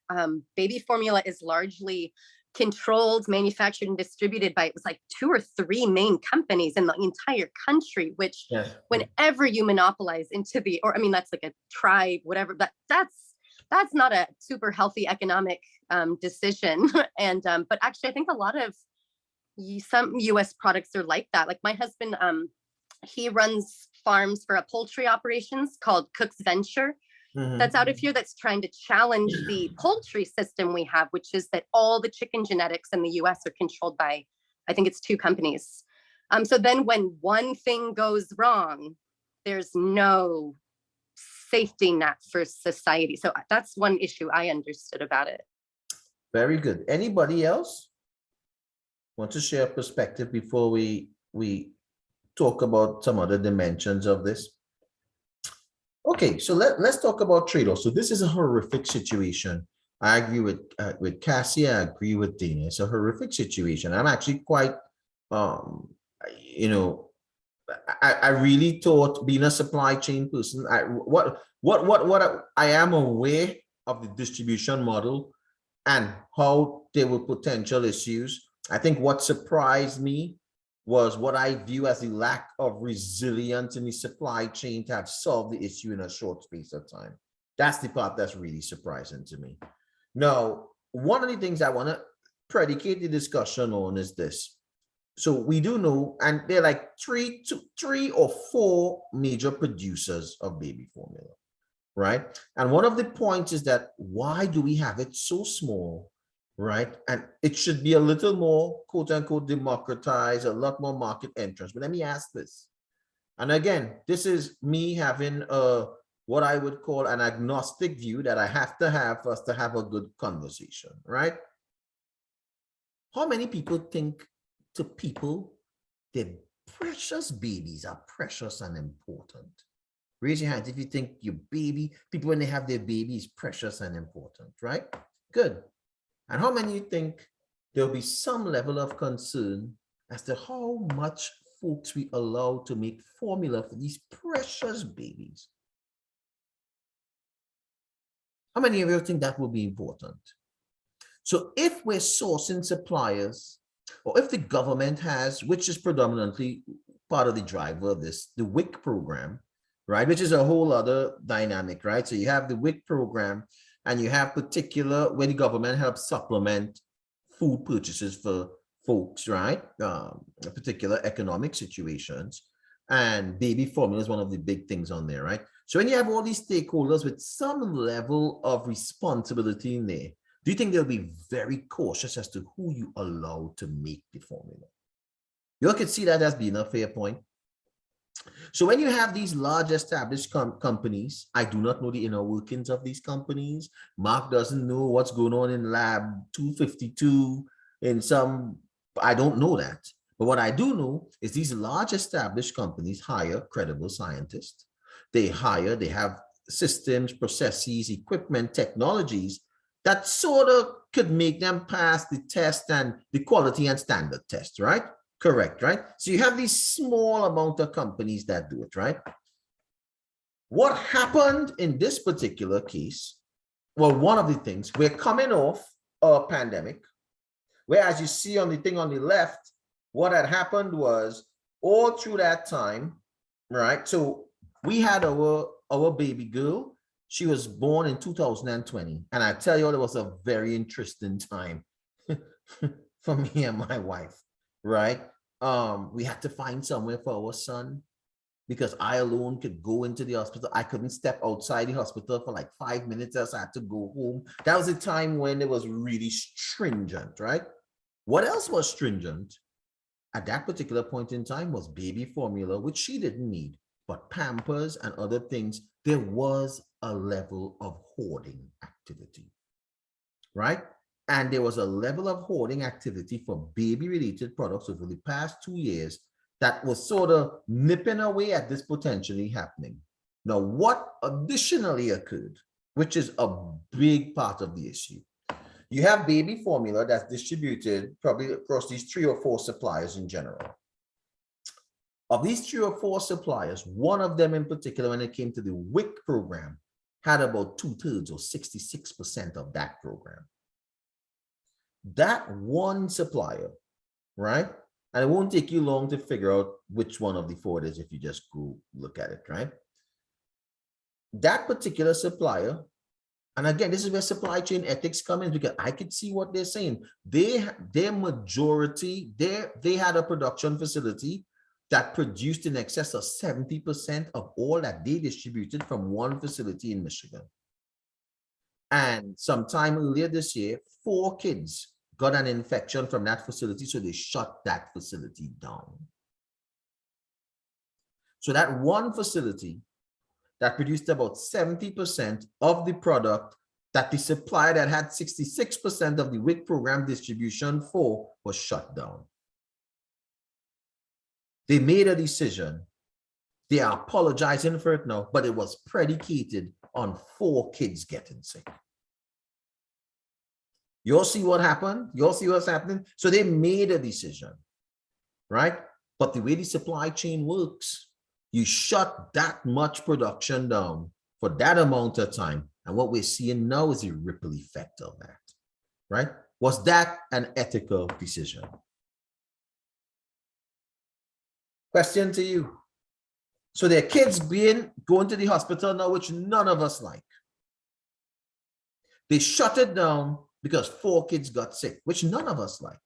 baby formula is largely controlled, manufactured, and distributed by, it was like 2 or 3 main companies in the entire country, which whenever you monopolize into the, or I mean, that's like a tribe, whatever, that's not a super healthy economic decision. And, but actually I think a lot of some US products are like that. Like my husband, he runs farms for a poultry operations called Cook's Venture. That's out of here, that's trying to challenge the poultry system we have, which is that all the chicken genetics in the US are controlled by, I think it's 2 companies. So then when one thing goes wrong, there's no safety net for society. So that's one issue I understood about it. Very good. Anybody else want to share a perspective before we talk about some other dimensions of this? Okay, so let's talk about trade-offs. So this is a horrific situation. I agree with Cassie. I agree with Dana. It's a horrific situation. I'm actually quite, you know, I really thought, being a supply chain person, I am aware of the distribution model and how there were potential issues. I think what surprised me was what I view as the lack of resilience in the supply chain to have solved the issue in a short space of time. That's the part that's really surprising to me. Now, one of the things I want to predicate the discussion on is this. So we do know, and there are like three or four major producers of baby formula, right? And one of the points is that, why do we have it so small, right? And it should be a little more, quote unquote, democratized, a lot more market entrance. But let me ask this. And again, this is me having what I would call an agnostic view that I have to have for us to have a good conversation, right? How many people think to people that precious babies are precious and important? Raise your hands if you think your baby, people when they have their baby, is precious and important, right? Good. And how many think there'll be some level of concern as to how much folks we allow to make formula for these precious babies? How many of you think that will be important? So if we're sourcing suppliers, or if the government has, which is predominantly part of the driver of this, the WIC program, right, which is a whole other dynamic, right? So you have the WIC program, and you have particular where the government helps supplement food purchases for folks, right? Particular economic situations, and baby formula is one of the big things on there, right? So when you have all these stakeholders with some level of responsibility in there, do you think they'll be very cautious as to who you allow to make the formula? You all could see that as being a fair point. So when you have these large established companies, I do not know the inner workings of these companies. Marc doesn't know what's going on in lab 252 in some, I don't know that. But what I do know is these large established companies hire credible scientists. They have systems, processes, equipment, technologies that sort of could make them pass the test and the quality and standard test, right? Correct, right? So you have these small amount of companies that do it, right? What happened in this particular case? Well, one of the things, we're coming off a pandemic, where, as you see on the thing on the left, what had happened was all through that time, right? So we had our baby girl. She was born in 2020. And I tell you, it was a very interesting time for me and my wife, right? We had to find somewhere for our son because I alone could go into the hospital. I couldn't step outside the hospital for like 5 minutes else I had to go home. That was a time when it was really stringent, right? What else was stringent at that particular point in time was baby formula, which she didn't need, but Pampers and other things. There was a level of hoarding activity, right? And there was a level of hoarding activity for baby-related products over the past 2 years that was sort of nipping away at this potentially happening. Now, what additionally occurred, which is a big part of the issue, you have baby formula that's distributed probably across these 3 or 4 suppliers in general. Of these 3 or 4 suppliers, one of them in particular, when it came to the WIC program, had about 2/3 or 66% of that program. That one supplier, right? And it won't take you long to figure out which one of the 4 it is if you just go look at it, right? That particular supplier, and again, this is where supply chain ethics come in, because I could see what they're saying. Their majority, they had a production facility that produced in excess of 70% of all that they distributed from one facility in Michigan. And sometime earlier this year, 4 kids got an infection from that facility, so they shut that facility down. So that one facility that produced about 70% of the product that the supplier that had 66% of the WIC program distribution for was shut down. They made a decision. They are apologizing for it now, but it was predicated on 4 kids getting sick. You'll see what happened. You'll see what's happening. So they made a decision, right? But the way the supply chain works, you shut that much production down for that amount of time. And what we're seeing now is the ripple effect of that, right? Was that an ethical decision? Question to you. So there are kids going to the hospital now, which none of us like. They shut it down because 4 kids got sick, which none of us like.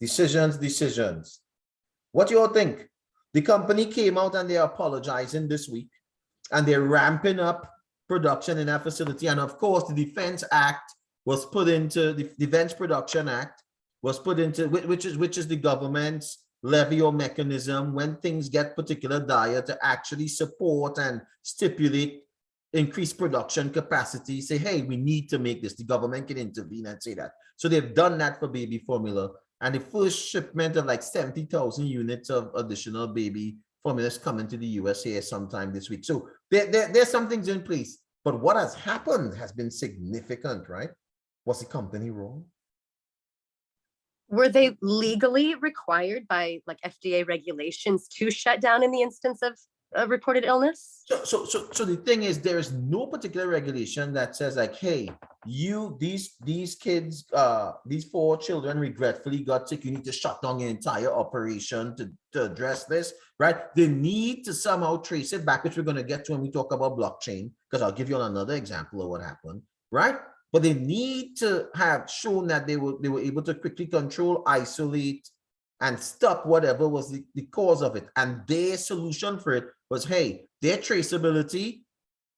Decisions. What do you all think? The company came out and they're apologizing this week, and they're ramping up production in that facility. And of course, the Defense Act was put into the Defense Production Act was put into, which is the government's levy or mechanism when things get particular dire to actually support and stipulate increased production capacity. Say, hey, we need to make this. The government can intervene and say that. So they've done that for baby formula. And the first shipment of like 70,000 units of additional baby formulas coming to the US here sometime this week. So there's some things in place. But what has happened has been significant, right? Was the company wrong? Were they legally required by like FDA regulations to shut down in the instance of a reported illness? So the thing is, there is no particular regulation that says like, hey, these kids, these 4 children regretfully got sick. You need to shut down your entire operation to address this, right? They need to somehow trace it back, which we're going to get to when we talk about blockchain, because I'll give you another example of what happened, right? But they need to have shown that they were able to quickly control, isolate, and stop whatever was the cause of it. And their solution for it was, hey, their traceability,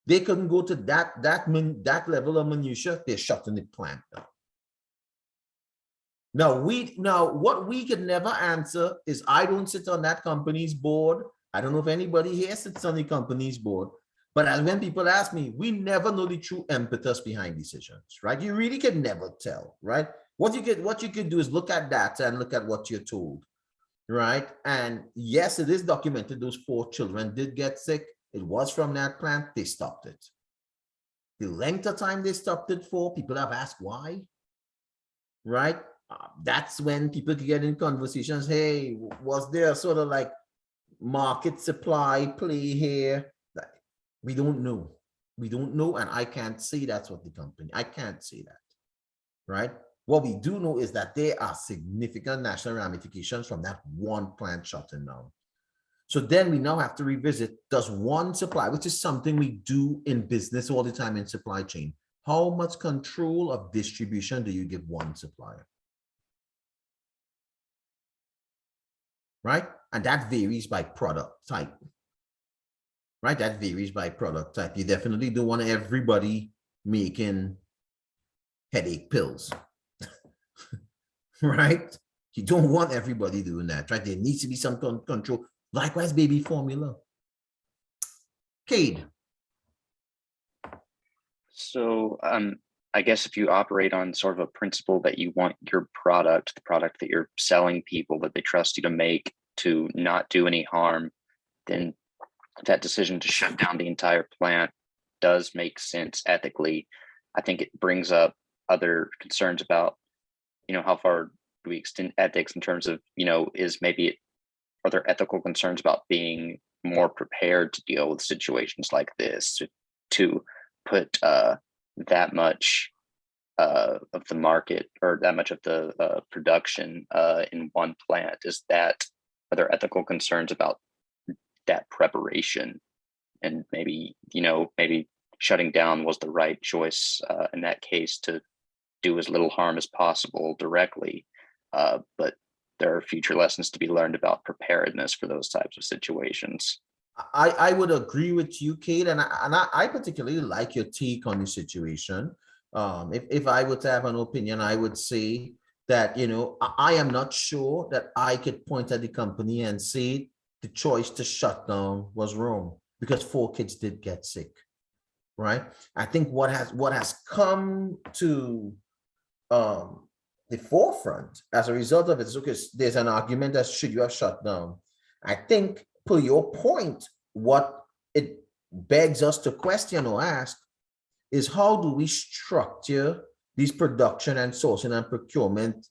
they couldn't go to that level of minutia. They're shutting the plant down. Now, what we could never answer is, I don't sit on that company's board. I don't know if anybody here sits on the company's board. But as when people ask me, we never know the true impetus behind decisions, right? You really can never tell, right? What you could do is look at data and look at what you're told, right? And yes, it is documented those 4 children did get sick. It was from that plant. They stopped it. The length of time they stopped it for, people have asked why, right? That's when people could get in conversations. Hey, was there sort of like market supply play here? We don't know. We don't know, and I can't say that's what the company, I can't say that, right? What we do know is that there are significant national ramifications from that one plant shutting down. So then we now have to revisit, does one supply, which is something we do in business all the time in supply chain, how much control of distribution do you give one supplier? Right? And that varies by product type. Right? That varies by product type. You definitely don't want everybody making headache pills. Right? You don't want everybody doing that, right? There needs to be some control. Likewise, baby formula. Cade. So I guess if you operate on sort of a principle that you want your product, the product that you're selling people, that they trust you to make, to not do any harm, then that decision to shut down the entire plant does make sense ethically. I think it brings up other concerns about, how far do we extend ethics in terms of, are there ethical concerns about being more prepared to deal with situations like this, to put that much of the market or that much of the production in one plant? Are there ethical concerns about that preparation, and maybe shutting down was the right choice in that case to do as little harm as possible directly, but there are future lessons to be learned about preparedness for those types of situations. I would agree with you, Kate, and I particularly like your take on the situation. If I were to have an opinion, I would say that, you know, I am not sure that I could point at the company and say the choice to shut down was wrong because 4 kids did get sick, right? I think what has come to the forefront as a result of it is, okay, there's an argument that should you have shut down. I think per your point, what it begs us to question or ask is, how do we structure these production and sourcing and procurement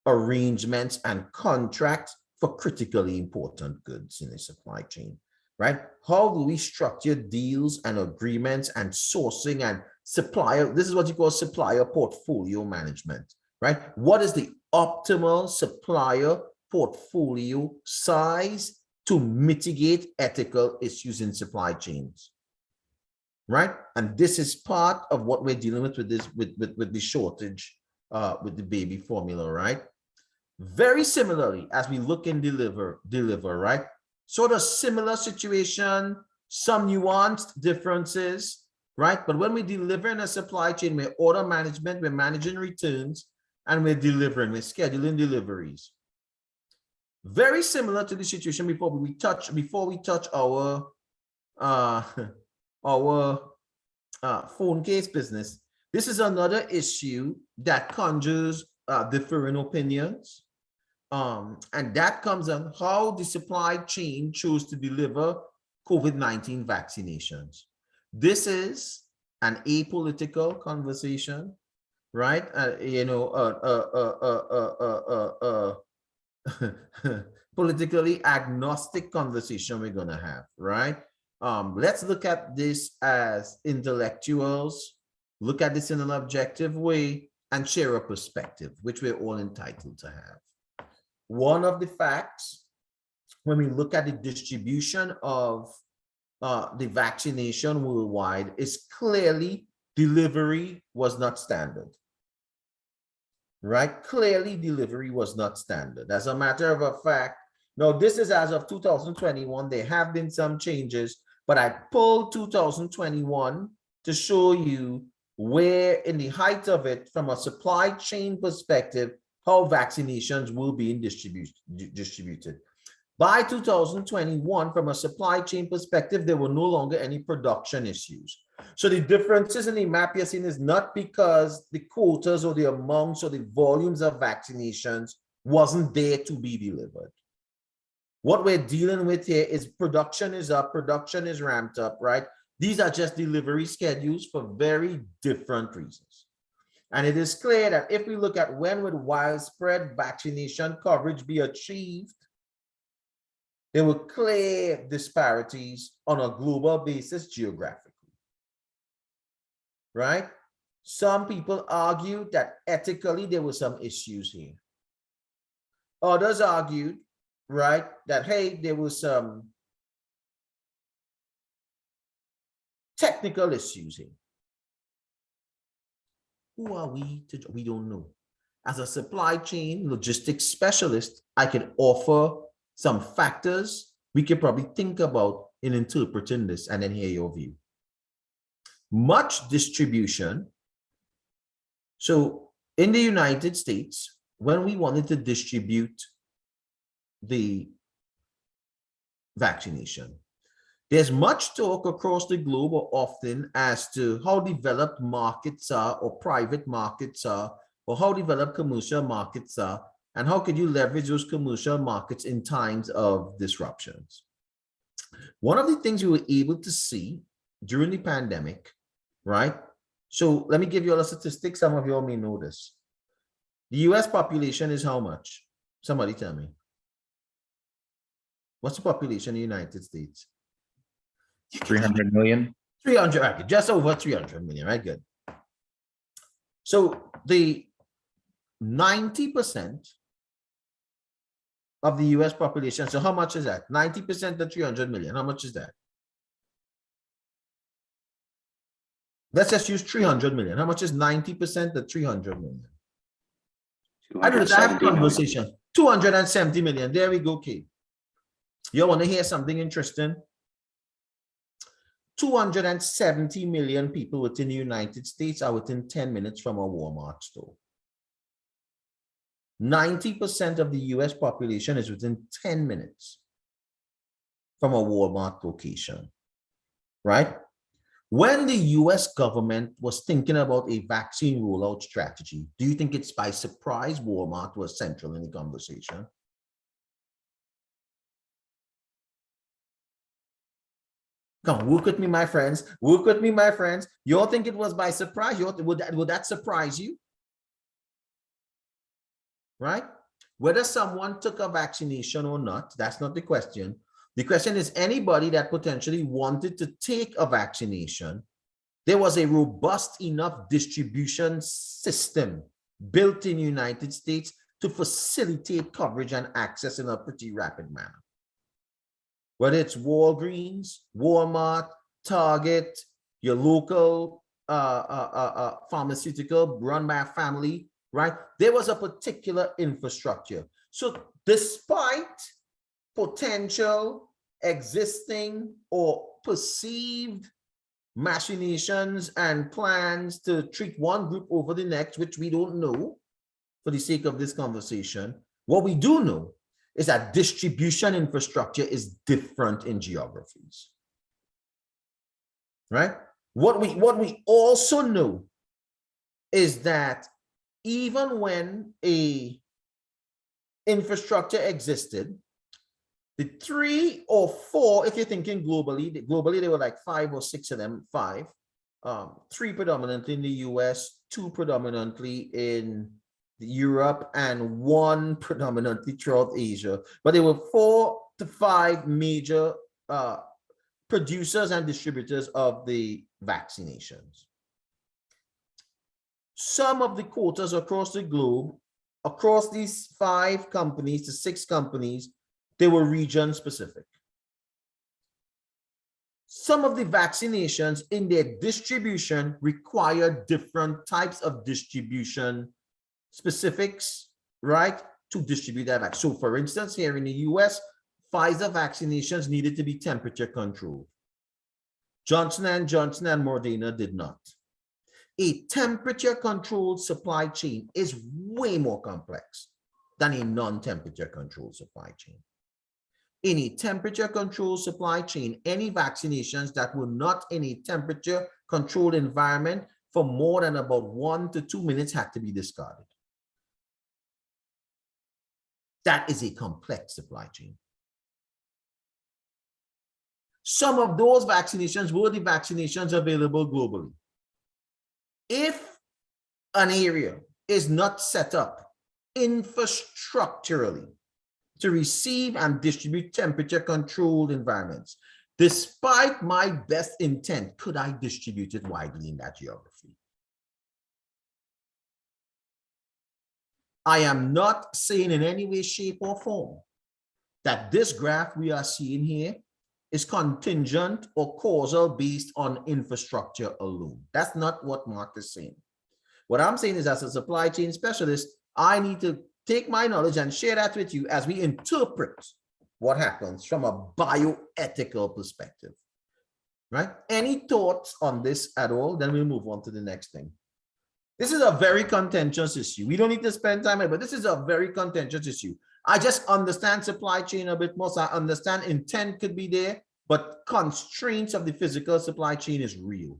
arrangements and contracts for critically important goods in the supply chain, right? How do we structure deals and agreements and sourcing and supplier? This is what you call supplier portfolio management, right? What is the optimal supplier portfolio size to mitigate ethical issues in supply chains? Right? And this is part of what we're dealing with this, with the shortage, with the baby formula, right? Very similarly, as we look in deliver, right? Sort of similar situation, some nuanced differences, right? But when we deliver in a supply chain, we're order management, we're managing returns, and we're delivering, we're scheduling deliveries. Very similar to the situation before we touch our phone case business. This is another issue that conjures differing opinions. And that comes on how the supply chain chose to deliver COVID-19 vaccinations. This is an apolitical conversation, right? Politically agnostic conversation we're gonna have, right? Let's look at this as intellectuals, look at this in an objective way, and share a perspective, which we're all entitled to have. One of the facts, when we look at the distribution of the vaccination worldwide, is clearly delivery was not standard. Right? Clearly delivery was not standard. As a matter of a fact, now this is as of 2021, there have been some changes, but I pulled 2021 to show you where in the height of it, from a supply chain perspective, how vaccinations will be distributed. By 2021, from a supply chain perspective, there were no longer any production issues. So the differences in the map you're seeing is not because the quotas or the amounts or the volumes of vaccinations wasn't there to be delivered. What we're dealing with here is production is up, production is ramped up, right? These are just delivery schedules for very different reasons. And it is clear that if we look at when would widespread vaccination coverage be achieved, there were clear disparities on a global basis geographically, right? Some people argued that ethically there were some issues here. Others argued, right, that, hey, there was some technical issues here. Who are we to, we don't know. As a supply chain logistics specialist, I can offer some factors we could probably think about in interpreting this and then hear your view. Much distribution. So in the United States, when we wanted to distribute the vaccination, there's much talk across the globe or often as to how developed markets are or private markets are, or how developed commercial markets are, and how could you leverage those commercial markets in times of disruptions. One of the things we were able to see during the pandemic, right? So let me give you all a statistic. Some of you all may know this. The US population is how much? Somebody tell me. What's the population in the United States? 300 million. 300, okay, just over 300 million, right? Good. So the 90% of the US population, so how much is that? 90% of 300 million, how much is that? Let's just use 300 million. How much is 90% of 300 million? I do this, I have a conversation. 270 million, there we go, Kate. You want to hear something interesting? 270 million people within the United States are within 10 minutes from a Walmart store. 90% of the US population is within 10 minutes from a Walmart location, right? When the US government was thinking about a vaccine rollout strategy, do you think it's by surprise Walmart was central in the conversation? Come, work with me, my friends. Work with me, my friends. You all think it was by surprise? Would that surprise you? Right? Whether someone took a vaccination or not, that's not the question. The question is anybody that potentially wanted to take a vaccination, there was a robust enough distribution system built in the United States to facilitate coverage and access in a pretty rapid manner. Whether it's Walgreens, Walmart, Target, your local pharmaceutical run by a family, right? There was a particular infrastructure. So despite potential, existing, or perceived machinations and plans to treat one group over the next, which we don't know for the sake of this conversation, what we do know is that distribution infrastructure is different in geographies, right? What we also know is that even when a infrastructure existed, the 3 or 4, if you're thinking globally there were like 5 or 6 of them, 5, 3 predominantly in the US, 2 predominantly in Europe, and 1 predominantly throughout Asia. But there were 4 to 5 major producers and distributors of the vaccinations. Some of the quotas across the globe, across these 5 companies to 6 companies, they were region specific. Some of the vaccinations in their distribution require different types of distribution specifics, right, to distribute that vaccine. So for instance, here in the US, Pfizer vaccinations needed to be temperature controlled. Johnson & Johnson and Moderna did not. A temperature controlled supply chain is way more complex than a non-temperature controlled supply chain. In a temperature controlled supply chain, any vaccinations that were not in a temperature controlled environment for more than about 1 to 2 minutes had to be discarded. That is a complex supply chain. Some of those vaccinations were the vaccinations available globally. If an area is not set up infrastructurally to receive and distribute temperature controlled environments, despite my best intent, could I distribute it widely in that geography? I am not saying in any way, shape, or form that this graph we are seeing here is contingent or causal based on infrastructure alone. That's not what Marc is saying. What I'm saying is, as a supply chain specialist, I need to take my knowledge and share that with you as we interpret what happens from a bioethical perspective, right? Any thoughts on this at all? Then we'll move on to the next thing. This is a very contentious issue. We don't need to spend time on it, but this is a very contentious issue. I just understand supply chain a bit more, so I understand intent could be there, but constraints of the physical supply chain is real.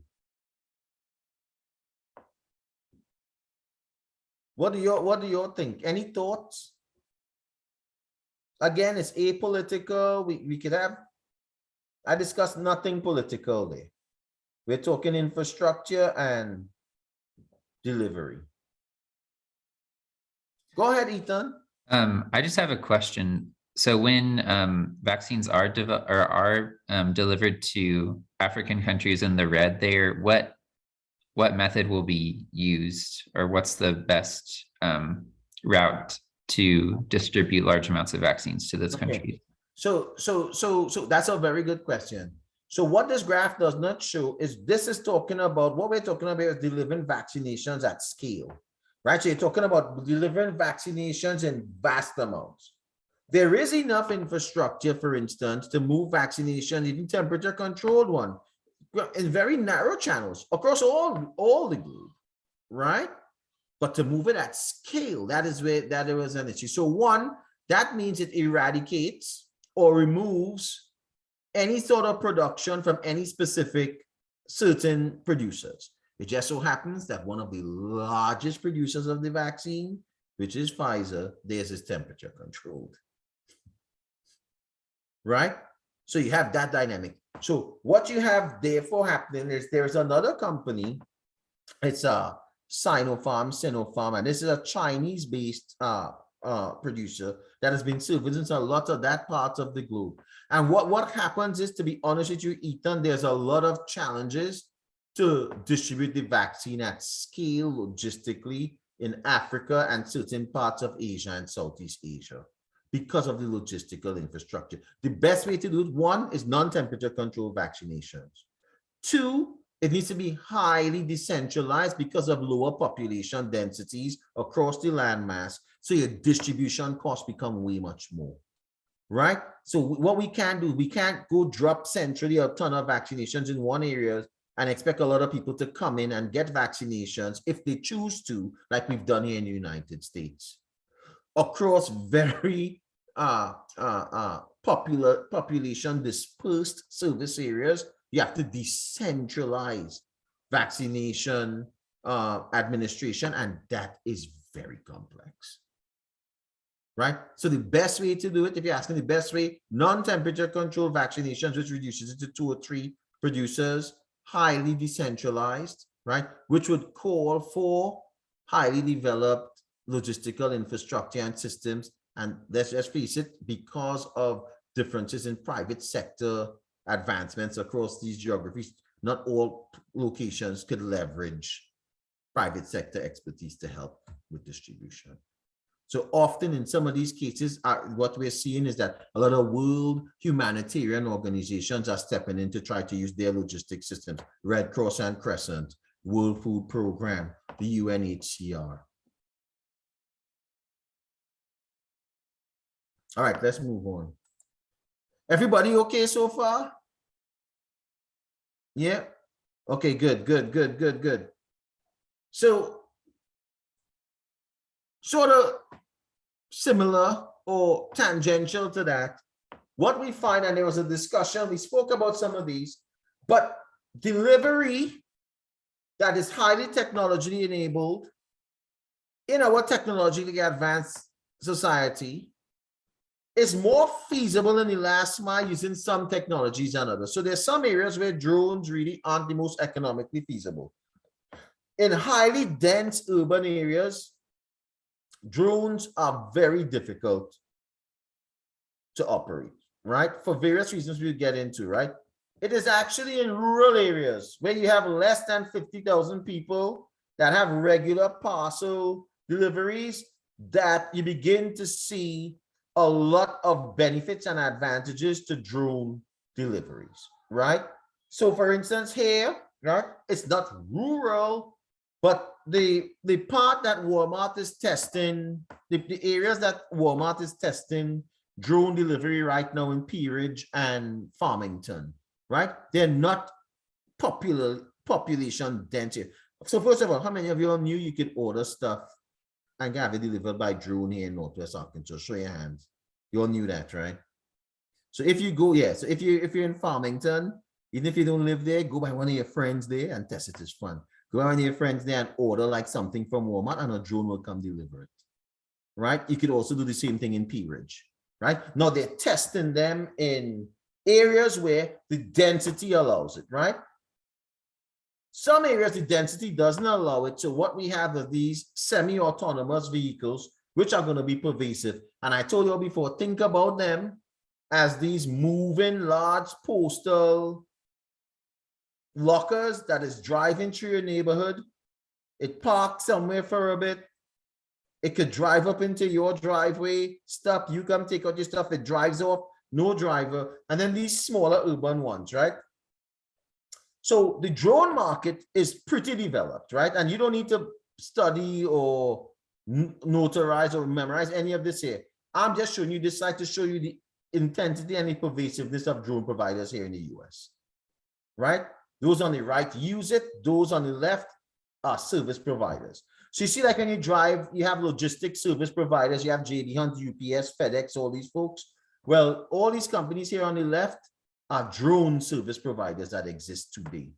What do you think? Any thoughts? Again, it's apolitical. We could have, I discussed nothing political there. We're talking infrastructure and delivery. Go ahead, Ethan. I just have a question. So when vaccines are delivered to African countries in the red there, what method will be used, or what's the best route to distribute large amounts of vaccines to those countries? So that's a very good question. So what this graph does not show is this is talking about, what we're talking about is delivering vaccinations at scale, right? So you're talking about delivering vaccinations in vast amounts. There is enough infrastructure, for instance, to move vaccination, even temperature controlled one, in very narrow channels across all the globe, right? But to move it at scale, that is where that there was an issue. So one, that means it eradicates or removes any sort of production from any specific certain producers. It just so happens that one of the largest producers of the vaccine, which is Pfizer, theirs is temperature controlled. Right? So you have that dynamic. So what you have therefore happening is there's another company, it's a Sinopharm, and this is a Chinese-based producer that has been servicing a lot of that part of the globe. And what happens is, to be honest with you, Ethan, there's a lot of challenges to distribute the vaccine at scale logistically in Africa and certain parts of Asia and Southeast Asia because of the logistical infrastructure. The best way to do it, one, is non-temperature controlled vaccinations. Two, it needs to be highly decentralized because of lower population densities across the landmass. So your distribution costs become way much more, right? So what we can do, we can't go drop centrally a ton of vaccinations in one area and expect a lot of people to come in and get vaccinations if they choose to, like we've done here in the United States. Across very population dispersed service areas, you have to decentralize vaccination administration, and that is very complex, right? So the best way to do it, if you're asking the best way, non-temperature controlled vaccinations, which reduces it to 2 or 3 producers, highly decentralized, right? Which would call for highly developed logistical infrastructure and systems. And let's just face it, because of differences in private sector advancements across these geographies, not all locations could leverage private sector expertise to help with distribution. So often in some of these cases, what we're seeing is that a lot of world humanitarian organizations are stepping in to try to use their logistics systems, Red Cross and Crescent, World Food Program, the UNHCR. All right, let's move on. Everybody okay so far? Yeah. Okay, good. So, sort of similar or tangential to that, what we find, and there was a discussion, we spoke about some of these, but delivery that is highly technologically enabled in our technologically advanced society is more feasible in the last mile using some technologies than others. So there's some areas where drones really aren't the most economically feasible. In highly dense urban areas, drones are very difficult to operate, right? For various reasons we'll get into, right? It is actually in rural areas where you have less than 50,000 people that have regular parcel deliveries that you begin to see a lot of benefits and advantages to drone deliveries, right? So for instance, here, right, it's not rural, but the part that Walmart is testing, the areas that Walmart is testing drone delivery right now in Peerage and Farmington, right? They're not population dense. So first of all, how many of you all knew you could order stuff and have it delivered by drone here in Northwest Arkansas? Show your hands. You all knew that, right? So if you go, yeah, so if you're in Farmington, even if you don't live there, go by one of your friends there and test it. It's fun. Go by one of your friends there and order like something from Walmart and a drone will come deliver it, right? You could also do the same thing in Peerage, right? Now they're testing them in areas where the density allows it, right? Some areas the density doesn't allow it. So what we have are these semi-autonomous vehicles, which are going to be pervasive. And I told you before, think about them as these moving large postal lockers that is driving through your neighborhood. It parks somewhere for a bit. It could drive up into your driveway, stop, you come take out your stuff, it drives off, no driver. And then these smaller urban ones, right? So the drone market is pretty developed, right? And you don't need to study or notarize or memorize any of this here. I'm just showing you this slide to show you the intensity and the pervasiveness of drone providers here in the US, right? Those on the right use it. Those on the left are service providers. So you see, like when you drive, you have logistic service providers, you have JD Hunt, UPS, FedEx, all these folks. Well, all these companies here on the left are drone service providers that exist today.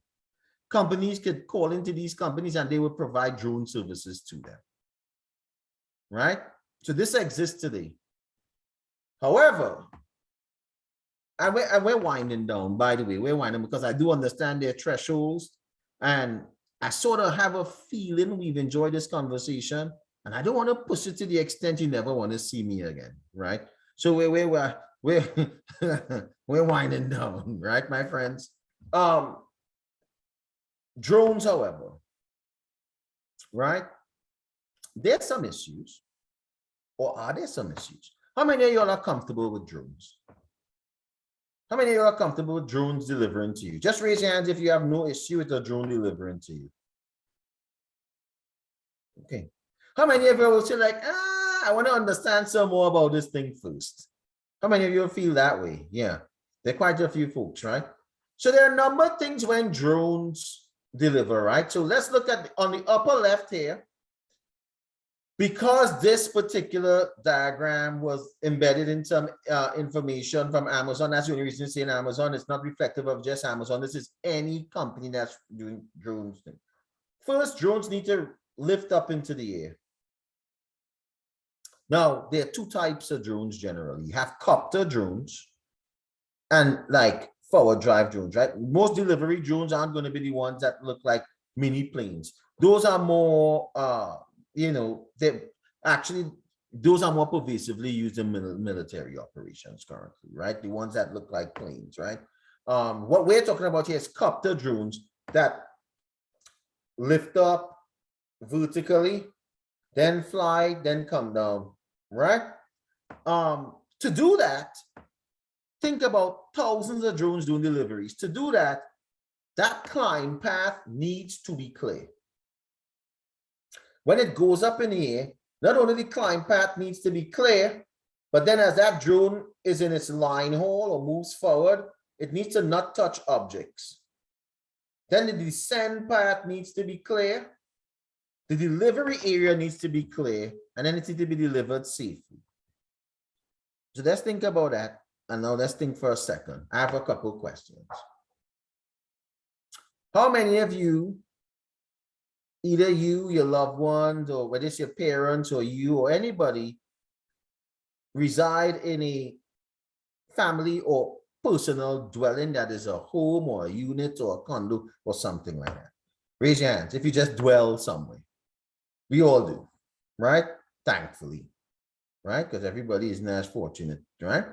Companies could call into these companies and they will provide drone services to them. Right? So this exists today. However, and we're winding down, by the way, we're winding because I do understand their thresholds, and I sort of have a feeling we've enjoyed this conversation, and I don't want to push it to the extent you never want to see me again, right? So we're we're winding down, right, my friends? Drones, however, right? There's some issues, or are there some issues? How many of y'all are comfortable with drones? How many of you are comfortable with drones delivering to you? Just raise your hands if you have no issue with a drone delivering to you. Okay. How many of you will say like, I want to understand some more about this thing first? How many of you feel that way? Yeah, there are quite a few folks, right? So there are a number of things when drones deliver, right? So let's look at on the upper left here. Because this particular diagram was embedded in some information from Amazon, that's the only reason it's in Amazon. It's not reflective of just Amazon. This is any company that's doing drones thing. First, drones need to lift up into the air. Now, there are two types of drones generally. You have copter drones and like forward drive drones, right? Most delivery drones aren't going to be the ones that look like mini planes. Those are more you know, those are more pervasively used in military operations currently, right? The ones that look like planes, right? What we're talking about here is copter drones that lift up vertically, then fly, then come down, right? To do that, think about thousands of drones doing deliveries. To do that, that climb path needs to be clear. When it goes up in the air, not only the climb path needs to be clear, but then as that drone is in its line haul or moves forward, it needs to not touch objects. Then the descent path needs to be clear. The delivery area needs to be clear, and then it needs to be delivered safely. So let's think about that. And now let's think for a second. I have a couple of questions. How many of you, either you, your loved ones, or whether it's your parents or you or anybody, reside in a family or personal dwelling that is a home or a unit or a condo or something like that? Raise your hands if you just dwell somewhere. We all do, right? Thankfully, right? Because everybody isn't as fortunate, right?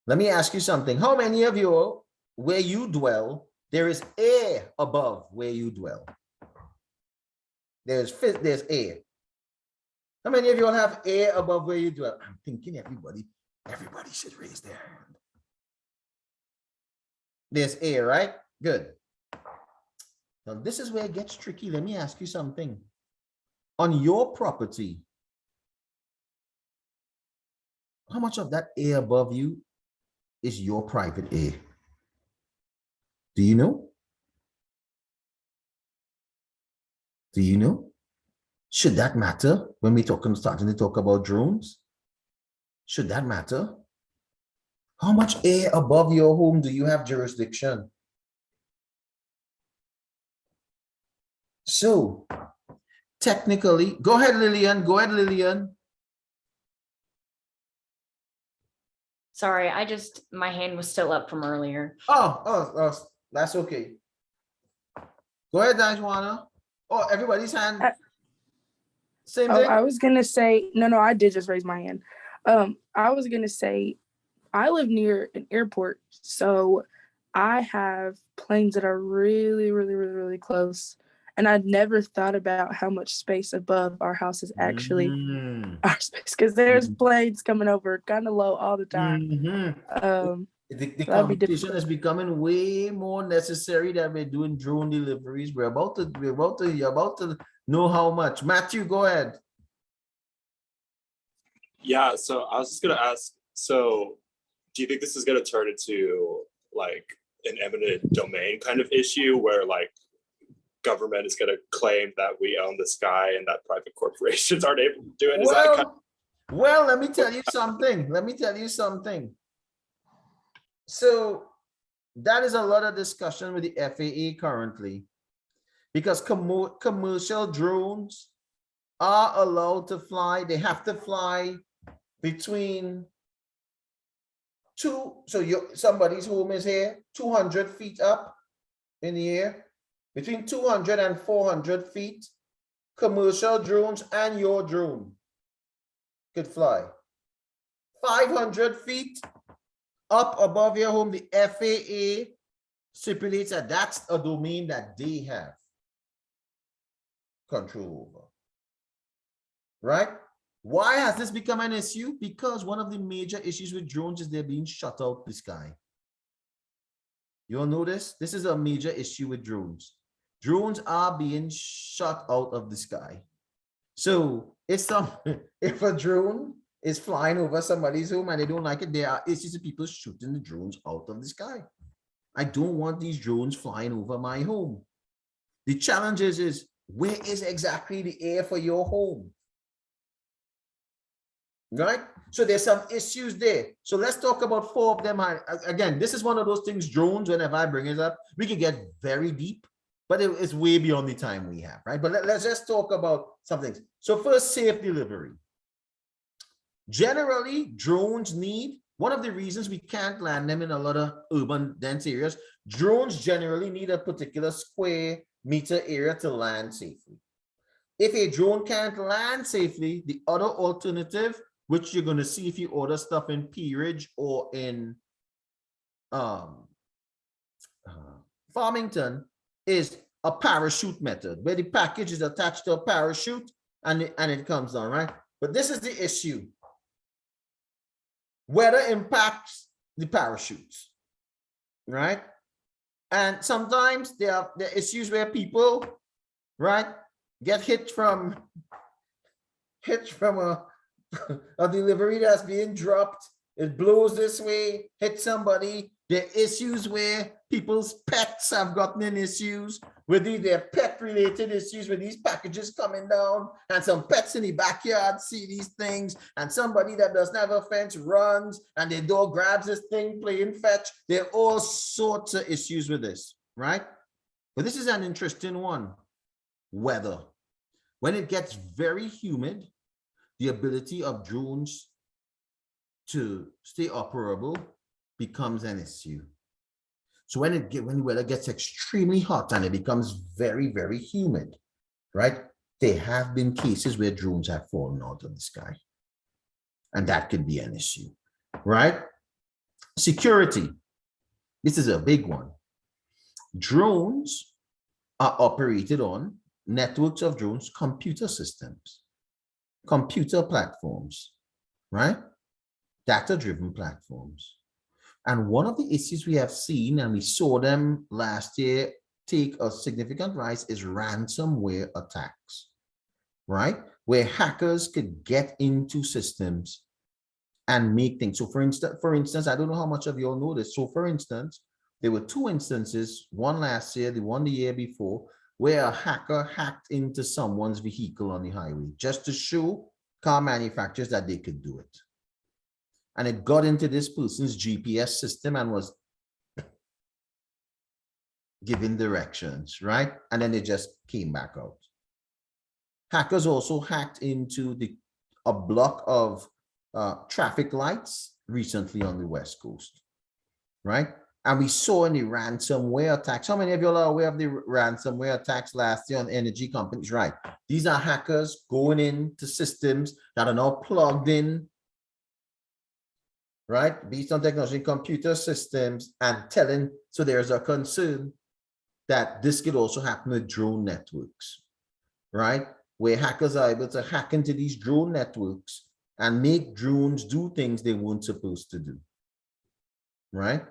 Let me ask you something. How many of you, where you dwell, there is air above where you dwell? There's air. How many of you all have air above where you dwell? I'm thinking everybody should raise their hand. There's air, right? Good. Now this is where it gets tricky. Let me ask you something. On your property, how much of that air above you is your private air? Do you know? Do you know? Should that matter when we're starting to talk about drones? Should that matter? How much air above your home do you have jurisdiction? So, technically, go ahead, Lillian. Go ahead, Lillian. Sorry, my hand was still up from earlier. Oh, that's okay. Go ahead, Dajwana. Oh, everybody's hand. Same thing. I was gonna say, no, I did just raise my hand. I was gonna say, I live near an airport, so I have planes that are really, really, really, really close. And I'd never thought about how much space above our house is actually our space, because there's planes coming over kind of low all the time. The competition is becoming way more necessary that we're doing drone deliveries. You're about to know how much. Matthew, go ahead. Yeah, so I was just gonna ask, so do you think this is gonna turn into like an eminent domain kind of issue where like government is going to claim that we own the sky and that private corporations aren't able to do it. Is that kind Well, let me tell you something. Let me tell you something. So that is a lot of discussion with the FAA currently, because commercial drones are allowed to fly. They have to fly between somebody's home is here, 200 feet up in the air, between 200 and 400 feet. Commercial drones and your drone could fly 500 feet up above your home. The FAA stipulates that that's a domain that they have control over, right? Why has this become an issue? Because one of the major issues with drones is they're being shut out the sky. You all notice this is a major issue with drones. Drones are being shut out of the sky. So if a drone is flying over somebody's home and they don't like it, there are issues of people shooting the drones out of the sky. I don't want these drones flying over my home. The challenge is where is exactly the air for your home? Right? So there's some issues there. So let's talk about 4 of them. Again, this is one of those things, drones, whenever I bring it up, we can get very deep, but it's way beyond the time we have, right? But let's just talk about some things. So first, safe delivery. Generally, drones need, one of the reasons we can't land them in a lot of urban dense areas, drones generally need a particular square meter area to land safely. If a drone can't land safely, the other alternative, which you're going to see if you order stuff in Peerage or in Farmington, is a parachute method, where the package is attached to a parachute and it comes down, right? But this is the issue. Weather impacts the parachutes, right? And sometimes there are issues where people, right, get hit from a delivery that's being dropped. It blows this way, hit somebody. There are issues where people's pets have gotten in issues with their pet related issues with these packages coming down, and some pets in the backyard see these things, and somebody that doesn't have a fence runs and their dog grabs this thing playing fetch. There are all sorts of issues with this, right? But this is an interesting one. Weather. When it gets very humid, the ability of drones to stay operable becomes an issue. So when the weather gets extremely hot and it becomes very, very humid, right? There have been cases where drones have fallen out of the sky, and that could be an issue, right? Security. This is a big one. Drones are operated on networks of drones, computer systems, computer platforms, right? Data-driven platforms. And one of the issues we have seen, and we saw them last year take a significant rise, is ransomware attacks, right? Where hackers could get into systems and make things. So for instance, I don't know how much of you all know this. So for instance, there were 2 instances, one last year, the one the year before, where a hacker hacked into someone's vehicle on the highway just to show car manufacturers that they could do it. And it got into this person's GPS system and was giving directions, right? And then it just came back out. Hackers also hacked into a block of traffic lights recently on the West Coast, right? And we saw in the ransomware attacks. How many of you are aware of the ransomware attacks last year on energy companies? Right. These are hackers going into systems that are now plugged in, right, based on technology, computer systems, and telling. So there's a concern that this could also happen with drone networks, right, where hackers are able to hack into these drone networks and make drones do things they weren't supposed to do, right?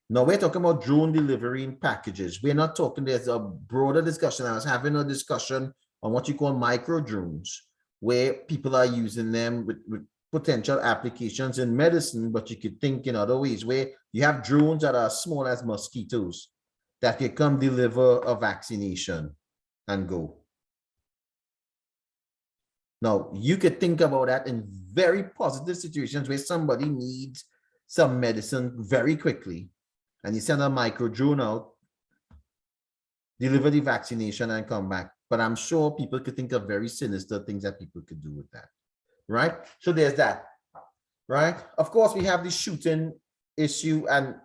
Now we're talking about drone delivery in packages. We're not talking, there's a broader discussion. I was having a discussion on what you call micro drones, where people are using them with potential applications in medicine, but you could think in other ways, where you have drones that are as small as mosquitoes that can come deliver a vaccination, and go. Now, you could think about that in very positive situations where somebody needs some medicine very quickly, and you send a micro drone out, deliver the vaccination, and come back. But I'm sure people could think of very sinister things that people could do with that, right? So there's that, right? Of course, we have the shooting issue, and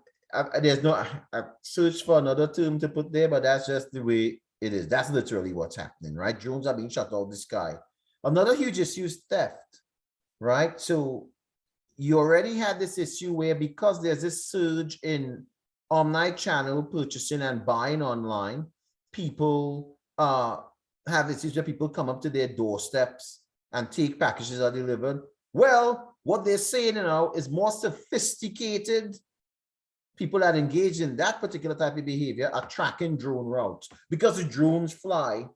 there's no, I searched for another term to put there, but that's just the way it is. That's literally what's happening, right? Drones are being shot out of the sky. Another huge issue is theft, right? So you already had this issue where, because there's this surge in omni-channel purchasing and buying online, people have issues where people come up to their doorsteps and take packages that are delivered. Well, what they're saying now is more sophisticated people that engage in that particular type of behavior are tracking drone routes. Because the drones fly,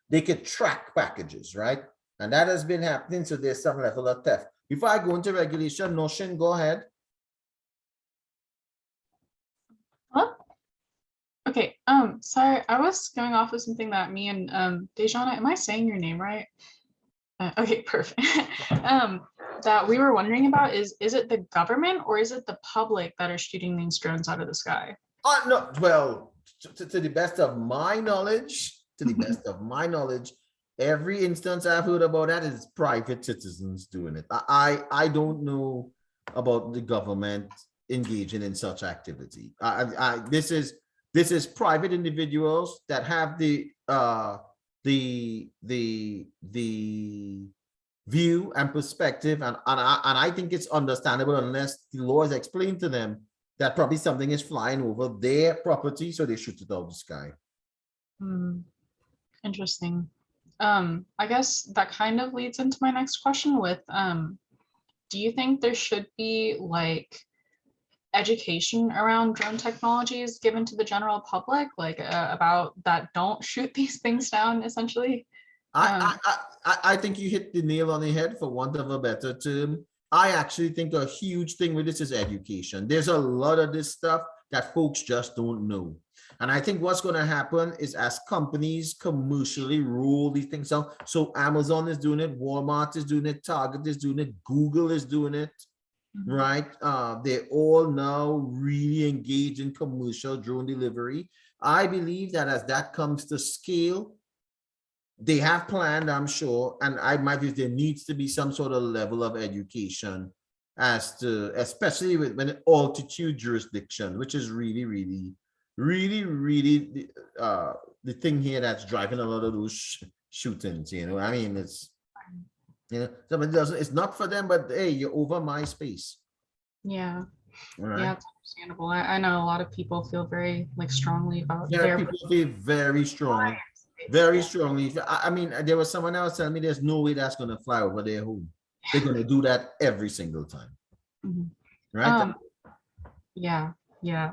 they could track packages, right? And that has been happening, so there's some level of theft. Before I go into regulation, Noshin, go ahead. Huh? Okay, sorry, I was going off of something that me and Dejana, am I saying your name right? Okay, perfect. That we were wondering about is it the government or is it the public that are shooting these drones out of the sky? No, well, to the best of my knowledge, every instance I've heard about that is private citizens doing it. I don't know about the government engaging in such activity. This is private individuals that have the view and perspective, and I think it's understandable, unless the law is explained to them, that probably something is flying over their property, so they shoot it out of the sky. Interesting. I guess that kind of leads into my next question with, do you think there should be like education around drone technologies given to the general public, like about that don't shoot these things down, essentially? I think you hit the nail on the head, for want of a better term. I actually think a huge thing with this is education. There's a lot of this stuff that folks just don't know. And I think what's going to happen is, as companies commercially roll these things out, so Amazon is doing it, Walmart is doing it, Target is doing it, Google is doing it, right? They're all now really engaged in commercial drone delivery. I believe that as that comes to scale, they have planned, I'm sure, and my view is there needs to be some sort of level of education as to, especially when altitude jurisdiction, which is really the thing here that's driving a lot of those shootings. You know, I mean, it's, you know, somebody doesn't, it's not for them, but hey, you're over my space. Yeah. Right. Yeah, it's understandable. I know a lot of people feel very like strongly about people feel very strong. Very strongly. I mean, there was someone else telling me there's no way that's going to fly over their home. They're going to do that every single time. Right? Yeah.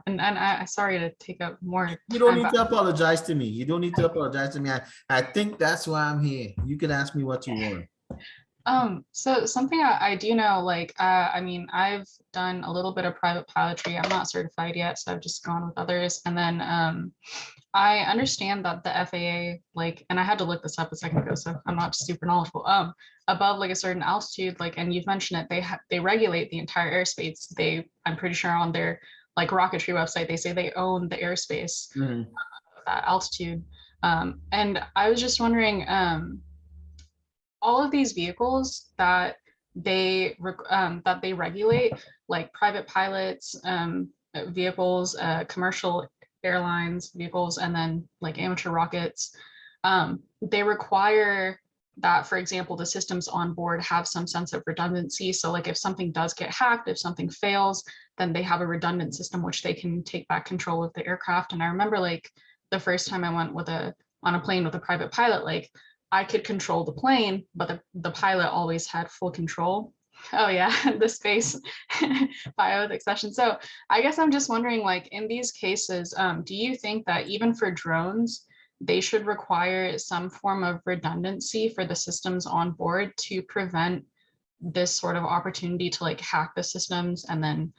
And I sorry to take up more. You don't need to apologize to me. You don't need to apologize to me. I think that's why I'm here. You can ask me what you want. So something I do know, like, I mean, I've done a little bit of private pilotry. I'm not certified yet, so I've just gone with others. And then I understand that the FAA, like, and I had to look this up a second ago, so I'm not super knowledgeable. Above like a certain altitude, like, and you've mentioned it, they regulate the entire airspace. I'm pretty sure on their like rocketry website, they say they own the airspace at altitude. And I was just wondering, all of these vehicles that they regulate, like private pilots, vehicles, commercial airlines vehicles, and then like amateur rockets, they require that, for example, the systems on board have some sense of redundancy. So like if something does get hacked, if something fails, then they have a redundant system which they can take back control of the aircraft. And I remember like the first time I went on a plane with a private pilot, like I could control the plane, but the pilot always had full control. Oh yeah, the space bioethics session. So I guess I'm just wondering, like in these cases, do you think that even for drones, they should require some form of redundancy for the systems on board to prevent this sort of opportunity to like hack the systems and then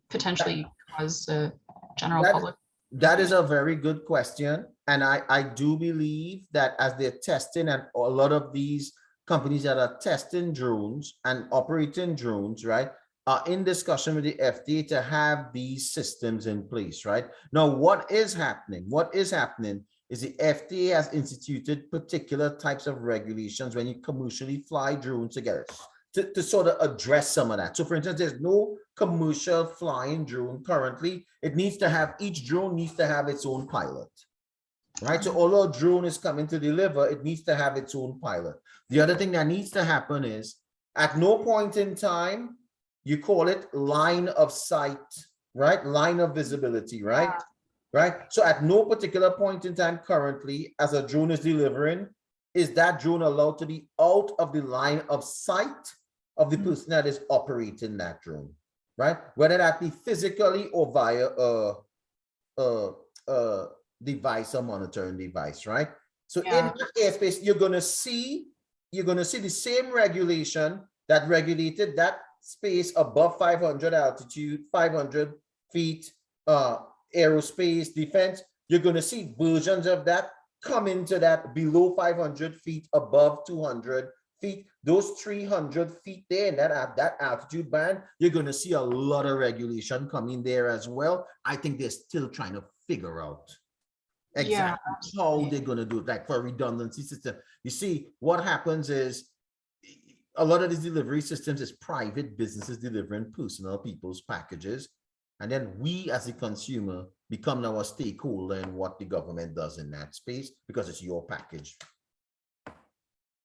potentially cause the general public? That is a very good question. And I do believe that as they're testing, and a lot of these companies that are testing drones and operating drones, right, are in discussion with the FDA to have these systems in place, right? Now, what is happening? What is happening is the FDA has instituted particular types of regulations when you commercially fly drones together to sort of address some of that. So for instance, there's no commercial flying drone currently. It needs to have, each drone needs to have its own pilot, right? So although a drone is coming to deliver, it needs to have its own pilot. The other thing that needs to happen is at no point in time, you call it line of sight, right? Line of visibility, right? Right? So at no particular point in time currently, as a drone is delivering, is that drone allowed to be out of the line of sight of the person that is operating that drone, right? Whether that be physically or via a device or monitoring device, right? So in that airspace, you're gonna see the same regulation that regulated that space above 500 altitude, 500 feet, aerospace, defense. You're gonna see versions of that come into that below 500 feet, above 200 feet, those 300 feet there in that altitude band. You're gonna see a lot of regulation coming there as well. I think they're still trying to figure out exactly how they're going to do it, like for a redundancy system. You see, what happens is a lot of these delivery systems is private businesses delivering personal people's packages. And then we as a consumer become now a stakeholder in what the government does in that space because it's your package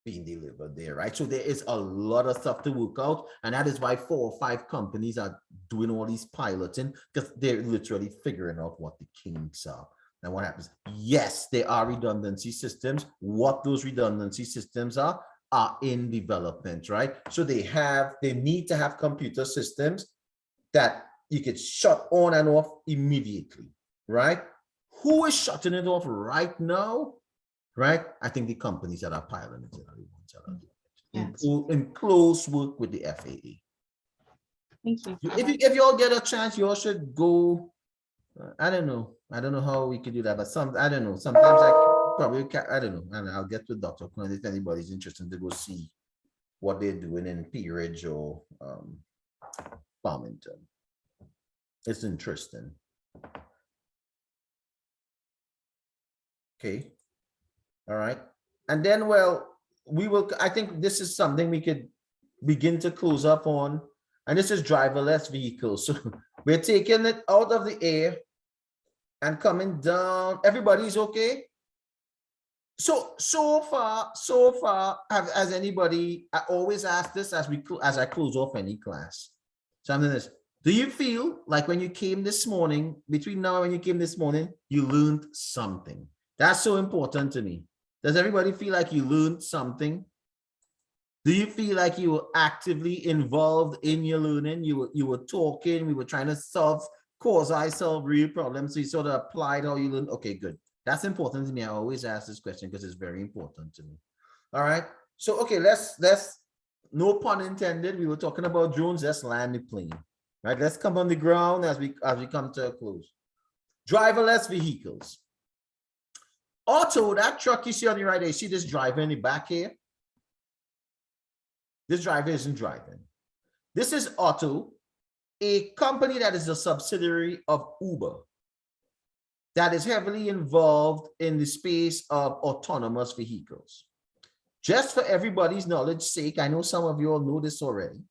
being delivered there, right? So there is a lot of stuff to work out. And that is why 4 or 5 companies are doing all these piloting, because they're literally figuring out what the kinks are. And what happens? Yes, there are redundancy systems. What those redundancy systems are in development, right? So they need to have computer systems that you could shut on and off immediately, right? Who is shutting it off right now? Right? I think the companies that are piloting it are the ones that are doing it in close work with the FAA. Thank you. If you all get a chance, you all should go. I don't know how we could do that, but I don't know. Sometimes I probably I don't know. And I'll get with Dr. Quinn if anybody's interested to go see what they're doing in Peerage or Farmington. It's interesting. Okay. All right. And then, well, I think this is something we could begin to close up on. And this is driverless vehicles. So we're taking it out of the air and coming down. Everybody's okay? So far, has anybody, I always ask this as I close off any class. So I'm doing this. Do you feel like when you came this morning, between now and when you came this morning, you learned something? That's so important to me. Does everybody feel like you learned something? Do you feel like you were actively involved in your learning? You were talking, we were trying to solve real problems. So you sort of applied how you learned. Okay, good. That's important to me. I always ask this question because it's very important to me. All right. So, okay, let's no pun intended. We were talking about drones. Let's land the plane. Right. Let's come on the ground as we come to a close. Driverless vehicles. Otto, that truck you see on the right there, you see this driver in the back here? This driver isn't driving. This is Otto, a company that is a subsidiary of Uber that is heavily involved in the space of autonomous vehicles. Just for everybody's knowledge sake, I know some of you all know this already,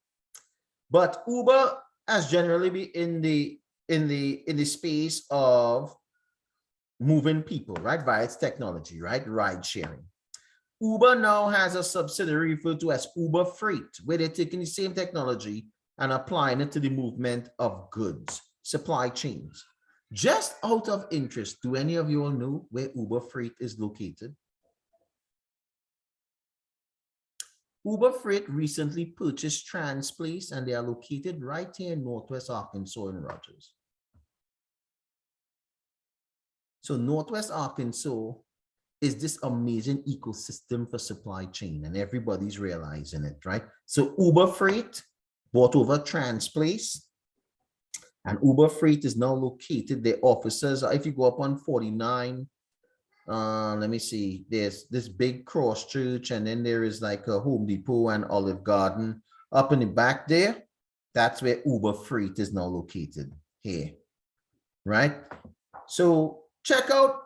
but Uber has generally been in the space of moving people, right, via its technology, right, ride sharing. Uber now has a subsidiary referred to as Uber Freight, where they're taking the same technology and applying it to the movement of goods, supply chains. Just out of interest, do any of you all know where Uber Freight is located? Uber Freight recently purchased Transplace, and they are located right here in Northwest Arkansas in Rogers. So Northwest Arkansas is this amazing ecosystem for supply chain, and everybody's realizing it, right? So Uber Freight bought over Transplace, and Uber Freight is now located, their offices, if you go up on 49 Let me see. There's this big cross church, and then there is like a Home Depot and Olive Garden up in the back there. That's where Uber Freight is now located here, right? So check out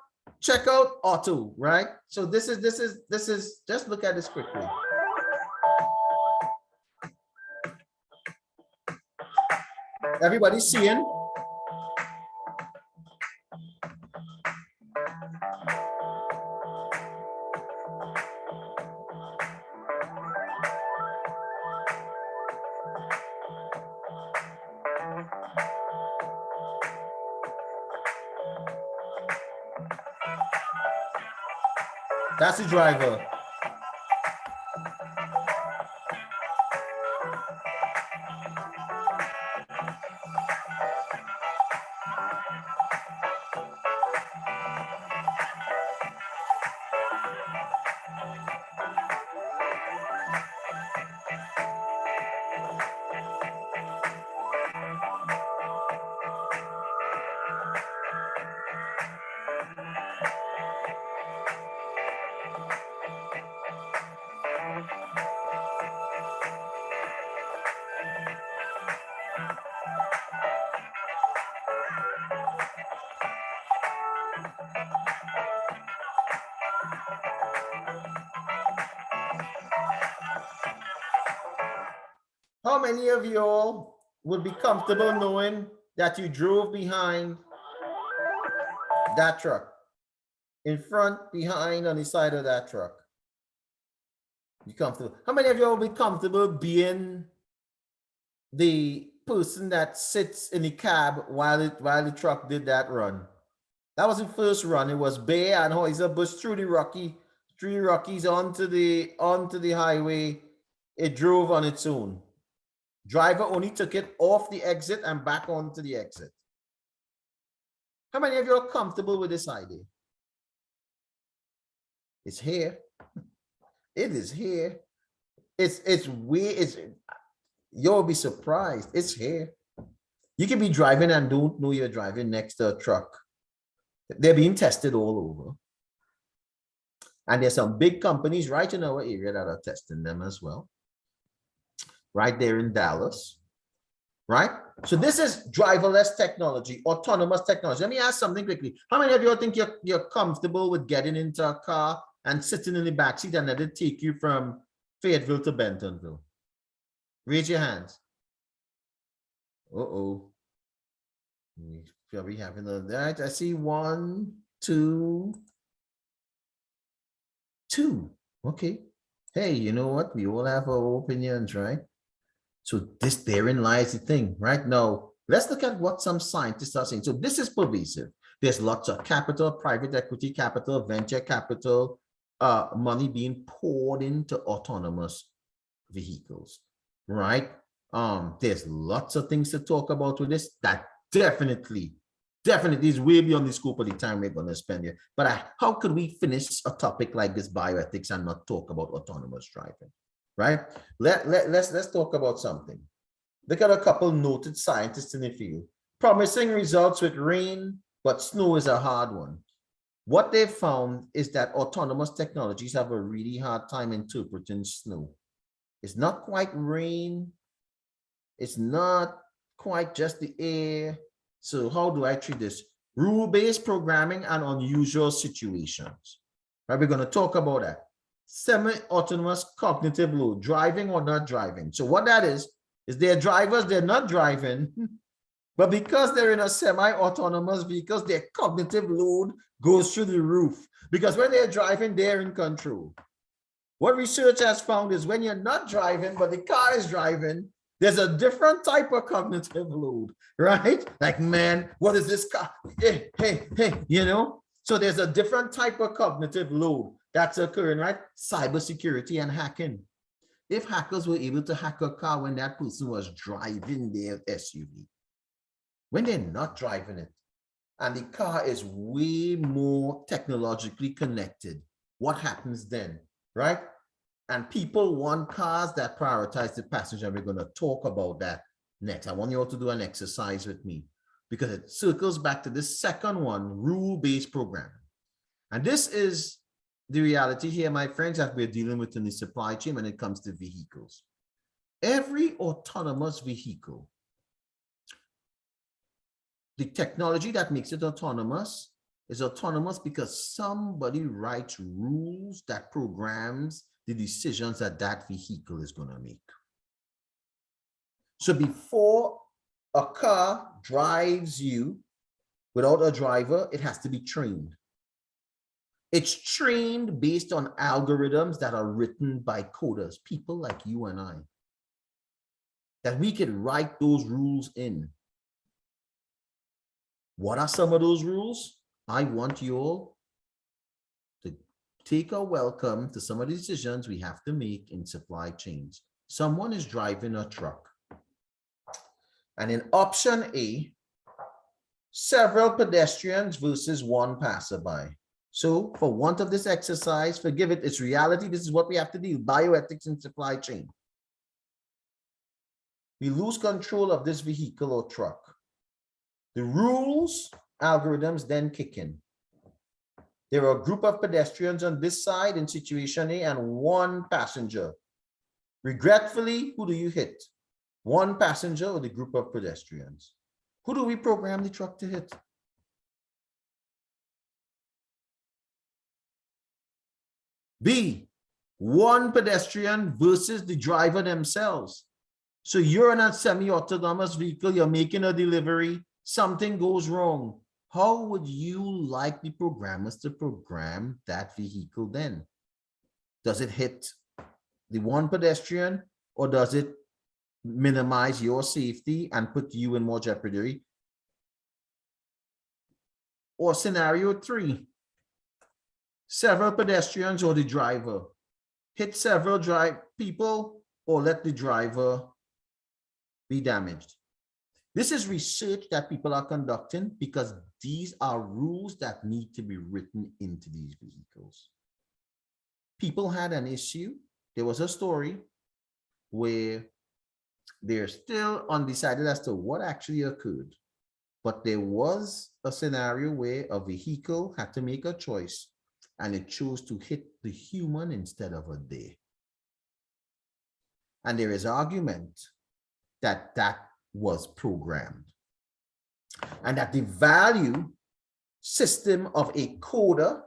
Auto, right? So this is just look at this quickly. Everybody seeing? That's the driver. How many of y'all would be comfortable knowing that you drove behind that truck? In front, behind, on the side of that truck? You comfortable? How many of y'all would be comfortable being the person that sits in the cab while the truck did that run? That was the first run. It was Bear and Bush through the Rockies onto the highway. It drove on its own. Driver only took it off the exit and back onto the exit. How many of you are comfortable with this idea? It's here. It is here. It's weird. You'll be surprised. It's here. You can be driving and don't know you're driving next to a truck. They're being tested all over. And there's some big companies right in our area that are testing them as well. Right there in Dallas, right? So this is driverless technology, autonomous technology. Let me ask something quickly. How many of you think you're comfortable with getting into a car and sitting in the backseat and let it take you from Fayetteville to Bentonville? Raise your hands. Uh-oh. Probably having that. I see 1, 2, 2. Okay. Hey, you know what? We all have our opinions, right? So therein lies the thing, right? Now, let's look at what some scientists are saying. So this is pervasive. There's lots of capital, private equity capital, venture capital, money being poured into autonomous vehicles, right? There's lots of things to talk about with this. That definitely is way beyond the scope of the time we're going to spend here. But how could we finish a topic like this, bioethics, and not talk about autonomous driving? Right? Let's talk about something. Look at a couple noted scientists in the field. Promising results with rain, but snow is a hard one. What they've found is that autonomous technologies have a really hard time interpreting snow. It's not quite rain. It's not quite just the air. So how do I treat this? Rule-based programming and unusual situations. Right? We're going to talk about that. Semi-autonomous cognitive load, driving or not driving. So what that is they're drivers, they're not driving, but because they're in a semi-autonomous vehicle, their cognitive load goes through the roof. Because when they're driving, they're in control. What research has found is when you're not driving, but the car is driving, there's a different type of cognitive load, right? Like, man, what is this car? Hey, you know? So there's a different type of cognitive load that's occurring, right? Cybersecurity and hacking. If hackers were able to hack a car when that person was driving their SUV, when they're not driving it, and the car is way more technologically connected, what happens then, right? And people want cars that prioritize the passenger. We're going to talk about that next. I want you all to do an exercise with me because it circles back to this second one, rule-based programming. And this is the reality here, my friends, that we're dealing with in the supply chain when it comes to vehicles. Every autonomous vehicle, the technology that makes it autonomous is autonomous because somebody writes rules that programs the decisions that that vehicle is going to make. So before a car drives you without a driver, it has to be trained. It's trained based on algorithms that are written by coders, people like you and I, that we can write those rules in. What are some of those rules? I want you all to take a welcome to some of the decisions we have to make in supply chains. Someone is driving a truck. And in option A, several pedestrians versus one passerby. So for want of this exercise, forgive it, it's reality. This is what we have to do. Bioethics in supply chain. We lose control of this vehicle or truck. The rules, algorithms then kick in. There are a group of pedestrians on this side in situation A and one passenger. Regretfully, who do you hit? One passenger or the group of pedestrians? Who do we program the truck to hit? B, one pedestrian versus the driver themselves. So you're in a semi-autonomous vehicle, you're making a delivery, something goes wrong. How would you like the programmers to program that vehicle then? Does it hit the one pedestrian or does it minimize your safety and put you in more jeopardy? Or scenario 3, several pedestrians or the driver. Hit several people or let the driver be damaged. This is research that people are conducting because these are rules that need to be written into these vehicles. People had an issue. There was a story where they're still undecided as to what actually occurred. But there was a scenario where a vehicle had to make a choice and it chose to hit the human instead of a deer. And there is argument that that was programmed and that the value system of a coder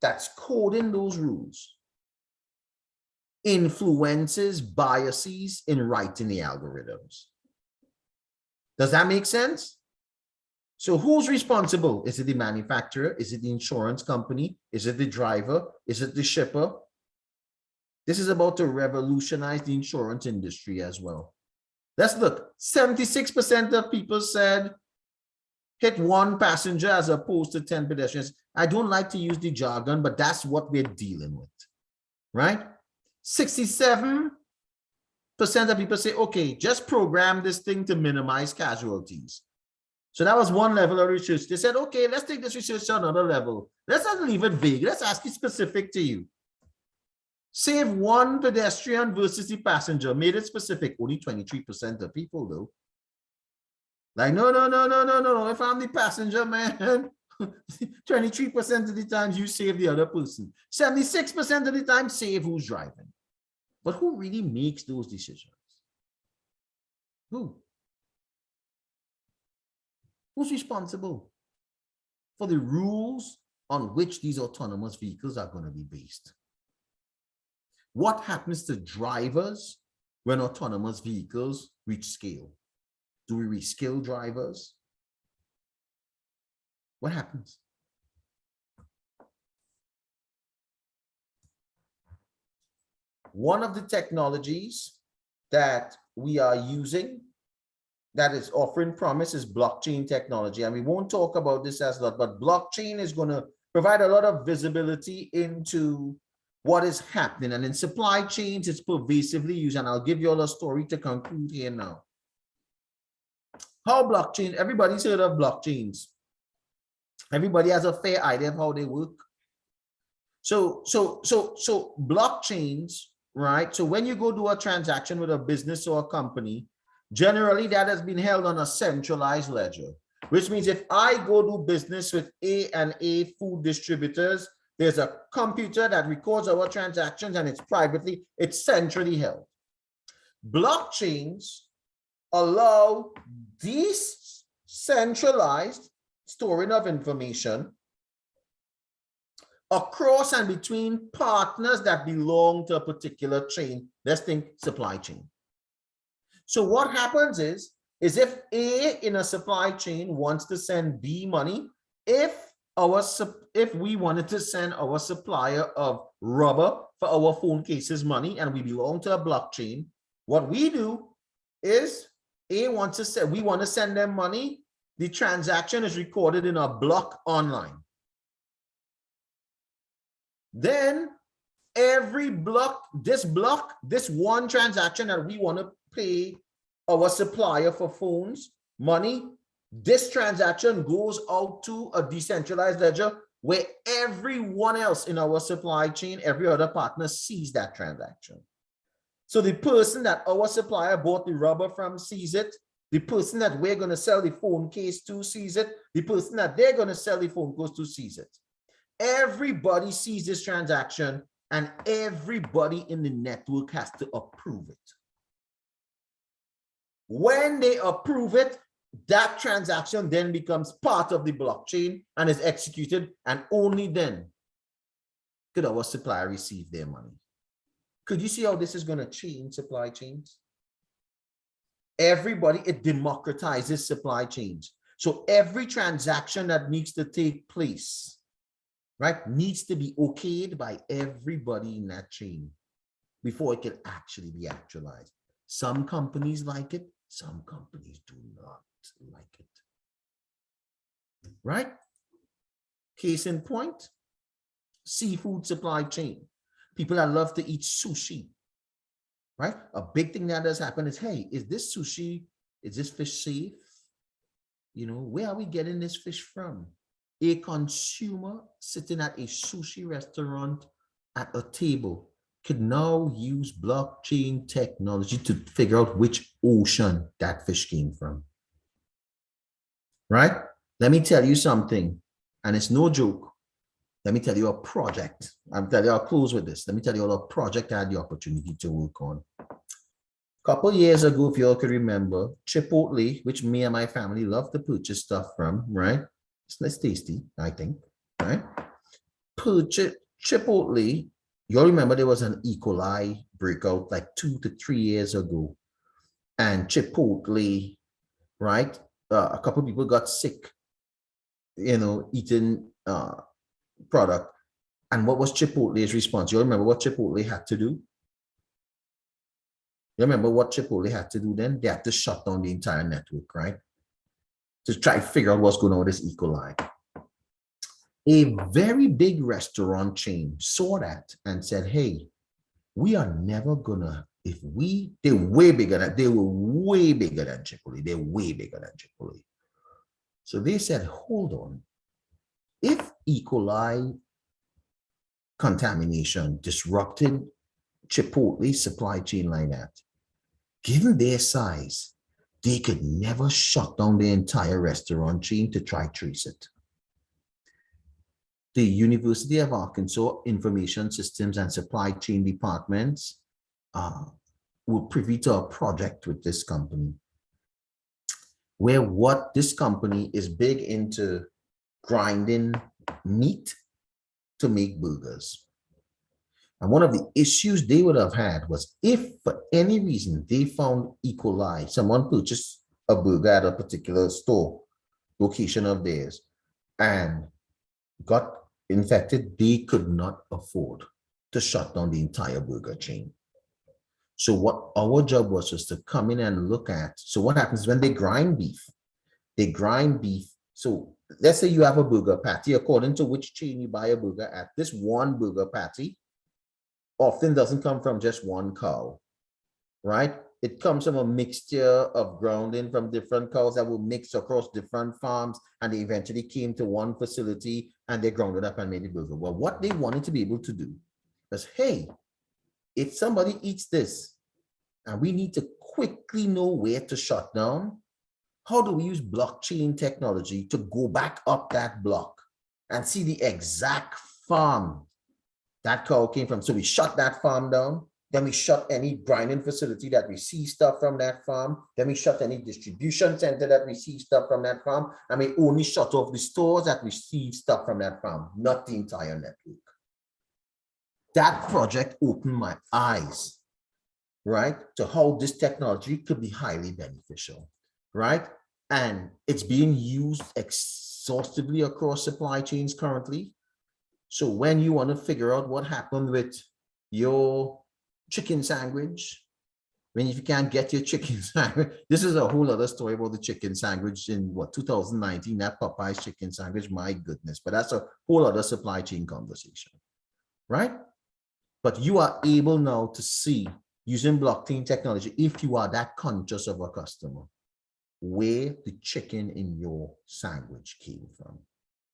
that's coding those rules influences biases in writing the algorithms. Does that make sense? So who's responsible? Is it the manufacturer? Is it the insurance company? Is it the driver? Is it the shipper? This is about to revolutionize the insurance industry as well. Let's look. 76% of people said hit one passenger as opposed to 10 pedestrians. I don't like to use the jargon, but that's what we're dealing with, right? 67% of people say, okay, just program this thing to minimize casualties. So that was one level of research. They said, okay, let's take this research to another level. Let's not leave it vague. Let's ask it specific to you. Save one pedestrian versus the passenger. Made it specific. Only 23% of people, though. Like, no. If I'm the passenger, man, 23% of the times you save the other person. 76% of the time, save who's driving. But who really makes those decisions? Who? Who's responsible for the rules on which these autonomous vehicles are going to be based? What happens to drivers when autonomous vehicles reach scale? Do we reskill drivers? What happens? One of the technologies that we are using that is offering promise is blockchain technology. And we won't talk about this as a lot, but blockchain is going to provide a lot of visibility into what is happening. And in supply chains, it's pervasively used. And I'll give you all a story to conclude here now. How blockchain, everybody's heard of blockchains. Everybody has a fair idea of how they work. So blockchains, right? So when you go do a transaction with a business or a company, generally that has been held on a centralized ledger, which means if I go do business with A and A food distributors, There's a computer that records our transactions and it's centrally held. Blockchains allow decentralized storing of information across and between partners that belong to a particular chain. Let's think supply chain. So what happens is if A in a supply chain wants to send B money, if we wanted to send our supplier of rubber for our phone cases money and we belong to a blockchain, what we do is we want to send them money. The transaction is recorded in a block online. Then every block, this one transaction that we want to pay our supplier for phones money, this transaction goes out to a decentralized ledger where everyone else in our supply chain, every other partner sees that transaction. So the person that our supplier bought the rubber from sees it. The person that we're going to sell the phone case to sees it. The person that they're going to sell the phone case to sees it. Everybody sees this transaction and everybody in the network has to approve it. When they approve it, that transaction then becomes part of the blockchain and is executed, and only then could our supplier receive their money. Could you see how this is going to change supply chains? Everybody, it democratizes supply chains. So every transaction that needs to take place, right, needs to be okayed by everybody in that chain before it can actually be actualized. Some companies like it, some companies do not like it. Right? Case in point, seafood supply chain. People that love to eat sushi, right? A big thing that does happen is, hey, is this sushi, is this fish safe? You know, where are we getting this fish from? A consumer sitting at a sushi restaurant at a table could now use blockchain technology to figure out which ocean that fish came from. Right? Let me tell you something, and it's no joke. Let me tell you a project. I'll close with this. Let me tell you a project I had the opportunity to work on. A couple years ago, if you all could remember, Chipotle, which me and my family love to purchase stuff from, right? It's tasty, I think, right? Chipotle, you all remember there was an E. coli breakout like 2 to 3 years ago. And Chipotle, right? A couple of people got sick, you know, eating product. And what was Chipotle's response? You remember what Chipotle had to do? You remember what Chipotle had to do then? They had to shut down the entire network, right? To try to figure out what's going on with this E. coli. A very big restaurant chain saw that and said, hey, we are never gonna, they were way bigger than Chipotle. They're way bigger than Chipotle. So they said, hold on. If E. coli contamination disrupted Chipotle's supply chain like that, given their size, they could never shut down the entire restaurant chain to try trace it. The University of Arkansas Information Systems and Supply Chain Departments were privy to a project with this company, where what this company is big into grinding meat to make burgers. And one of the issues they would have had was if for any reason they found E. coli, someone purchased a burger at a particular store, location of theirs, and got infected, they could not afford to shut down the entire burger chain. So what our job was to come in and look at, so what happens when they grind beef? They grind beef. So let's say you have a burger patty, according to which chain you buy a burger at, this one burger patty often doesn't come from just one cow, right? It comes from a mixture of grounding from different cows that were mixed across different farms, and they eventually came to one facility and they ground it up and made a burger. Well, what they wanted to be able to do was, hey, if somebody eats this and we need to quickly know where to shut down, how do we use blockchain technology to go back up that block and see the exact farm that cow came from. So we shut that farm down. Then we shut any grinding facility that receives stuff from that farm. Then we shut any distribution center that receives stuff from that farm. And we only shut off the stores that receive stuff from that farm, not the entire network. That project opened my eyes, right, to how this technology could be highly beneficial, right? And it's being used exhaustively across supply chains currently. So when you want to figure out what happened with your chicken sandwich, when if you can't get your chicken sandwich, this is a whole other story about the chicken sandwich in what, 2019, that Popeye's chicken sandwich, my goodness, but that's a whole other supply chain conversation, right? But you are able now to see, using blockchain technology, if you are that conscious of a customer, where the chicken in your sandwich came from.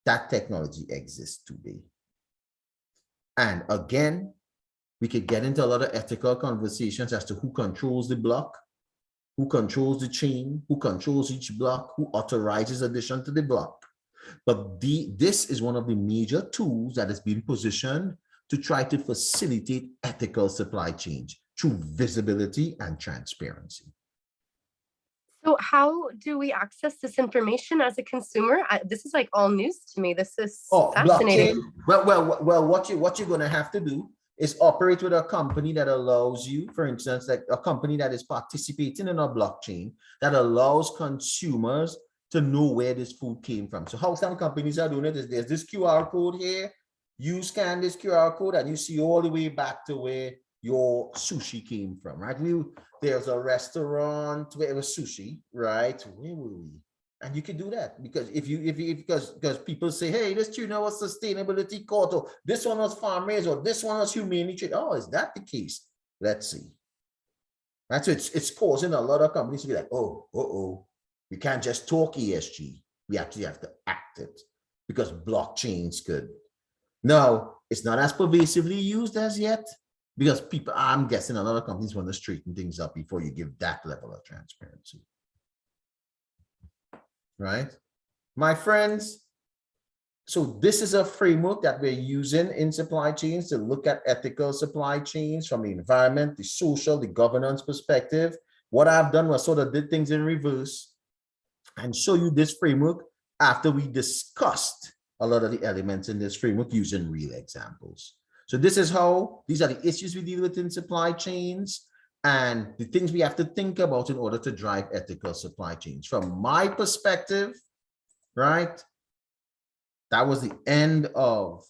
That technology exists today. And again, we could get into a lot of ethical conversations as to who controls the block, who controls the chain, who controls each block, who authorizes addition to the block. But this is one of the major tools that has been positioned to try to facilitate ethical supply chains through visibility and transparency. So how do we access this information as a consumer? This is like all news to me. This is fascinating. Blockchain. Well, what you're going to have to do is operate with a company that allows you, for instance, like a company that is participating in a blockchain that allows consumers to know where this food came from. So how some companies are doing it is there's this QR code here. You scan this QR code and you see all the way back to where your sushi came from, right? There's a restaurant where it was sushi, right? Where were we? And you can do that because because people say, hey, this tuna was sustainability caught, or this one was farm raised, or this one was humanely treated. Oh, is that the case? Let's see. Right, so it's causing a lot of companies to be like, oh, we can't just talk ESG. We actually have to act it because blockchains could. Now, it's not as pervasively used as yet because people, I'm guessing a lot of companies want to straighten things up before you give that level of transparency. Right, my friends, so this is a framework that we're using in supply chains to look at ethical supply chains from the environment, the social, the governance perspective. What I've done was sort of did things in reverse and show you this framework after we discussed a lot of the elements in this framework using real examples. So this is how, these are the issues we deal with in supply chains and the things we have to think about in order to drive ethical supply chains. From my perspective, right, that was the end of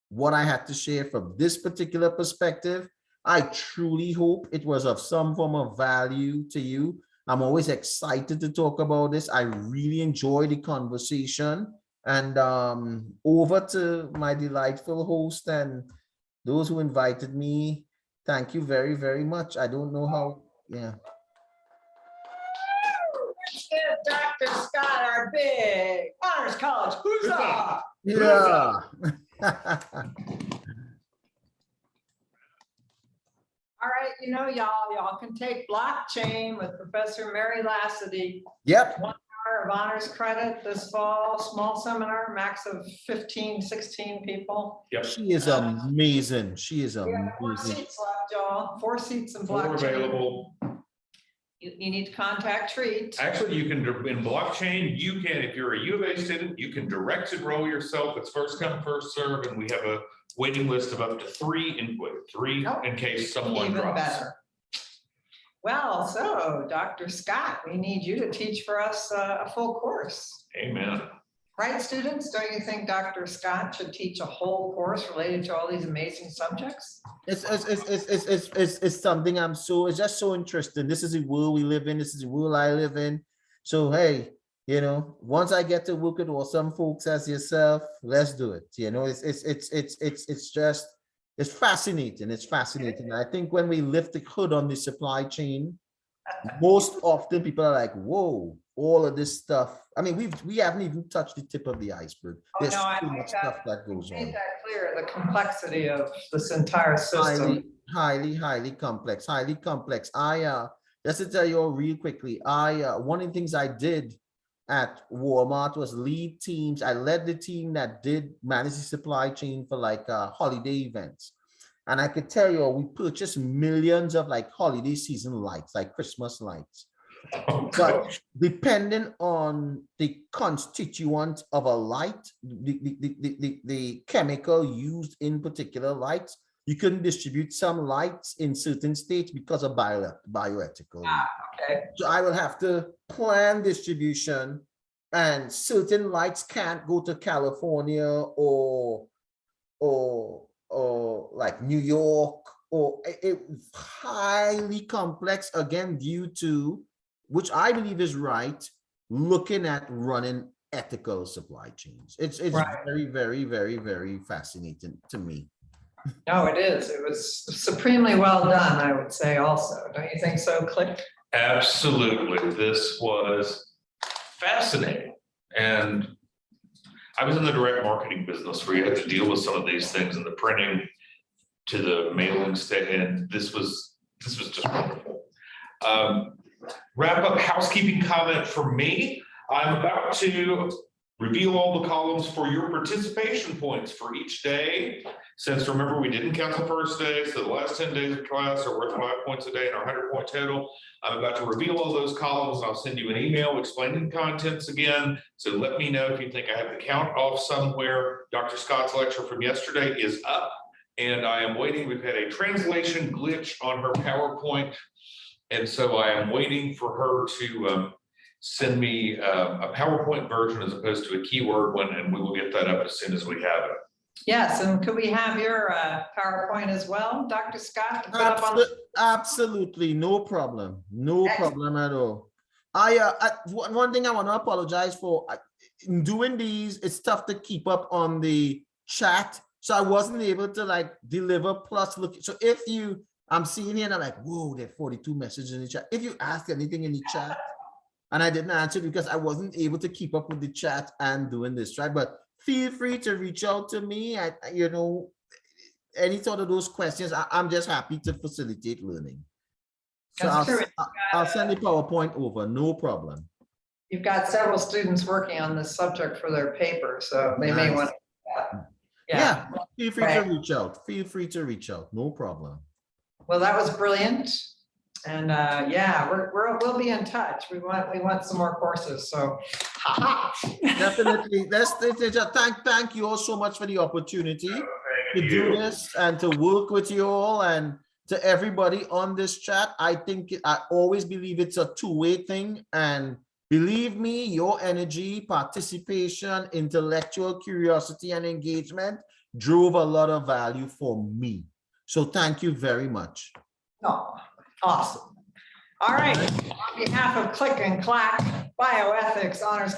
what I had to share from this particular perspective. I truly hope it was of some form of value to you. I'm always excited to talk about this. I really enjoy the conversation. And over to my delightful host and those who invited me. Thank you very, very much. I don't know how, yeah. Let's give Dr. Scott our big honors college. Huzzah! Yeah. All right, you know, y'all can take blockchain with Professor Mary Lassity. Yep. 1 hour of honors credit this fall, small seminar, max of 15, 16 people. Yep. She is amazing. She is We have 4 amazing. seats left, y'all. 4 seats in 4 blockchain. available. You need to contact Treat. Actually, you can, in blockchain, you can, if you're a U of A student, you can direct enroll yourself. It's first come, first serve, and we have a waiting list of up to 3 in case someone Even drops. better. Well, so Dr. Scott, we need you to teach for us a full course. Amen. Right, students? Don't you think Dr. Scott should teach a whole course related to all these amazing subjects? It's something it's just so interesting. This is the world we live in. This is the world I live in. So, hey, you know, once I get to work with awesome folks as yourself, let's do it. You know, it's just, it's fascinating. It's fascinating. I think when we lift the hood on the supply chain, most often people are like, whoa, all of this stuff. I mean, we haven't even touched the tip of the iceberg. There's so much stuff that goes on. Made that clear, the complexity of this entire system. Highly complex, highly complex. Just to tell you all real quickly, one of the things I did at Walmart was lead teams. I led the team that did manage the supply chain for like holiday events. And I could tell you, we purchased millions of like holiday season lights, like Christmas lights. But depending on the constituent of a light, the chemical used in particular lights, you couldn't distribute some lights in certain states because of bioethical. Okay. So I will have to plan distribution, and certain lights can't go to California or like New York, or it's highly complex, again, due to, which I believe is right, looking at running ethical supply chains. It's Right. very, very, very, very fascinating to me. No, it is. It was supremely well done, I would say also. Don't you think so, Click? Absolutely. This was fascinating. And I was in the direct marketing business where you had to deal with some of these things and the printing to the mailing state, and this was just wonderful. Wrap up housekeeping comment for me. I'm about to reveal all the columns for your participation points for each day. Since remember, we didn't count the first day, so the last 10 days of class are worth 5 points a day in our 100-point total. I'm about to reveal all those columns, and I'll send you an email explaining the contents again. So let me know if you think I have the count off somewhere. Dr. Scott's lecture from yesterday is up, and I am waiting. We've had a translation glitch on her PowerPoint, and so I am waiting for her to send me a PowerPoint version as opposed to a keyword one, and we will get that up as soon as we have it. Yes, and could we have your PowerPoint as well, Dr. Scott? To put up on Absolutely, no problem. No problem at all. One thing I want to apologize for, in doing these, it's tough to keep up on the chat. So I wasn't able to like deliver plus look. So if I'm seeing here and I'm like, whoa, there are 42 messages in the chat. If you ask anything in the chat and I didn't answer because I wasn't able to keep up with the chat and doing this, right? But feel free to reach out to me at, any sort of those questions. I'm just happy to facilitate learning. So I'll send the PowerPoint over, no problem. You've got several students working on this subject for their paper, so they may want to. Yeah, feel free to reach out. Feel free to reach out, no problem. Well, that was brilliant. And yeah, we'll be in touch. We want some more courses. So definitely. Thank you all so much for the opportunity to do this and to work with you all, and to everybody on this chat. I always believe it's a two-way thing, and believe me, your energy, participation, intellectual curiosity, and engagement drove a lot of value for me. So thank you very much. Oh, awesome. All right. On behalf of Click and Clack, Bioethics Honors